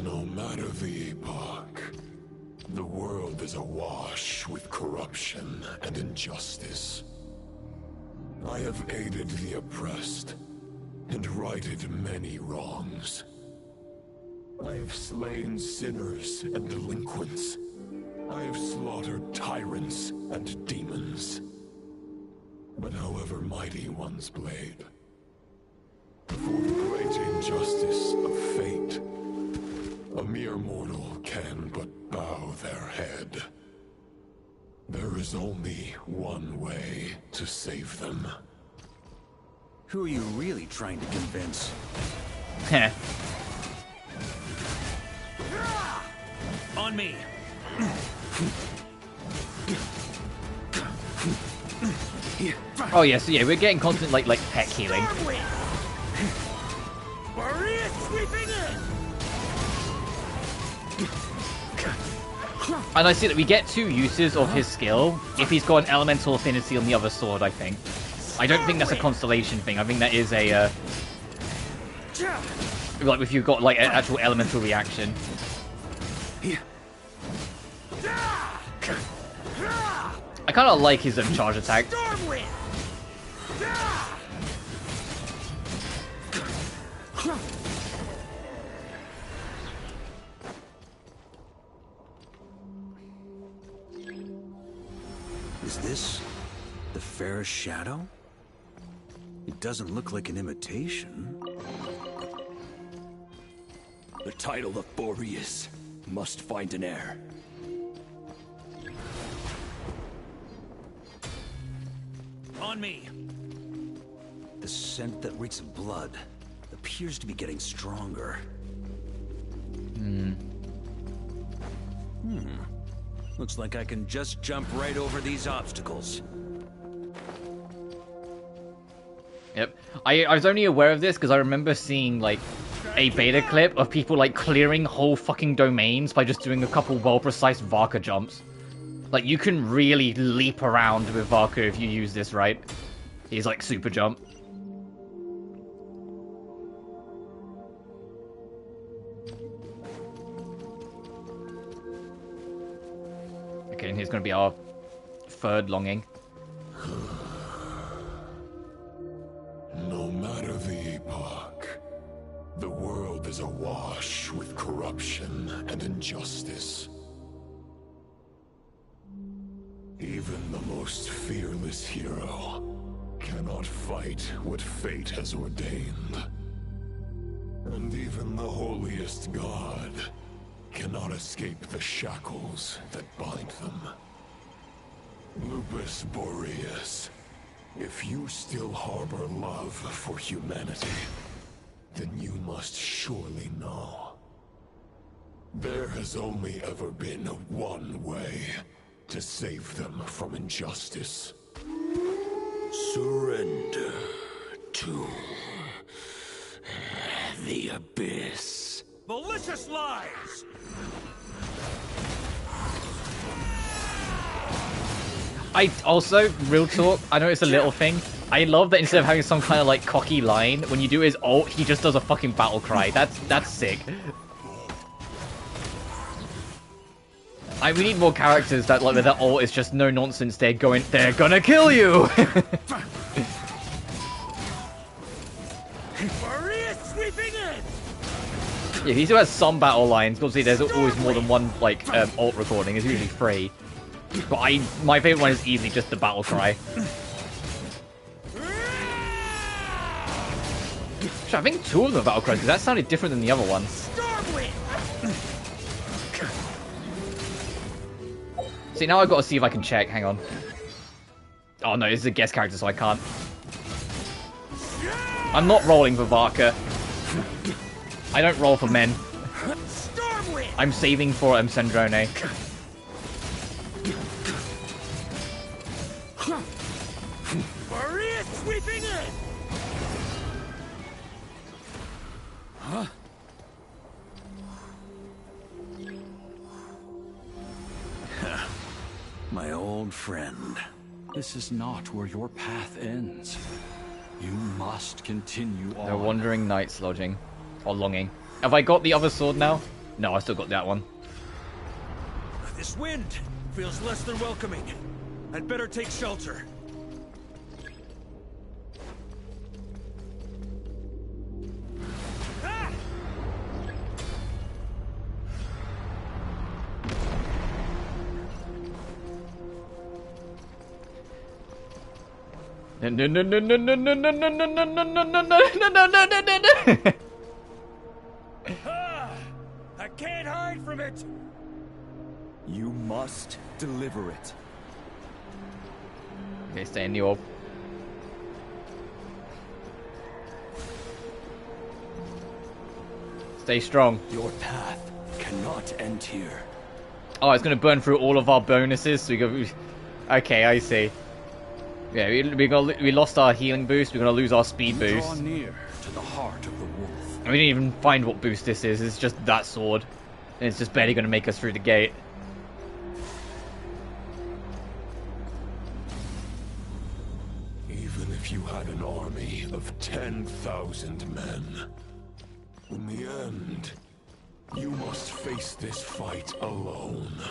No matter the epoch, the world is awash with corruption and injustice. I have aided the oppressed and righted many wrongs. I have slain sinners and delinquents. I have slaughtered tyrants and demons. But however mighty one's blade, for the great injustice of fate, a mere mortal can but bow their head. There is only one way to save them. Who are you really trying to convince? Heh. On me! Oh, yeah, so yeah, we're getting constant, like peck healing. Boreas sweeping in! And I see that we get 2 uses of his skill if he's got an elemental affinity on the other sword, I think. I don't think that's a constellation thing. I think that is a, like, if you've got, like, an actual elemental reaction. I kind of like his charge attack. Is this the fairest shadow? It doesn't look like an imitation. The title of Boreas must find an heir. On me! The scent that reeks of blood appears to be getting stronger. Looks like I can just jump right over these obstacles. Yep. I was only aware of this because I remember seeing, like, a beta clip of people, like, clearing whole fucking domains by just doing a couple well-precise Varka jumps. Like, you can really leap around with Varka if you use this right. He's, like, super jump. Okay, and here's gonna be our 3rd longing. No matter the epoch, the world is awash with corruption and injustice. Even the most fearless hero cannot fight what fate has ordained. And even the holiest god cannot escape the shackles that bind them. Lupus Boreas, if you still harbor love for humanity, then you must surely know. There has only ever been one way to save them from injustice. Surrender to the abyss. Malicious lies! I also, real talk, I know it's a little thing. I love that instead of having some kind of, like, cocky line, when you do his ult, he just does a fucking battle cry. That's sick. We need more characters that, like, their ult is just no nonsense. They're gonna kill you! Yeah, he still has some battle lines. Obviously, there's always more than one, like, ult recording. It's usually 3. But my favorite one is easily just the battle cry. Actually, I think 2 of the battle cries, because that sounded different than the other one. See, now I've got to see if I can check. Hang on. Oh no, this is a guest character, so I can't. I'm not rolling for Varka. I don't roll for men. I'm saving for Sandrone. Maria sweeping in! Huh? My old friend. This is not where your path ends. You must continue on. The Wandering Knight's lodging. Or longing. Have I got the other sword now? No, I still got that one. This wind feels less than welcoming. I'd better take shelter. No, no, no, no, no, no, no, no, no, no, no, no, no, no, no, no, no, no. I can't hide from it. You must deliver it. Okay, stay in the orb. Stay strong. Your path cannot end here. Oh, it's going to burn through all of our bonuses. So we go. Okay, I see. Yeah, we lost our healing boost. We're going to lose our speed boost. Draw near to the heart of the wolf. And we didn't even find what boost this is. It's just that sword. And it's just barely going to make us through the gate. if you had an army of 10,000 men. In the end, you must face this fight alone.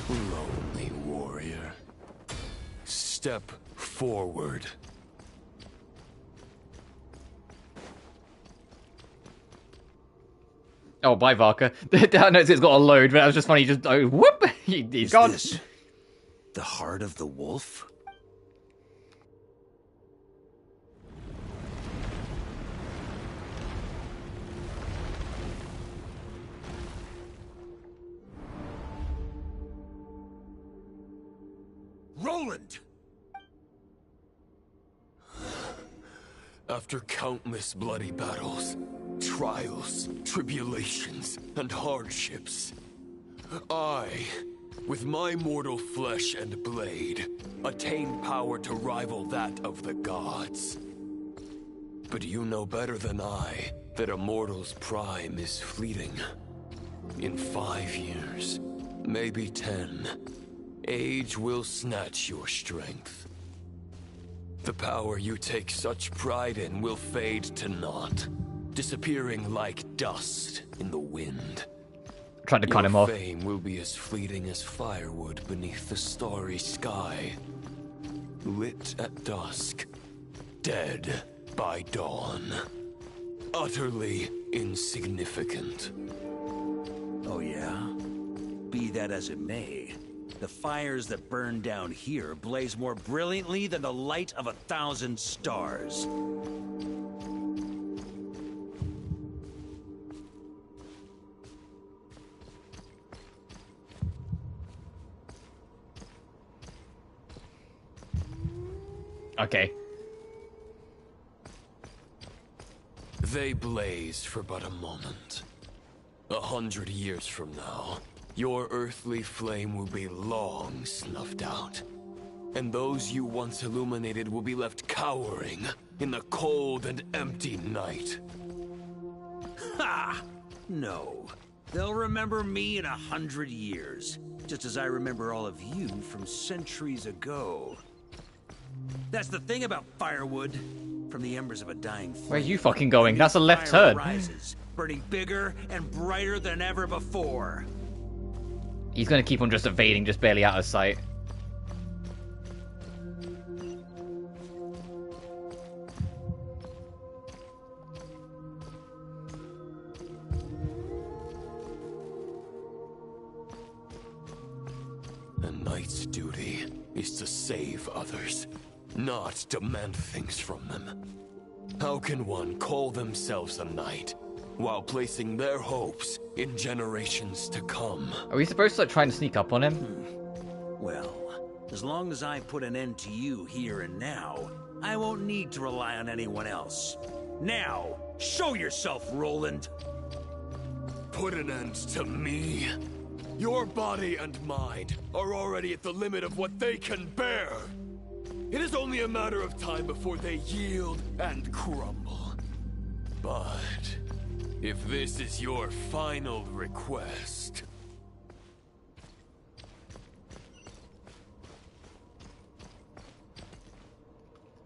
Lonely warrior. Step forward. Oh, bye, Varka. I know it's got a load, but that was just funny. Just whoop, he's gone. This the heart of the wolf? Roland! After countless bloody battles, trials, tribulations, and hardships, I, with my mortal flesh and blade, attained power to rival that of the gods. But you know better than I that a mortal's prime is fleeting. In 5 years, maybe 10, age will snatch your strength. The power you take such pride in will fade to naught, disappearing like dust in the wind. Tried to cut him off. Your fame will be as fleeting as firewood beneath the starry sky. Lit at dusk, dead by dawn. Utterly insignificant. Oh yeah? Be that as it may, the fires that burn down here blaze more brilliantly than the light of 1,000 stars. Okay. They blaze for but a moment. 100 years from now, your earthly flame will be long snuffed out. And those you once illuminated will be left cowering in the cold and empty night. Ha! No. They'll remember me in 100 years, just as I remember all of you from centuries ago. That's the thing about firewood. From the embers of a dying flame, where are you fucking going? That's a left fire turn. Rises, burning bigger and brighter than ever before. He's gonna keep on just evading, just barely out of sight. A knight's duty is to save others, not demand things from them. How can one call themselves a knight while placing their hopes in generations to come? Are we supposed to like, try and sneak up on him? Well, as long as I put an end to you here and now, I won't need to rely on anyone else. Now, show yourself, Roland! Put an end to me? Your body and mind are already at the limit of what they can bear. It is only a matter of time before they yield and crumble. But if this is your final request...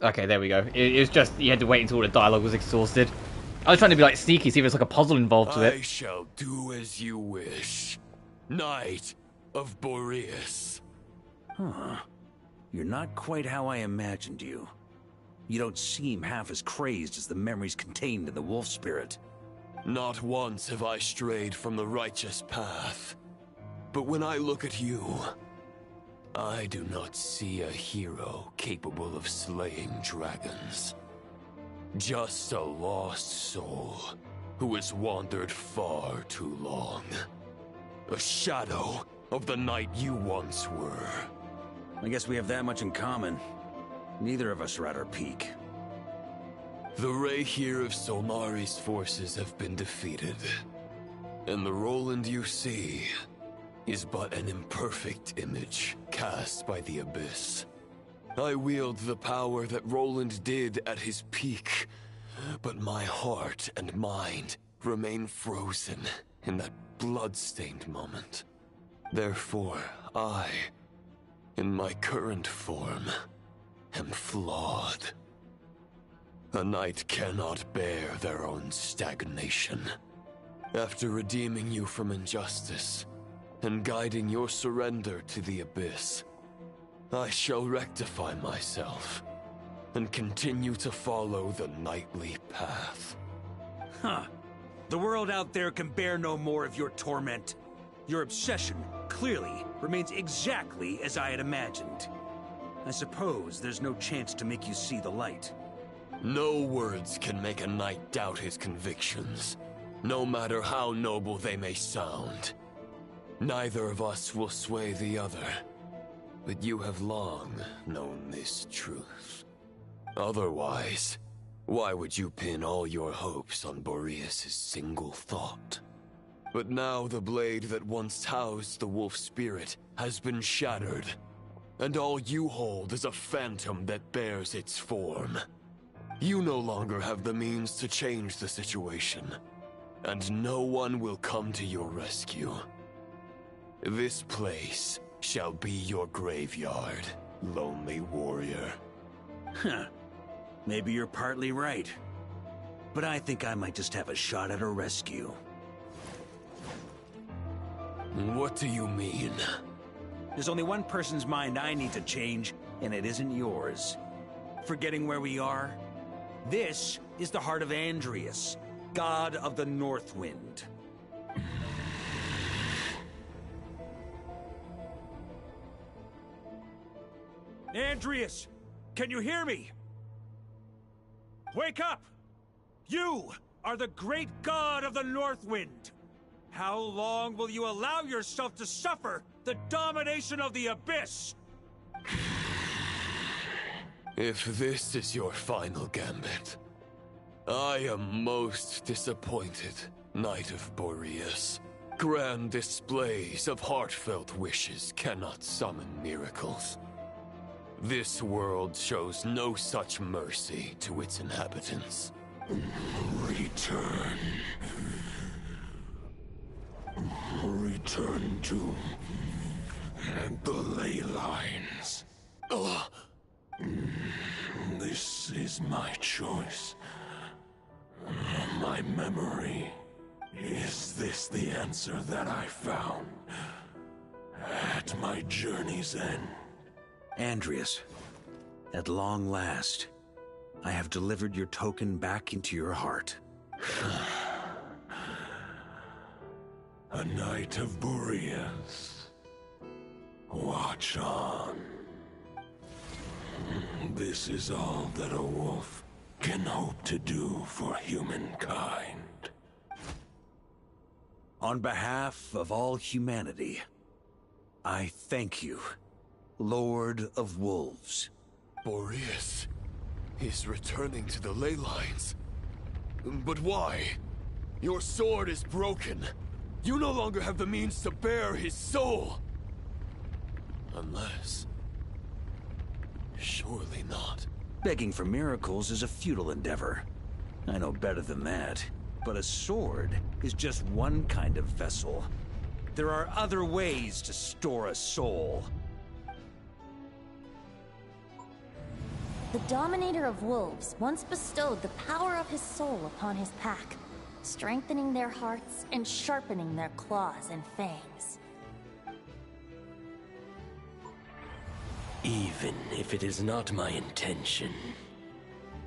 Okay, there we go. It was just, you had to wait until all the dialogue was exhausted. I was trying to be like sneaky, see if there's like a puzzle involved with it. I shall do as you wish. Knight of Boreas. Huh. You're not quite how I imagined you. You don't seem half as crazed as the memories contained in the wolf spirit. Not once have I strayed from the righteous path. But when I look at you, I do not see a hero capable of slaying dragons. Just a lost soul who has wandered far too long. A shadow of the knight you once were. I guess we have that much in common. Neither of us are at our peak. The Rayhir of Solnari's forces have been defeated. And the Roland you see is but an imperfect image cast by the Abyss. I wield the power that Roland did at his peak, but my heart and mind remain frozen in that blood-stained moment. Therefore, I, in my current form, am flawed. A knight cannot bear their own stagnation. After redeeming you from injustice and guiding your surrender to the abyss, I shall rectify myself and continue to follow the knightly path. Huh. The world out there can bear no more of your torment. Your obsession, clearly, remains exactly as I had imagined. I suppose there's no chance to make you see the light. No words can make a knight doubt his convictions, no matter how noble they may sound. Neither of us will sway the other, but you have long known this truth. Otherwise, why would you pin all your hopes on Boreas' single thought? But now the blade that once housed the wolf spirit has been shattered, and all you hold is a phantom that bears its form. You no longer have the means to change the situation, and no one will come to your rescue. This place shall be your graveyard, lonely warrior. Huh. Maybe you're partly right. But I think I might just have a shot at a rescue. What do you mean? There's only one person's mind I need to change, and it isn't yours. Forgetting where we are? This is the heart of Andrias, god of the North Wind. Andrias, can you hear me? Wake up! You are the great god of the North Wind. How long will you allow yourself to suffer the domination of the Abyss? If this is your final gambit, I am most disappointed, Knight of Boreas. Grand displays of heartfelt wishes cannot summon miracles. This world shows no such mercy to its inhabitants. Return. Return to the ley lines. This is my choice. My memory. Is this the answer that I found at my journey's end? Andrias, at long last, I have delivered your token back into your heart. A Knight of Boreas. Watch on. This is all that a wolf can hope to do for humankind. On behalf of all humanity, I thank you, Lord of Wolves. Boreas is returning to the ley lines. But why? Your sword is broken. You no longer have the means to bear his soul. Unless... surely not. Begging for miracles is a futile endeavor. I know better than that. But a sword is just one kind of vessel. There are other ways to store a soul. The Dominator of Wolves once bestowed the power of his soul upon his pack, strengthening their hearts and sharpening their claws and fangs. Even if it is not my intention,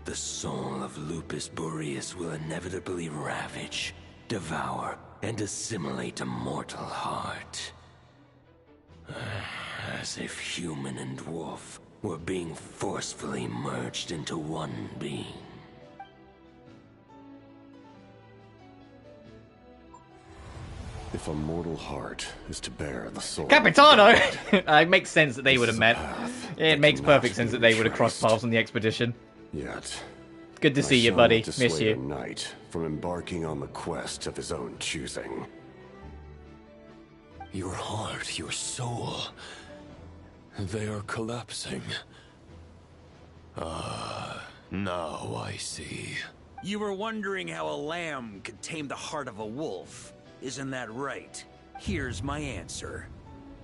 the soul of Lupus Boreas will inevitably ravage, devour, and assimilate a mortal heart. As if human and wolf were being forcefully merged into one being. If a mortal heart is to bear the soul... Capitano! It makes sense that they would have met. It makes perfect sense that they would have crossed paths on the expedition. Yet... Good to see you, buddy. Miss you. A knight from embarking on the quest of his own choosing. Your heart, your soul... they are collapsing. Now I see. You were wondering how a lamb could tame the heart of a wolf. Isn't that right? Here's my answer.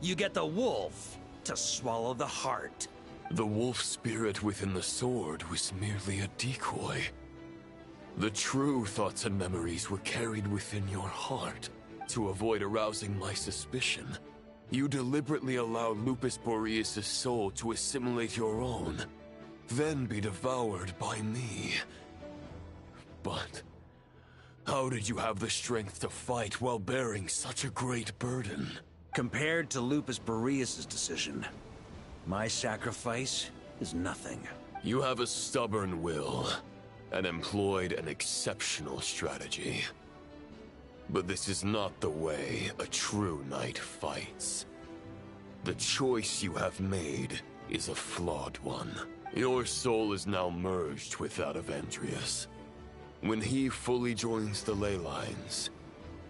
You get the wolf to swallow the heart. The wolf spirit within the sword was merely a decoy. The true thoughts and memories were carried within your heart. To avoid arousing my suspicion, you deliberately allow Lupus Boreas' soul to assimilate your own, then be devoured by me. But how did you have the strength to fight while bearing such a great burden? Compared to Lupus Boreas' decision, my sacrifice is nothing. You have a stubborn will, and employed an exceptional strategy. But this is not the way a true knight fights. The choice you have made is a flawed one. Your soul is now merged with that of Andreas. When he fully joins the ley lines,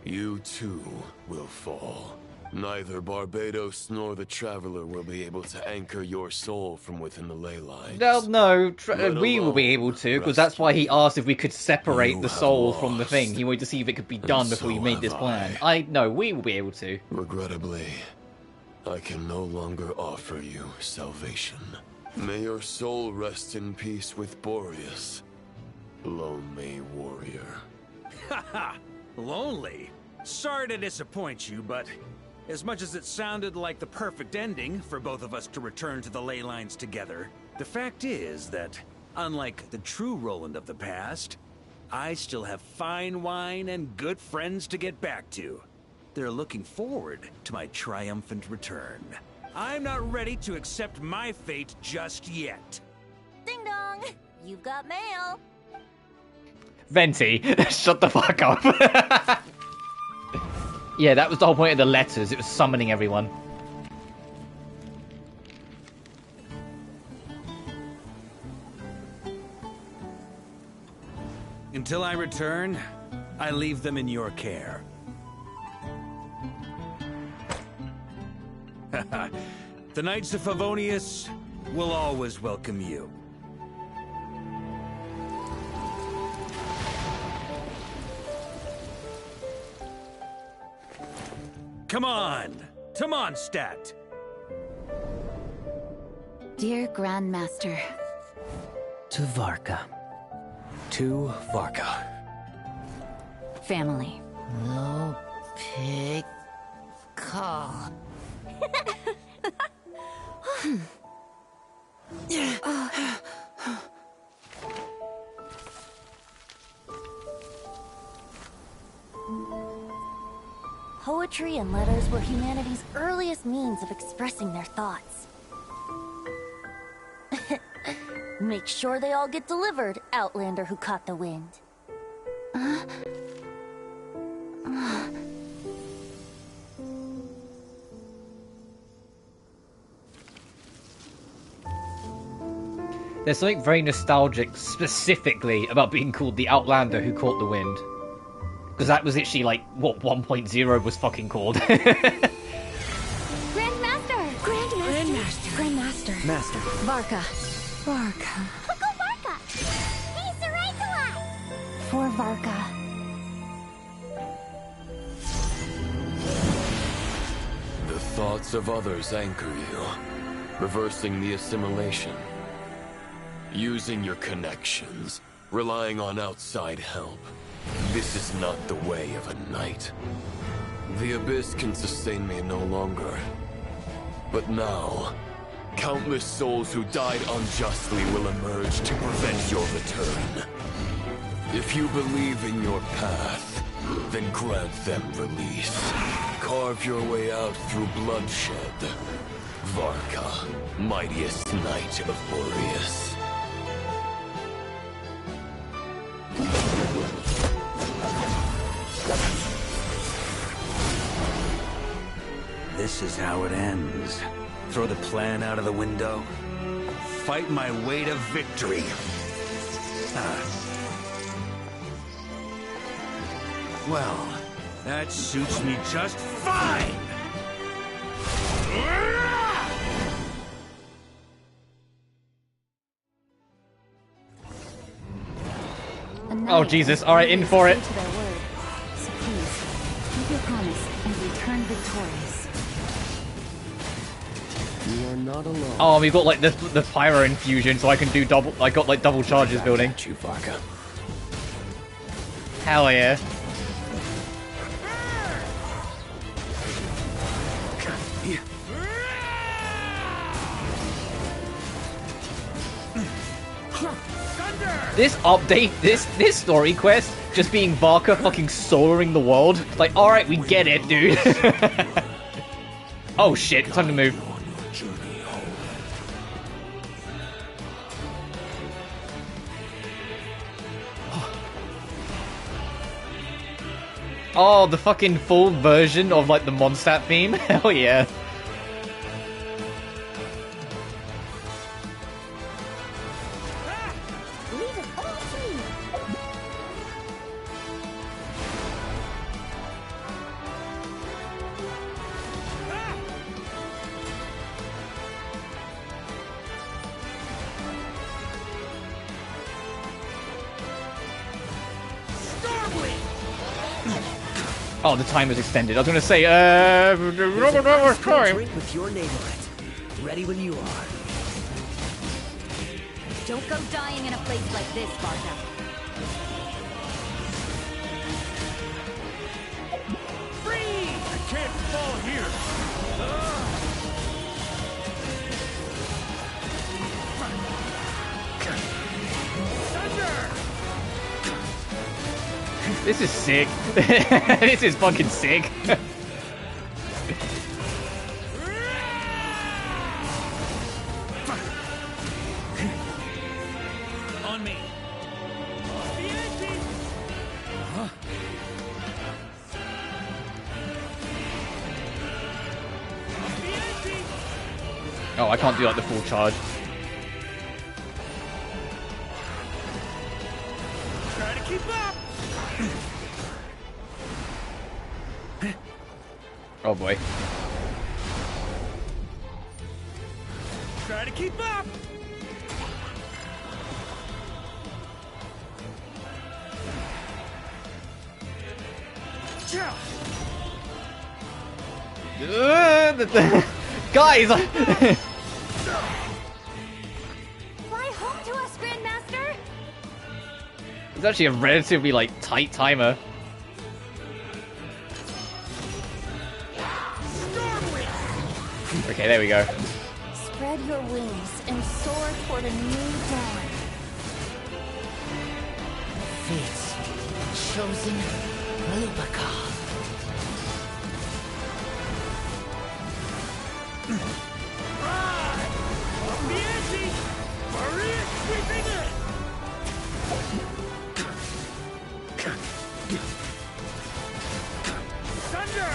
you too will fall. Neither Barbados nor the Traveler will be able to anchor your soul from within the ley lines. Well, no, we will be able to, because that's why he asked if we could separate the soul from the thing. He wanted to see if it could be done before he made this plan. No, we will be able to. Regrettably, I can no longer offer you salvation. May your soul rest in peace with Boreas, lonely warrior. Haha, lonely? Sorry to disappoint you, but as much as it sounded like the perfect ending for both of us to return to the ley lines together, the fact is that, unlike the true Roland of the past, I still have fine wine and good friends to get back to. They're looking forward to my triumphant return. I'm not ready to accept my fate just yet. Ding dong! You've got mail. Venti, shut the fuck up. Yeah, that was the whole point of the letters. It was summoning everyone. Until I return, I leave them in your care. The Knights of Favonius will always welcome you. Come on! To Mondstadt! Dear Grandmaster. To Varka. To Varka. Family. No pig call. Poetry and letters were humanity's earliest means of expressing their thoughts. Make sure they all get delivered, Outlander who caught the wind. There's something very nostalgic specifically about being called the Outlander who caught the wind. Because that was actually like what 1.0 was fucking called. Grandmaster! Master. Varka. Varka. Uncle Varka! He's the right to us! For Varka. The thoughts of others anchor you, reversing the assimilation. Using your connections, relying on outside help. This is not the way of a knight. The Abyss can sustain me no longer. But now, countless souls who died unjustly will emerge to prevent your return. If you believe in your path, then grant them release. Carve your way out through bloodshed. Varka, mightiest knight of Boreas. This is how it ends. Throw the plan out of the window. Fight my way to victory. Well, that suits me just fine! Oh Jesus! All right, in for it. To their word. So please, keep your promise and return victorious. You are not alone. Oh, we've got like the pyro infusion, so I can do double. I got like double charges building. You, Varka. Hell yeah. This update, this story quest, just being Varka fucking soaring the world. Like, alright, we get it, dude. Oh shit, time to move. Oh, the fucking full version of like the Mondstadt theme? Hell yeah. Oh, the timer's extended. I was gonna say, Drink with your name on it. Ready when you are. Don't go dying in a place like this, Varka. Freeze! I can't fall here. This is sick. This is fucking sick. On me. Oh, I can't do like the full charge. Try to keep up. Oh boy. Try to keep up. Guys! Fly home to us, Grandmaster! It's actually a relatively like tight timer. Okay, there we go. Spread your wings and soar toward a new dawn. Fate's chosen Lubaka. Maria sweeping in! Thunder!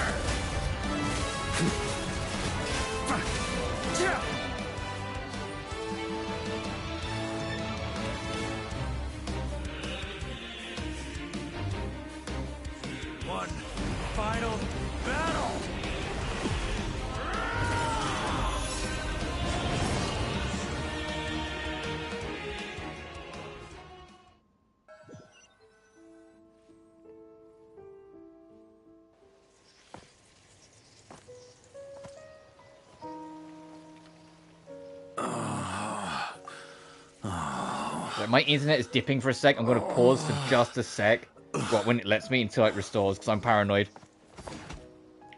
One final battle! My internet is dipping for a sec. I'm going to pause for just a sec. When it lets me until it restores, because I'm paranoid.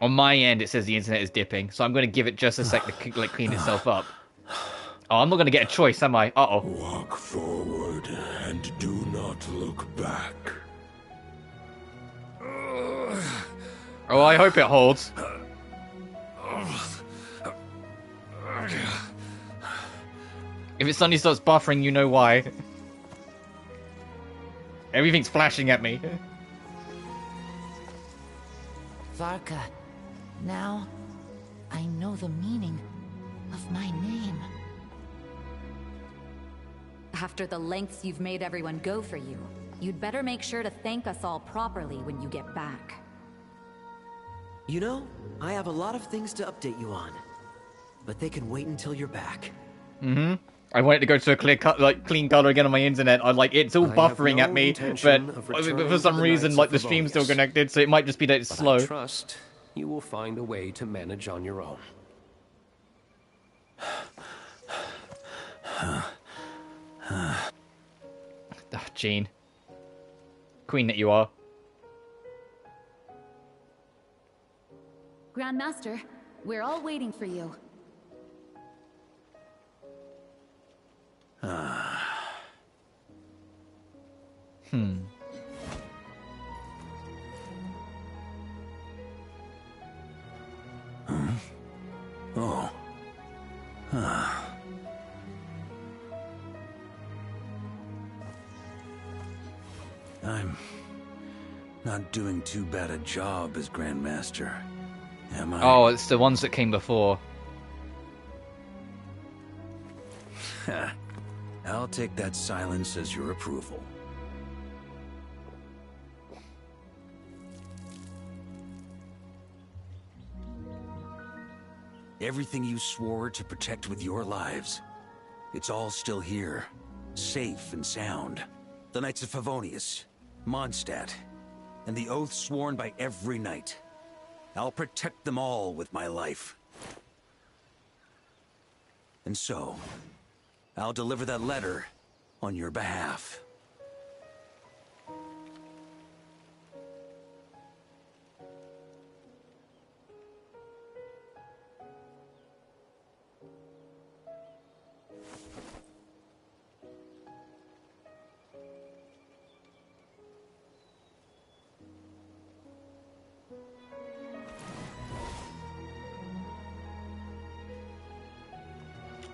On my end, it says the internet is dipping, so I'm going to give it just a sec to like clean itself up. Oh, I'm not going to get a choice, am I? Uh-oh. Walk forward and do not look back. Oh, I hope it holds. If it suddenly starts buffering, you know why. Everything's flashing at me. Varka, now I know the meaning of my name. After the lengths you've made everyone go for you, you'd better make sure to thank us all properly when you get back. You know, I have a lot of things to update you on, but they can wait until you're back. Mm-hmm. I wanted to go to a clean color again on my internet. I'm like, it's all buffering at me, but for some reason, like the stream's still connected, so it might just be that it's slow. I trust you will find a way to manage on your own. Jean. Queen that you are. Grandmaster, we're all waiting for you. Oh. I'm not doing too bad a job as Grandmaster, am I? Oh, it's the ones that came before. I'll take that silence as your approval. Everything you swore to protect with your lives, it's all still here, safe and sound. The Knights of Favonius, Mondstadt, and the oath sworn by every knight. I'll protect them all with my life. And so, I'll deliver that letter on your behalf.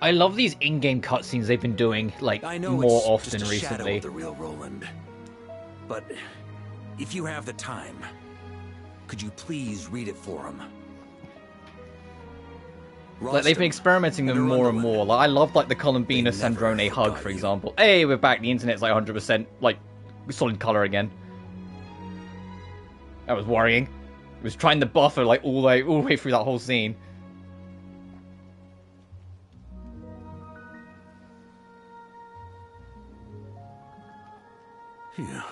I love these in-game cutscenes they've been doing, like, I know more it's often just a shadow recently. of the real Roland. But if you have the time, could you please read it for him? Like, they've been experimenting them more and more. Like, I loved, like, the Columbina Sandrone hug, for example. Hey, we're back. The internet's, like, 100%, like, solid color again. That was worrying. It was trying to buffer, like, all the way through that whole scene. Phew.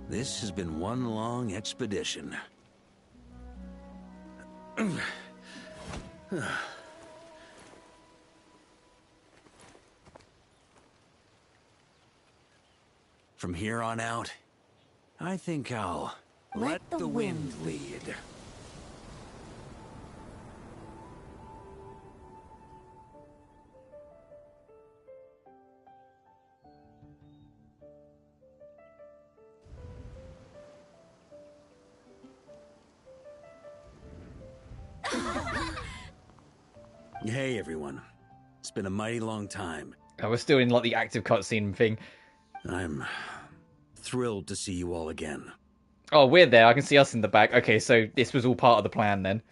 This has been one long expedition. From here on out, I think I'll let the wind lead. Hey everyone, it's been a mighty long time. I was still in, like, the active cutscene thing. I'm thrilled to see you all again. Oh, we're there. I can see us in the back. Okay, so this was all part of the plan then.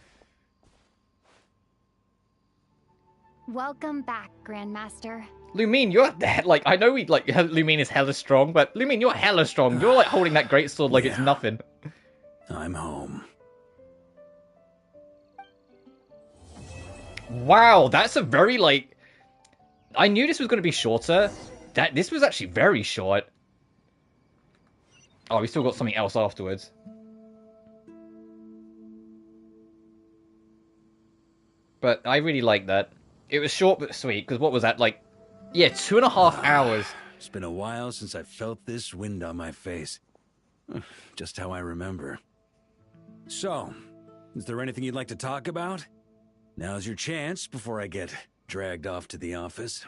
Welcome back, Grandmaster. Lumine, you're like, I know Lumine is hella strong, but Lumine, you're hella strong. You're, like, holding that great sword like it's nothing. I'm home. Wow, that's a very, like... I knew this was going to be shorter. This was actually very short. Oh, we still got something else afterwards. But I really like that. It was short but sweet, because what was that, like... Yeah, 2.5 hours. It's been a while since I felt this wind on my face. Just how I remember. So, is there anything you'd like to talk about? Now's your chance before I get dragged off to the office.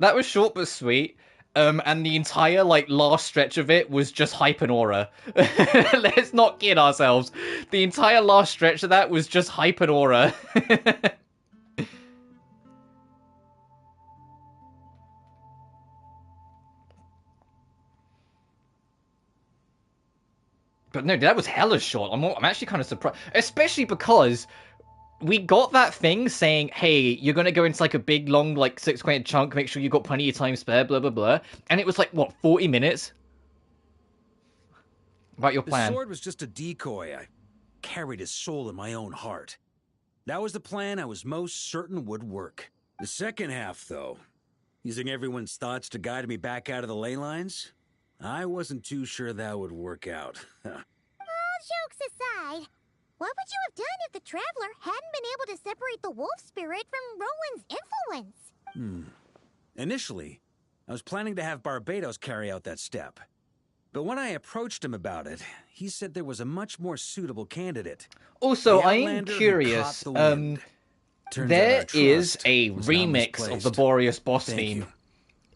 That was short but sweet. And the entire, like, last stretch of it was just hype and aura. Let's not kid ourselves. The entire last stretch of that was just hype and aura. But no, that was hella short. I'm actually kind of surprised. Especially because we got that thing saying, hey, you're going to go into, like, a big, long, like, 6-minute chunk. Make sure you've got plenty of time spare, blah, blah, blah. And it was, like, what, 40 minutes? About your plan. The sword was just a decoy. I carried his soul in my own heart. That was the plan I was most certain would work. The second half, though, using everyone's thoughts to guide me back out of the ley lines, I wasn't too sure that would work out. All jokes aside, What would you have done if the Traveler hadn't been able to separate the wolf spirit from Roland's influence? Initially, I was planning to have Barbados carry out that step. But when I approached him about it, he said there was a much more suitable candidate. Also, The I am Outlander who curious. caught the wind. Turns out There our is trust a was now remix of the misplaced. Boreas boss Thank theme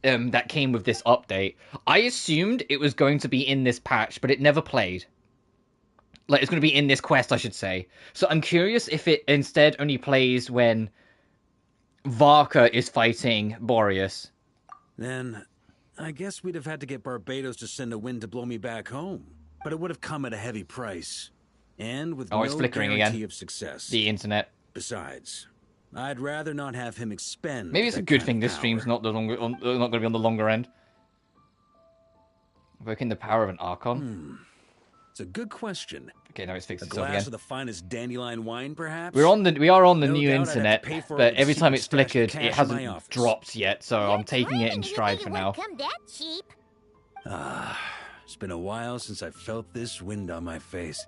you. that came with this update. I assumed it was going to be in this patch, but it never played. Like, it's going to be in this quest, I should say. So I'm curious if it instead only plays when Varka is fighting Boreas. Then, I guess we'd have had to get Barbados to send a wind to blow me back home. But it would have come at a heavy price. And with Oh, it's no flickering guarantee again. of success. The internet. Besides, I'd rather not have him expend. Maybe it's a that good kind thing of this power. stream's not going to be on the longer end. Working the power of an Archon? It's a good question. Okay, now it's fixed A itself glass again. of the finest dandelion wine, perhaps? We are on the No new doubt I'd have to internet, pay for it but with every time secret it's stash of flickered, cash it in my hasn't office. dropped yet, so I'm taking it in stride for now. Come that cheap. It's been a while since I felt this wind on my face.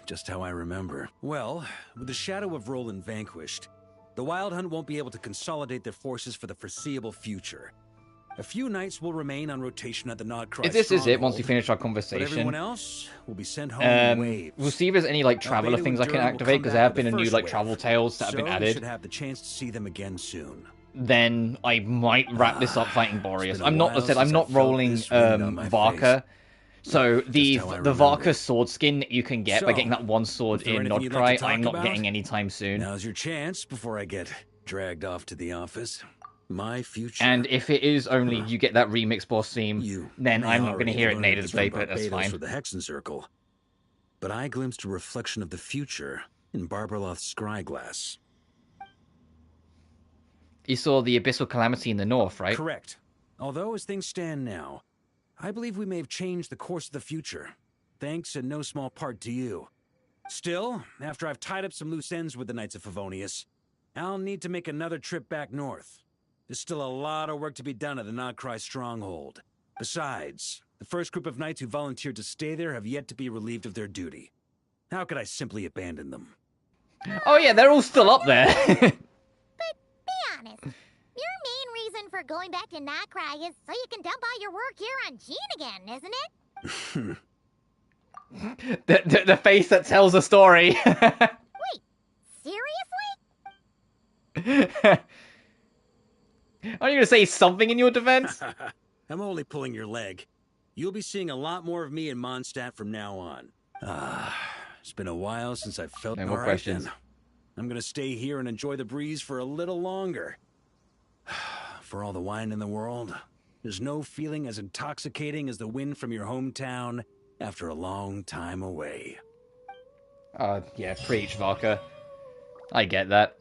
Just how I remember. Well, with the shadow of Roland vanquished, the Wild Hunt won't be able to consolidate their forces for the foreseeable future. A few knights will remain on rotation at the Nodcry If this is it, once we stronghold, finish our but conversation, everyone else will be sent home in waves. we'll see if there's any like traveler Albedo things and I can Durden will activate, come because back there have with been the a new first like wave. travel tales that have been So we added. should have the chance to see them again soon. Then I might wrap this up fighting Boreas. been a I'm not, while as I said, I'm since not I felt rolling this wind on my Varka. So the how I Varka sword skin that you can get by So, getting that one sword is there in anything you'd like to Nodcry, I'm talk not about? getting anytime soon. Now's your chance before I get dragged off to the office. My future. And if it is only you get that remix boss theme, then I'm not going to hear it natively, but that's fine. With the Hexen Circle. But I glimpsed a reflection of the future in Barbarloth's scryglass. You saw the Abyssal Calamity in the north, right? Correct. Although, as things stand now, I believe we may have changed the course of the future, thanks in no small part to you. Still, after I've tied up some loose ends with the Knights of Favonius, I'll need to make another trip back north. There's still a lot of work to be done at the Nodcry stronghold. Besides, the first group of knights who volunteered to stay there have yet to be relieved of their duty. How could I simply abandon them? Oh yeah, they're all still up there. Be honest. Your main reason for going back to Nodcry is so you can dump all your work here on Gene again, isn't it? the face that tells a story. Seriously? Are you going to say something in your defense? I'm only pulling your leg. You'll be seeing a lot more of me in Mondstadt from now on. It's been a while since I've felt... No more All right, questions. then. I'm gonna stay here and enjoy the breeze for a little longer. For all the wine in the world, there's no feeling as intoxicating as the wind from your hometown after a long time away. Yeah, preach, Varka. I get that.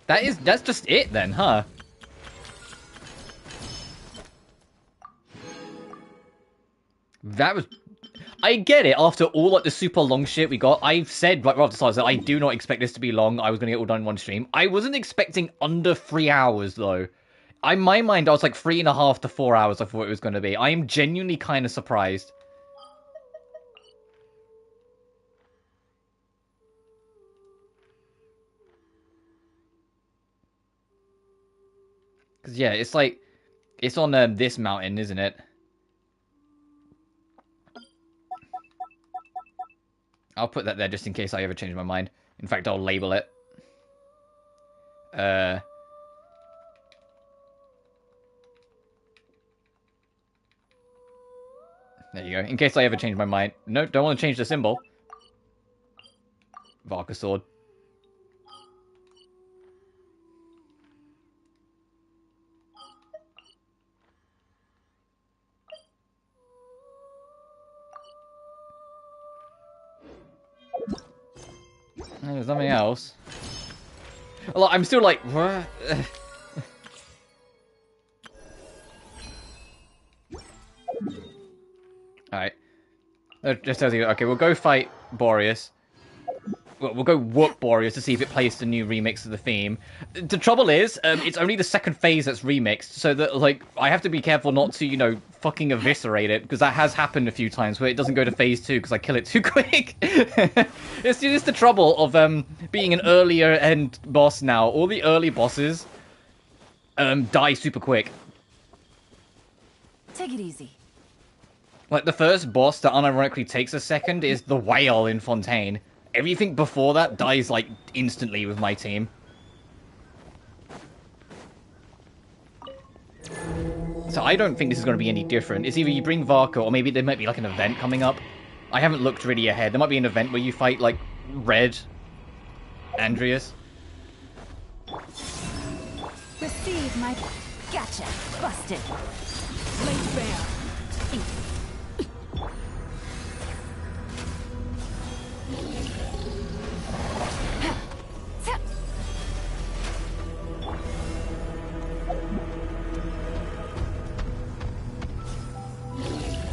That's just it then, huh? That was... I get it, after all like the super long shit we got. I've said, like right at the start, that I do not expect this to be long. I was going to get all done in one stream. I wasn't expecting under 3 hours, though. In my mind, I was like 3.5 to 4 hours I thought it was going to be. I am genuinely kind of surprised. Because, yeah, it's like... It's on this mountain, isn't it? I'll put that there just in case I ever change my mind. In fact, I'll label it. There you go. In case I ever change my mind. No, don't want to change the symbol. Varka sword. There's something else. Well, I'm still like, what? Alright. Just tells you, okay, we'll go fight Boreas. we'll go whoop Boreas to see if it plays the new remix of the theme. The trouble is, it's only the second phase that's remixed, so that, like, I have to be careful not to, you know, fucking eviscerate it, because that has happened a few times where it doesn't go to phase 2 because I kill it too quick. It's just the trouble of being an earlier end boss now. All the early bosses die super quick. Take it easy. Like, the first boss that unironically takes a second is the whale in Fontaine. Everything before that dies, like, instantly with my team. So I don't think this is going to be any different. It's either you bring Varka, or maybe there might be, like, an event coming up. I haven't looked really ahead. There might be an event where you fight, like, Red Andreas. Receive my... Gotcha. Busted. Laid bare.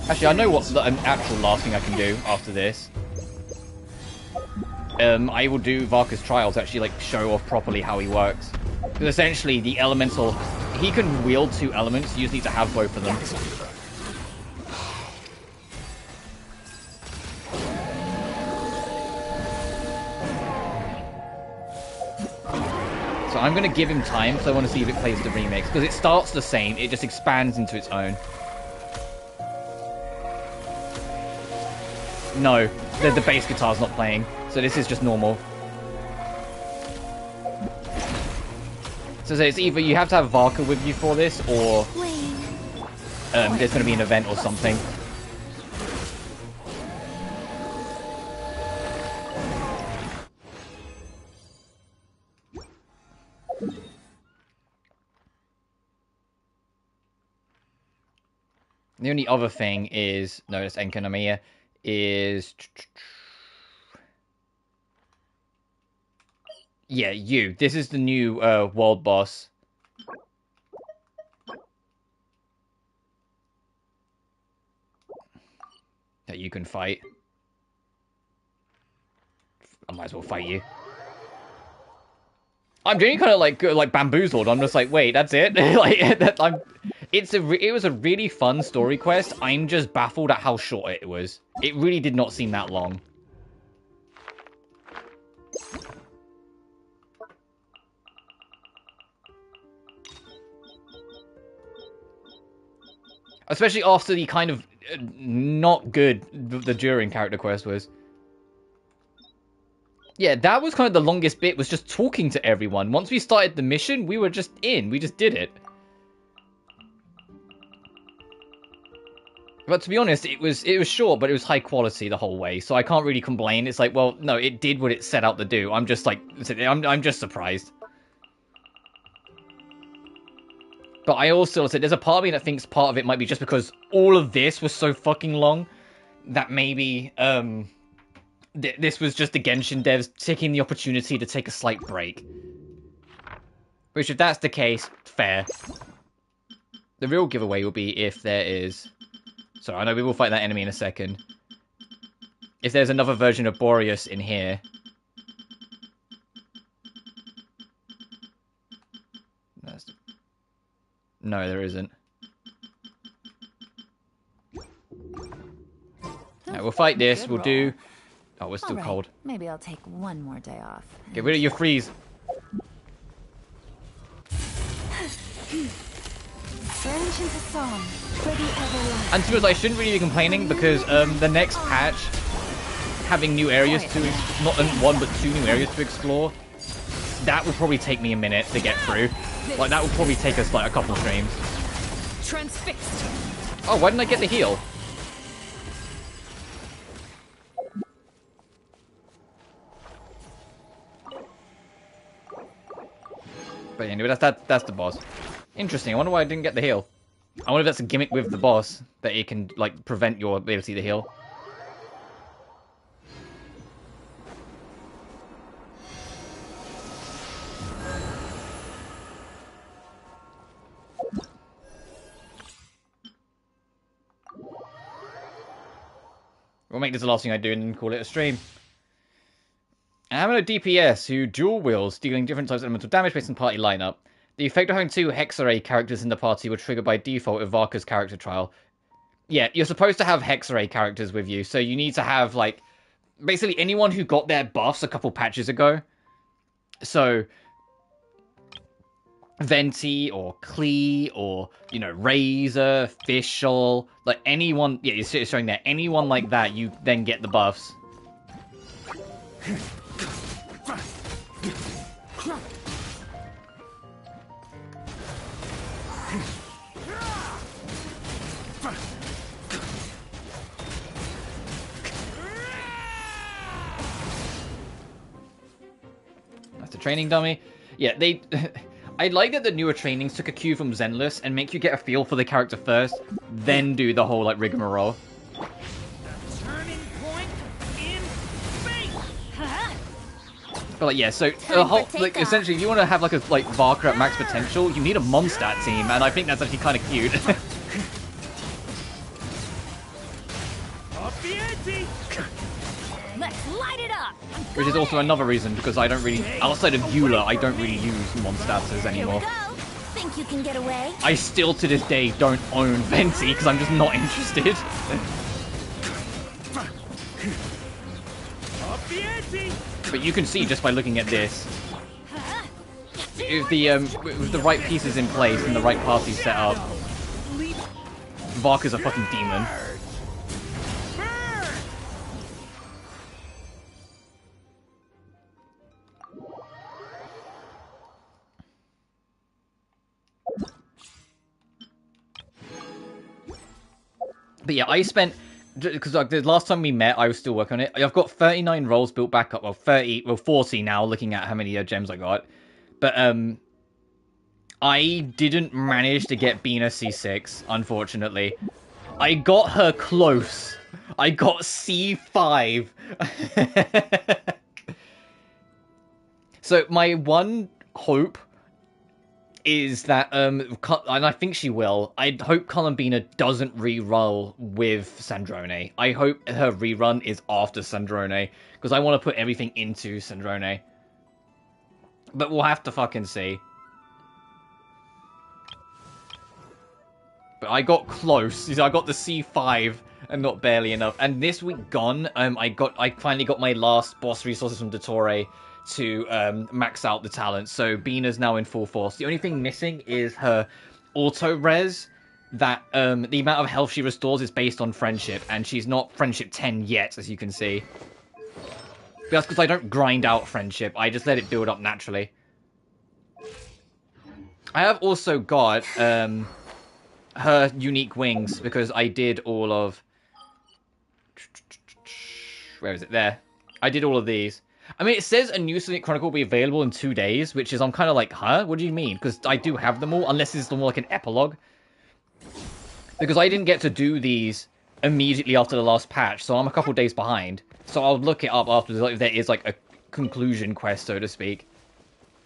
Actually, I know what an actual last thing I can do after this. I will do Varka's Trial to actually, like, show off properly how he works. Because essentially, the elemental... He can wield 2 elements, you just need to have both of them. So I'm going to give him time, because I want to see if it plays the remix. Because it starts the same, it just expands into its own. No, the bass guitar's not playing, so this is just normal. So it's either you have to have Varka with you for this, or there's going to be an event or something. The only other thing is, no, it's Enkanomiya, is... Yeah, you. This is the new world boss. That you can fight. I might as well fight you. I'm genuinely kind of like bamboozled. I'm just like, wait, that's it? Like, it was a really fun story quest. I'm just baffled at how short it was. It really did not seem that long. Especially after the kind of not good the During character quest was. Yeah, that was kind of the longest bit, was just talking to everyone. Once we started the mission, we were just in. We just did it. But to be honest, it was short, but it was high quality the whole way. So I can't really complain. It's like, well, no, it did what it set out to do. I'm just like, I'm just surprised. But I also said there's a part of me that thinks part of it might be just because all of this was so fucking long that maybe this was just the Genshin devs taking the opportunity to take a slight break. Which, if that's the case, fair. The real giveaway will be if there is... So I know we will fight that enemy in a second. If there's another version of Boreas in here... No, there isn't. Alright, we'll fight this. We'll do... Oh, we're still cold. Maybe I'll take one more day off. Get rid of your freeze. Branch into song. And to be honest, I shouldn't really be complaining because the next patch, having new areas to... Not one, but 2 new areas to explore, that will probably take me a minute to get through. Like, that will probably take us, like, a couple streams. Transfixed. Oh, why didn't I get the heal? But anyway, that's the boss. Interesting. I wonder why I didn't get the heal. I wonder if that's a gimmick with the boss, that it can, like, prevent your ability to heal. We'll make this the last thing I do and then call it a stream. I'm a DPS who dual wields, dealing different types of elemental damage based on party lineup. The effect of having 2 Hexarray characters in the party will trigger by default with Varka's character trial. Yeah, you're supposed to have Hexarray characters with you, so you need to have, like, basically anyone who got their buffs a couple patches ago. So, Venti, or Klee, or, you know, Razor, Fischl, like anyone, yeah, it's showing that. Anyone like that, you then get the buffs. That's the training dummy. Yeah, they... I like that the newer trainings took a cue from Zenless and make you get a feel for the character first, then do the whole, like, rigmarole. But, like, yeah, so the whole, like, essentially, if you want to have, like, a, like, Varka at max potential, you need a Mondstadt team, and I think that's actually kind of cute. Let's light it up. Which is also another reason, because I don't really, outside of Eula, I don't really use Mondstadters anymore. Think you can get away? I still, to this day, don't own Venti, because I'm just not interested. But you can see just by looking at this, if the with the right pieces in place and the right party set up, Varka's a fucking demon. But yeah, I spent, because like, the last time we met, I was still working on it. I've got 39 rolls built back up. Well, 40 now, looking at how many gems I got. But I didn't manage to get Bina C6, unfortunately. I got her close. I got C5. So my one hope is that, and I think she will, I hope Columbina doesn't re-roll with Sandrone. I hope her rerun is after Sandrone, because I want to put everything into Sandrone. But we'll have to fucking see. But I got close. I got the C5 and not barely enough. And this week gone, I finally got my last boss resources from Dottore to max out the talent. So Bina's now in full force. The only thing missing is her auto res. That the amount of health she restores is based on friendship, and she's not friendship 10 yet, as you can see. But that's because I don't grind out friendship. I just let it build up naturally. I have also got her unique wings, because I did all of... Where is it? There. I did all of these. I mean, it says a new Sonic Chronicle will be available in 2 days, which is, I'm kind of like, huh? What do you mean? Because I do have them all, unless it's more like an epilogue. Because I didn't get to do these immediately after the last patch, so I'm a couple days behind. So I'll look it up afterwards, like, if there is, like, a conclusion quest, so to speak.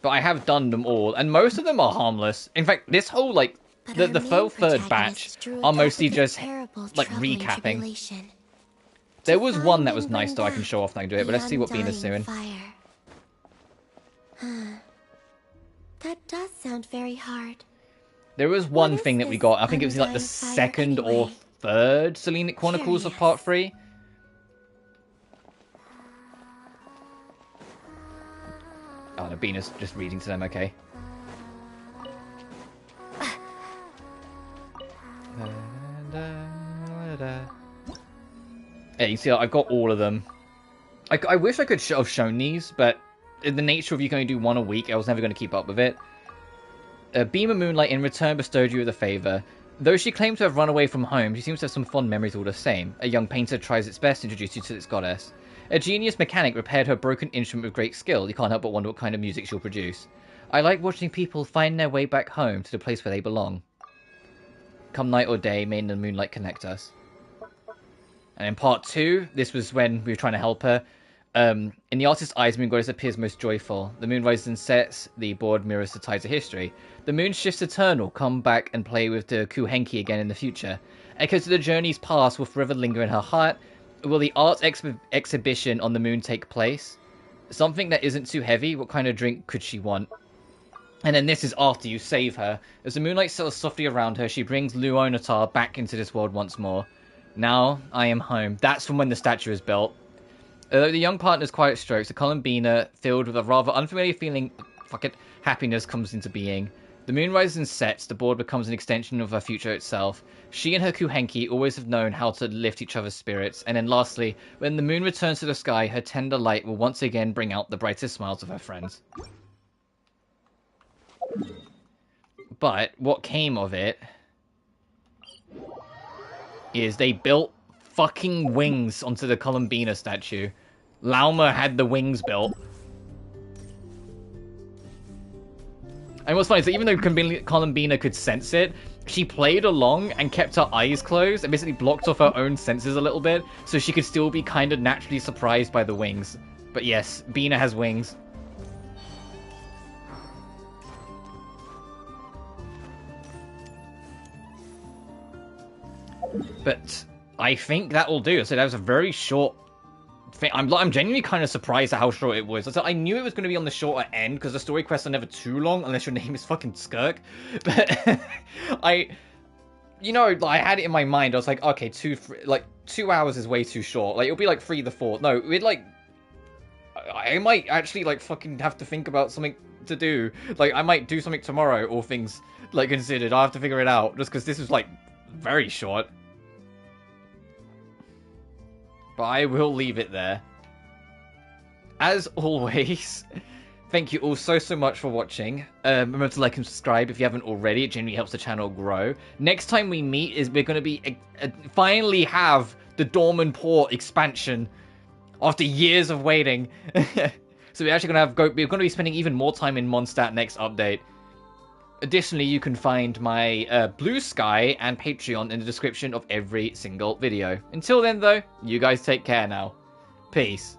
But I have done them all, and most of them are harmless. In fact, this whole, like, the full third batch are mostly just, like, recapping. There was one that was nice, though, I can show off and I can do it, but let's see what Bina's doing. That does sound very hard. There was one thing that we got, I think it was like the second or third Selenic Chronicles of Part 3. Oh, no, Bina's just reading to them, okay. Yeah, you see, I've got all of them. I wish I could have shown these, but in the nature of you can only do one a week, I was never going to keep up with it. A beam of moonlight in return bestowed you with a favour. Though she claimed to have run away from home, she seems to have some fond memories all the same. A young painter tries its best to introduce you to its goddess. A genius mechanic repaired her broken instrument with great skill. You can't help but wonder what kind of music she'll produce. I like watching people find their way back home to the place where they belong. Come night or day, may the moonlight connect us. And in part 2, this was when we were trying to help her. In the artist's eyes, Moon Goddess appears most joyful. The moon rises and sets, the board mirrors the tides of history. The moon shifts eternal, come back and play with the Kuhenki again in the future. Echoes of the journey's past will forever linger in her heart. Will the art exhibition on the moon take place? Something that isn't too heavy. What kind of drink could she want? And then this is after you save her. As the moonlight settles softly around her, she brings Luonatar back into this world once more. Now I am home. That's from when the statue is built. Although the young partner's quiet strokes, the Columbina, filled with a rather unfamiliar feeling, happiness comes into being. The moon rises and sets, the board becomes an extension of her future itself. She and her Kuhenki always have known how to lift each other's spirits. And then lastly, when the moon returns to the sky, her tender light will once again bring out the brightest smiles of her friends. But what came of it is they built fucking wings onto the Columbina statue. Lauma had the wings built. And what's funny is that even though Columbina could sense it, she played along and kept her eyes closed and basically blocked off her own senses a little bit, so she could still be kind of naturally surprised by the wings. But yes, Bina has wings. But I think that will do. So that was a very short thing. I'm genuinely kind of surprised at how short it was. So I knew it was going to be on the shorter end because the story quests are never too long unless your name is fucking Skirk. But I had it in my mind. I was like, okay, 2 hours is way too short. Like, it'll be like 3 to 4. No, I might actually fucking have to think about something to do. Like, I might do something tomorrow, all things considered. I'll have to figure it out just because this is very short. But I will leave it there. As always, thank you all so much for watching. Remember to like and subscribe if you haven't already. It genuinely helps the channel grow. Next time we meet we're going to be finally have the Dorman Port expansion after years of waiting. So we're actually going to be spending even more time in Mondstadt next update. Additionally, you can find my BlueSky and Patreon in the description of every single video. Until then, though, you guys take care now. Peace.